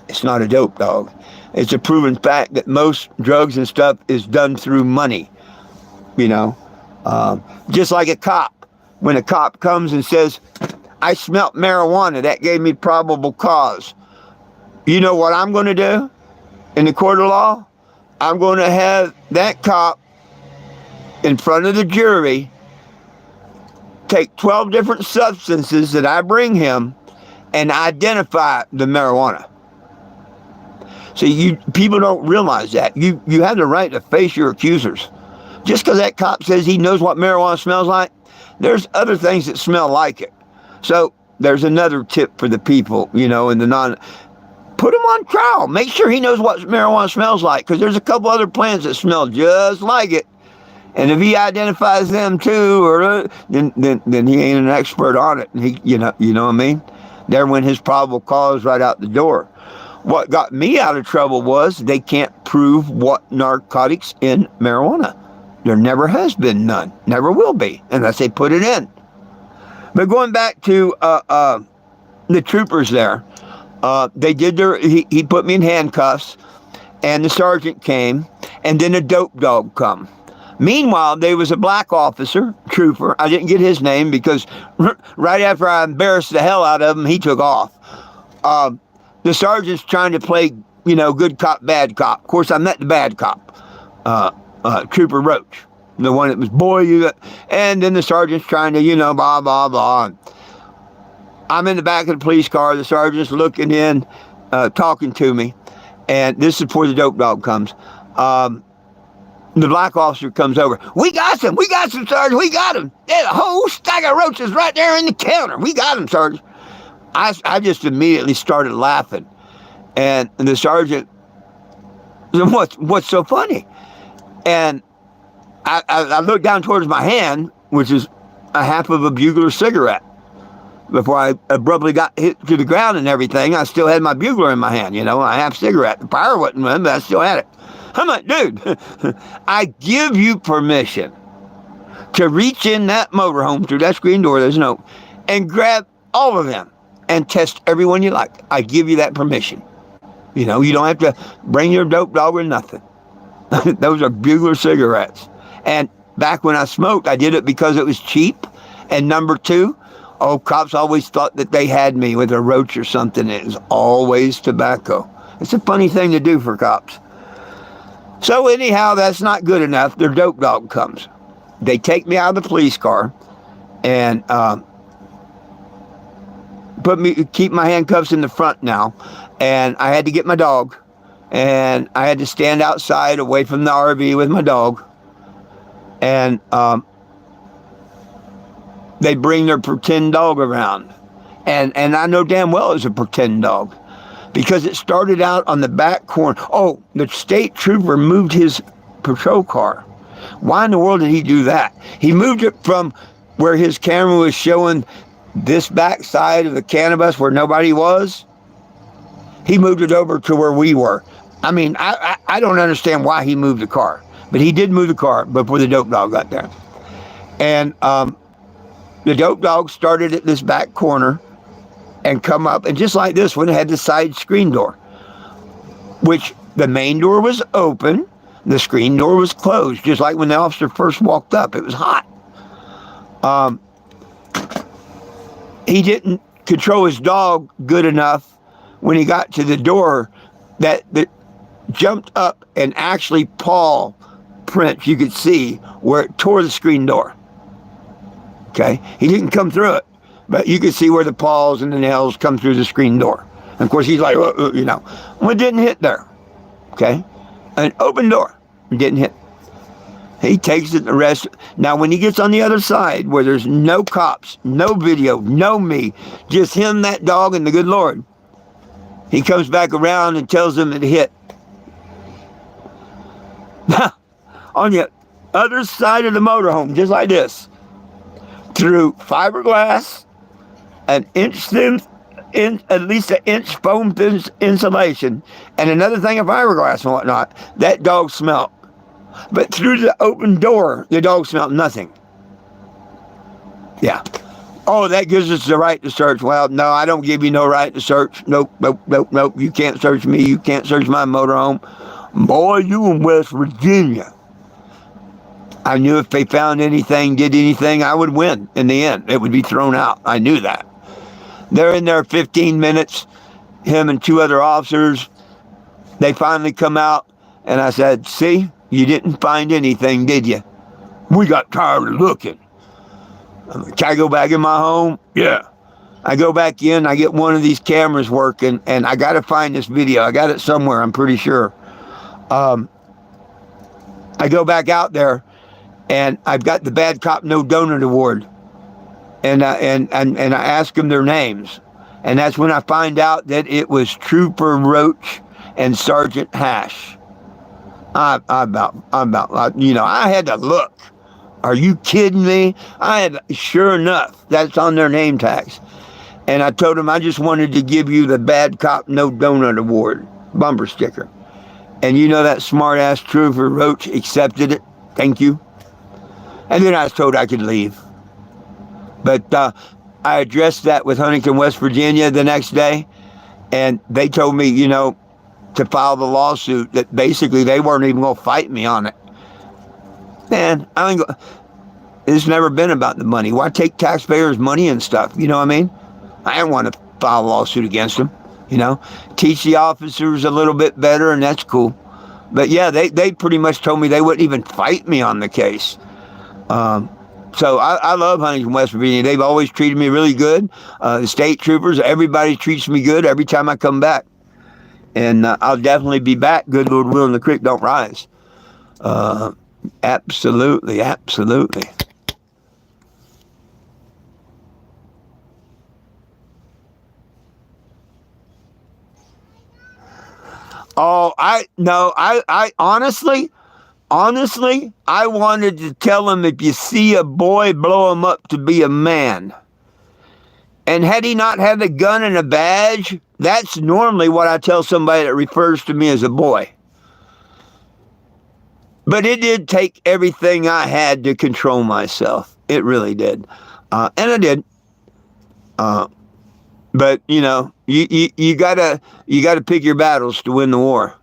it's not a dope dog. It's a proven fact that most drugs and stuff is done through money. Just like a cop. When a cop comes and says, I smelt marijuana, that gave me probable cause. You know what I'm going to do in the court of law? I'm going to have that cop in front of the jury take 12 different substances that I bring him and identify the marijuana. See, people don't realize that. You have the right to face your accusers. Just because that cop says he knows what marijuana smells like, there's other things that smell like it. So there's another tip for the people, in the put him on trial. Make sure he knows what marijuana smells like, because there's a couple other plants that smell just like it. And if he identifies them too, or then he ain't an expert on it. And you know what I mean? There went his probable cause right out the door. What got me out of trouble was they can't prove what narcotics in marijuana. There never has been none. Never will be, unless they put it in. But going back to the troopers there, they did he put me in handcuffs, and the sergeant came, and then a dope dog come. Meanwhile, there was a black officer, trooper. I didn't get his name because right after I embarrassed the hell out of him, he took off. The sergeant's trying to play, good cop, bad cop. Of course, I met the bad cop, Trooper Roach. The one that was, boy, you got, and then the sergeant's trying to, blah, blah, blah. I'm in the back of the police car. The sergeant's looking in, talking to me. And this is before the dope dog comes. The black officer comes over. We got some, Sergeant. We got him. There's a whole stack of roaches right there in the counter. We got him, Sergeant. I just immediately started laughing. And the sergeant, what's so funny? And I looked down towards my hand, which is a half of a Bugler cigarette. Before I abruptly got hit to the ground and everything, I still had my Bugler in my hand, a half cigarette. The fire wasn't running, but I still had it. I'm like, dude, I give you permission to reach in that motorhome through that screen door, there's no, and grab all of them and test everyone you like. I give you that permission. You don't have to bring your dope dog or nothing. Those are Bugler cigarettes. And back when I smoked, I did it because it was cheap. And number two, cops always thought that they had me with a roach or something. It was always tobacco. It's a funny thing to do for cops. So anyhow, that's not good enough. Their dope dog comes. They take me out of the police car and keep my handcuffs in the front now. And I had to get my dog. And I had to stand outside away from the RV with my dog. And they bring their pretend dog around. And I know damn well it was a pretend dog. Because it started out on the back corner. Oh, the state trooper moved his patrol car. Why in the world did he do that? He moved it from where his camera was showing this back side of the cannabis where nobody was. He moved it over to where we were. I mean, I don't understand why he moved the car. But he did move the car before the dope dog got there. And the dope dog started at this back corner and come up, and just like this one, it had the side screen door, which the main door was open, the screen door was closed, just like when the officer first walked up. It was hot. He didn't control his dog good enough when he got to the door that jumped up, and actually paw prints you could see where it tore the screen door. Okay? He didn't come through it. But you could see where the paws and the nails come through the screen door. And of course, he's like, well, it didn't hit there. Okay? An open door. It didn't hit. He takes it the rest. Now, when he gets on the other side, where there's no cops, no video, no me, just him, that dog, and the good Lord, he comes back around and tells them it hit. On the other side of the motorhome, just like this, through fiberglass, an inch thin, at least an inch foam thin insulation, and another thing of fiberglass and whatnot, that dog smelled. But through the open door, the dog smelled nothing. Yeah. Oh, that gives us the right to search. Well, no, I don't give you no right to search. Nope. You can't search me. You can't search my motorhome. Boy, you in West Virginia. I knew if they found anything, did anything, I would win in the end. It would be thrown out. I knew that. They're in there 15 minutes, him and two other officers. They finally come out, and I said, see, you didn't find anything, did you? We got tired of looking. Can I go back in my home? Yeah. I go back in, I get one of these cameras working, and I got to find this video. I got it somewhere, I'm pretty sure. I go back out there, and I've got the Bad Cop No Donut Award. And I ask them their names. And that's when I find out that it was Trooper Roach and Sergeant Hash. I had to look. Are you kidding me? Sure enough, that's on their name tags. And I told them I just wanted to give you the Bad Cop No Donut Award bumper sticker. And that smart-ass Trooper Roach accepted it. Thank you. And then I was told I could leave. But I addressed that with Huntington, West Virginia the next day. And they told me, to file the lawsuit, that basically they weren't even going to fight me on it. Man, it's never been about the money. Why take taxpayers' money and stuff? You know what I mean? I didn't want to file a lawsuit against them. Teach the officers a little bit better, and that's cool. But yeah, they pretty much told me they wouldn't even fight me on the case. So I love Huntington, West Virginia. They've always treated me really good. The state troopers, everybody treats me good every time I come back. And I'll definitely be back. Good Lord willing, the creek don't rise. Absolutely, absolutely. Oh, I honestly, I wanted to tell him, if you see a boy, blow him up to be a man. And had he not had a gun and a badge, that's normally what I tell somebody that refers to me as a boy. But it did take everything I had to control myself. It really did. And I did. But you gotta pick your battles to win the war.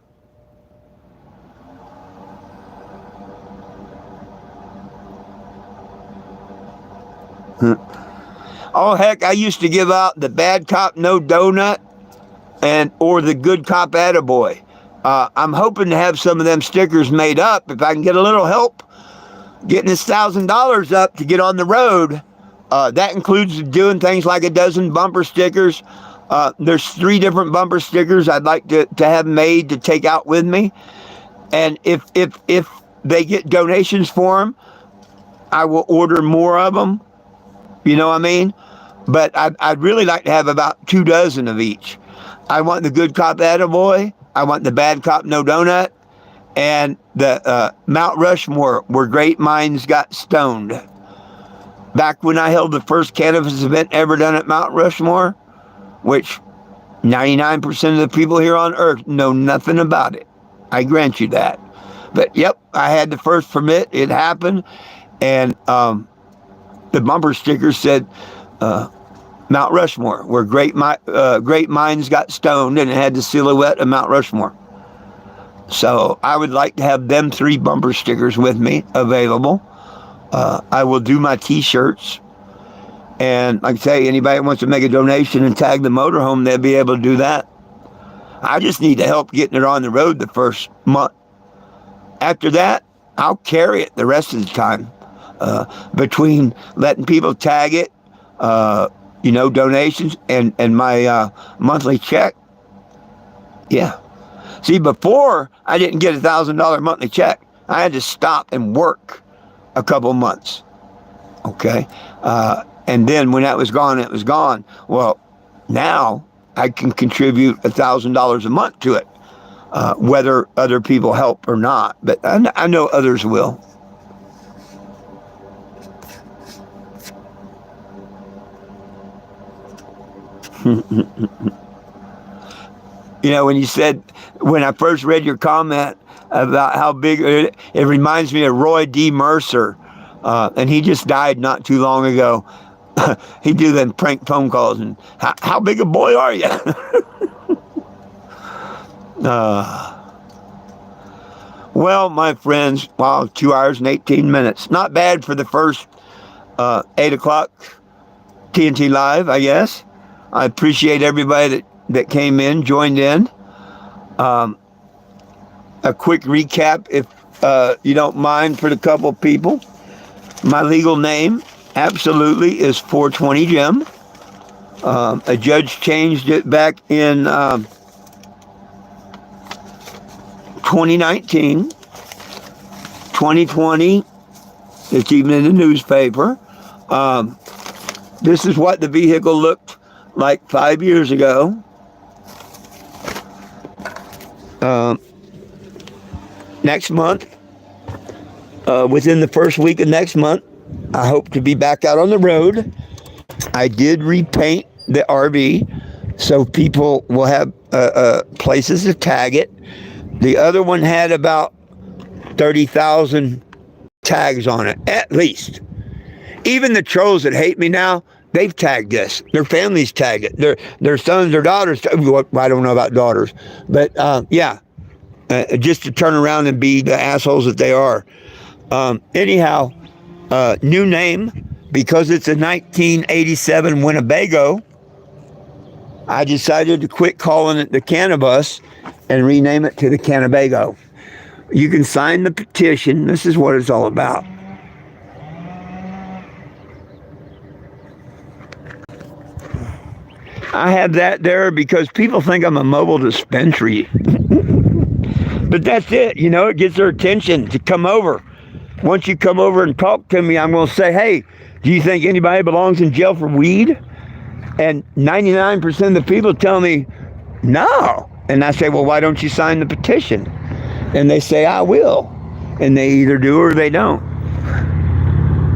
Oh heck, I used to give out the bad cop no donut or the good cop attaboy. I'm hoping to have some of them stickers made up if I can get a little help getting this $1,000 up to get on the road. That includes doing things like a dozen bumper stickers. There's 3 different bumper stickers I'd like to have made to take out with me. And if they get donations for them, I will order more of them. You know what I mean? But I'd really like to have about 2 dozen of each. I want the good cop attaboy. I want the bad cop no donut. And the Mount Rushmore, where great minds got stoned. Back when I held the first cannabis event ever done at Mount Rushmore, which 99% of the people here on earth know nothing about it. I grant you that. But yep, I had the first permit. It happened. And the bumper sticker said Mount Rushmore, where great minds got stoned, and it had the silhouette of Mount Rushmore. So I would like to have them 3 bumper stickers with me available. I will do my T-shirts. And like I say, anybody that wants to make a donation and tag the motorhome, they'll be able to do that. I just need to help getting it on the road the first month. After that, I'll carry it the rest of the time. Between letting people tag it, donations, and my monthly check. Yeah. See, before I didn't get $1,000 monthly check, I had to stop and work a couple months. Okay. And then when that was gone, it was gone. Well, now I can contribute $1,000 a month to it, whether other people help or not. But I know others will. When I first read your comment about how big, it reminds me of Roy D. Mercer, and he just died not too long ago. He'd do them prank phone calls, and how big a boy are you? Well, my friends, 2 hours and 18 minutes. Not bad for the first 8 o'clock TNT Live, I guess. I appreciate everybody that came in, joined in. A quick recap, if you don't mind, for the couple people. My legal name, absolutely, is 420 Jim. A judge changed it back in 2019. 2020, it's even in the newspaper. This is what the vehicle looked like 5 years ago. Next month, within the first week of next month, I hope to be back out on the road. I did repaint the RV so people will have places to tag it. The other one had about 30,000 tags on it, at least. Even the trolls that hate me now, they've tagged this. Their families tagged it. Their sons or daughters. I don't know about daughters, but just to turn around and be the assholes that they are. Anyhow, new name, because it's a 1987 Winnebago. I decided to quit calling it the Cannabis and rename it to the Cannebago. You can sign the petition. This is what it's all about. I have that there because people think I'm a mobile dispensary. But that's it. It gets their attention to come over. Once you come over and talk to me, I'm going to say, hey, do you think anybody belongs in jail for weed? And 99% of the people tell me, no. And I say, well, why don't you sign the petition? And they say, I will. And they either do or they don't.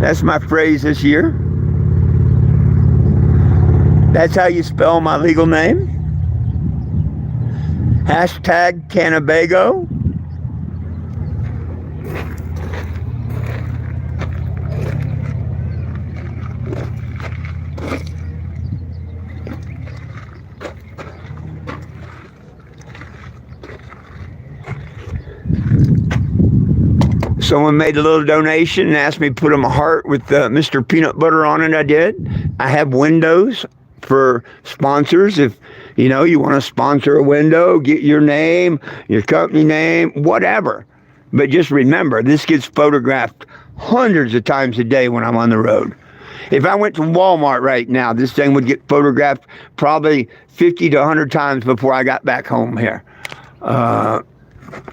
That's my phrase this year. That's how you spell my legal name. Hashtag Cannabago. Someone made a little donation and asked me to put them a heart with Mr. Peanut Butter on it. I did. I have windows for sponsors. If you want to sponsor a window, get your name, your company name, whatever. But just remember, this gets photographed hundreds of times a day when I'm on the road. If I went to Walmart right now, this thing would get photographed probably 50 to 100 times before I got back home here.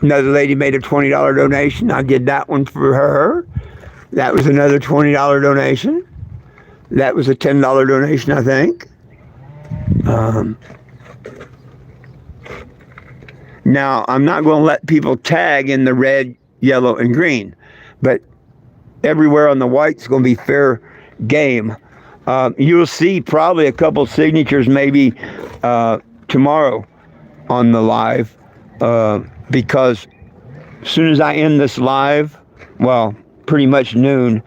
Another lady made a $20 donation. I did that one for her. That was another $20 donation. That was a $10 donation, I think. Now, I'm not going to let people tag in the red, yellow, and green, but everywhere on the white's going to be fair game. You'll see probably a couple signatures maybe tomorrow on the live, because as soon as I end this live, well, pretty much noon,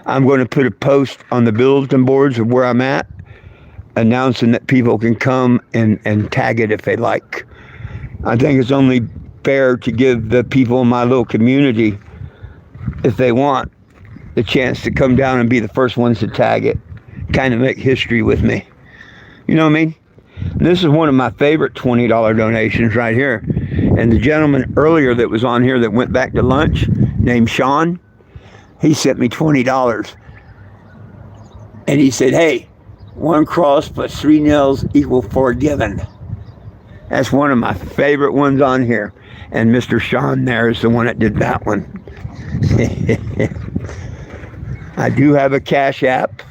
I'm going to put a post on the bulletin boards of where I'm at, announcing that people can come and tag it if they like. I think it's only fair to give the people in my little community, if they want, the chance to come down and be the first ones to tag it, kind of make history with me. You know what I mean? This is one of my favorite $20 donations right here. And the gentleman earlier that was on here that went back to lunch, named Sean, he sent me $20. And he said, hey, 1 cross plus 3 nails equal forgiven. That's one of my favorite ones on here. And Mr. Sean there is the one that did that one. I do have a Cash App.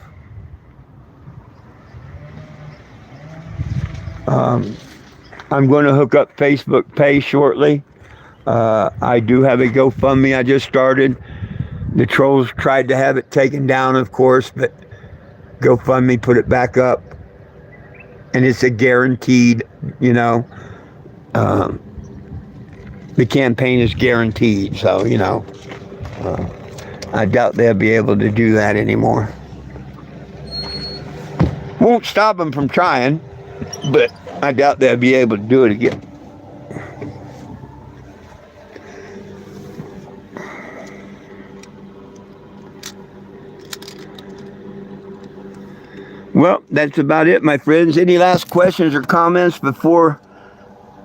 I'm going to hook up Facebook Pay shortly. I do have a GoFundMe I just started. The trolls tried to have it taken down, of course, but GoFundMe put it back up. And it's a guaranteed, the campaign is guaranteed. So, I doubt they'll be able to do that anymore. Won't stop them from trying, but I doubt they'll be able to do it again. Well, that's about it, my friends. Any last questions or comments before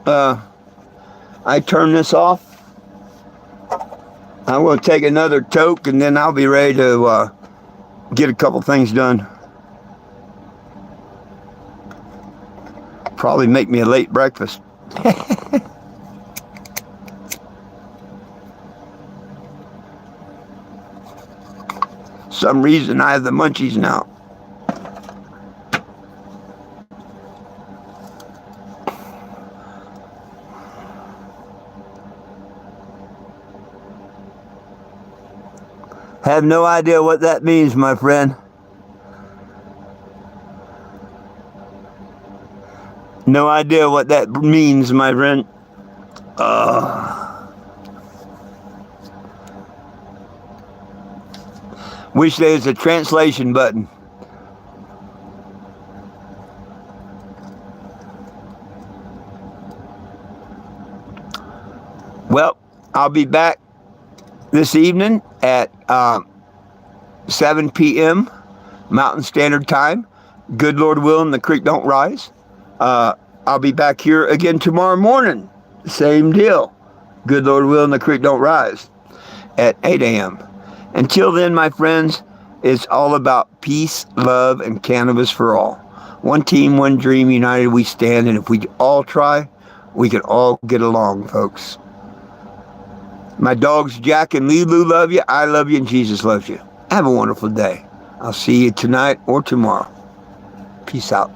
I turn this off? I'm going to take another toke and then I'll be ready to get a couple things done. Probably make me a late breakfast. Some reason I have the munchies now. Have no idea what that means, my friend. No idea what that means, my friend. Wish there was a translation button. Well, I'll be back this evening at 7 p.m. Mountain Standard Time. Good Lord willing, the creek don't rise. I'll be back here again tomorrow morning. Same deal. Good Lord willing, the creek don't rise at 8 a.m. Until then, my friends, it's all about peace, love, and cannabis for all. One team, one dream, united we stand. And if we all try, we can all get along, folks. My dogs, Jack and Lulu, love you. I love you, and Jesus loves you. Have a wonderful day. I'll see you tonight or tomorrow. Peace out.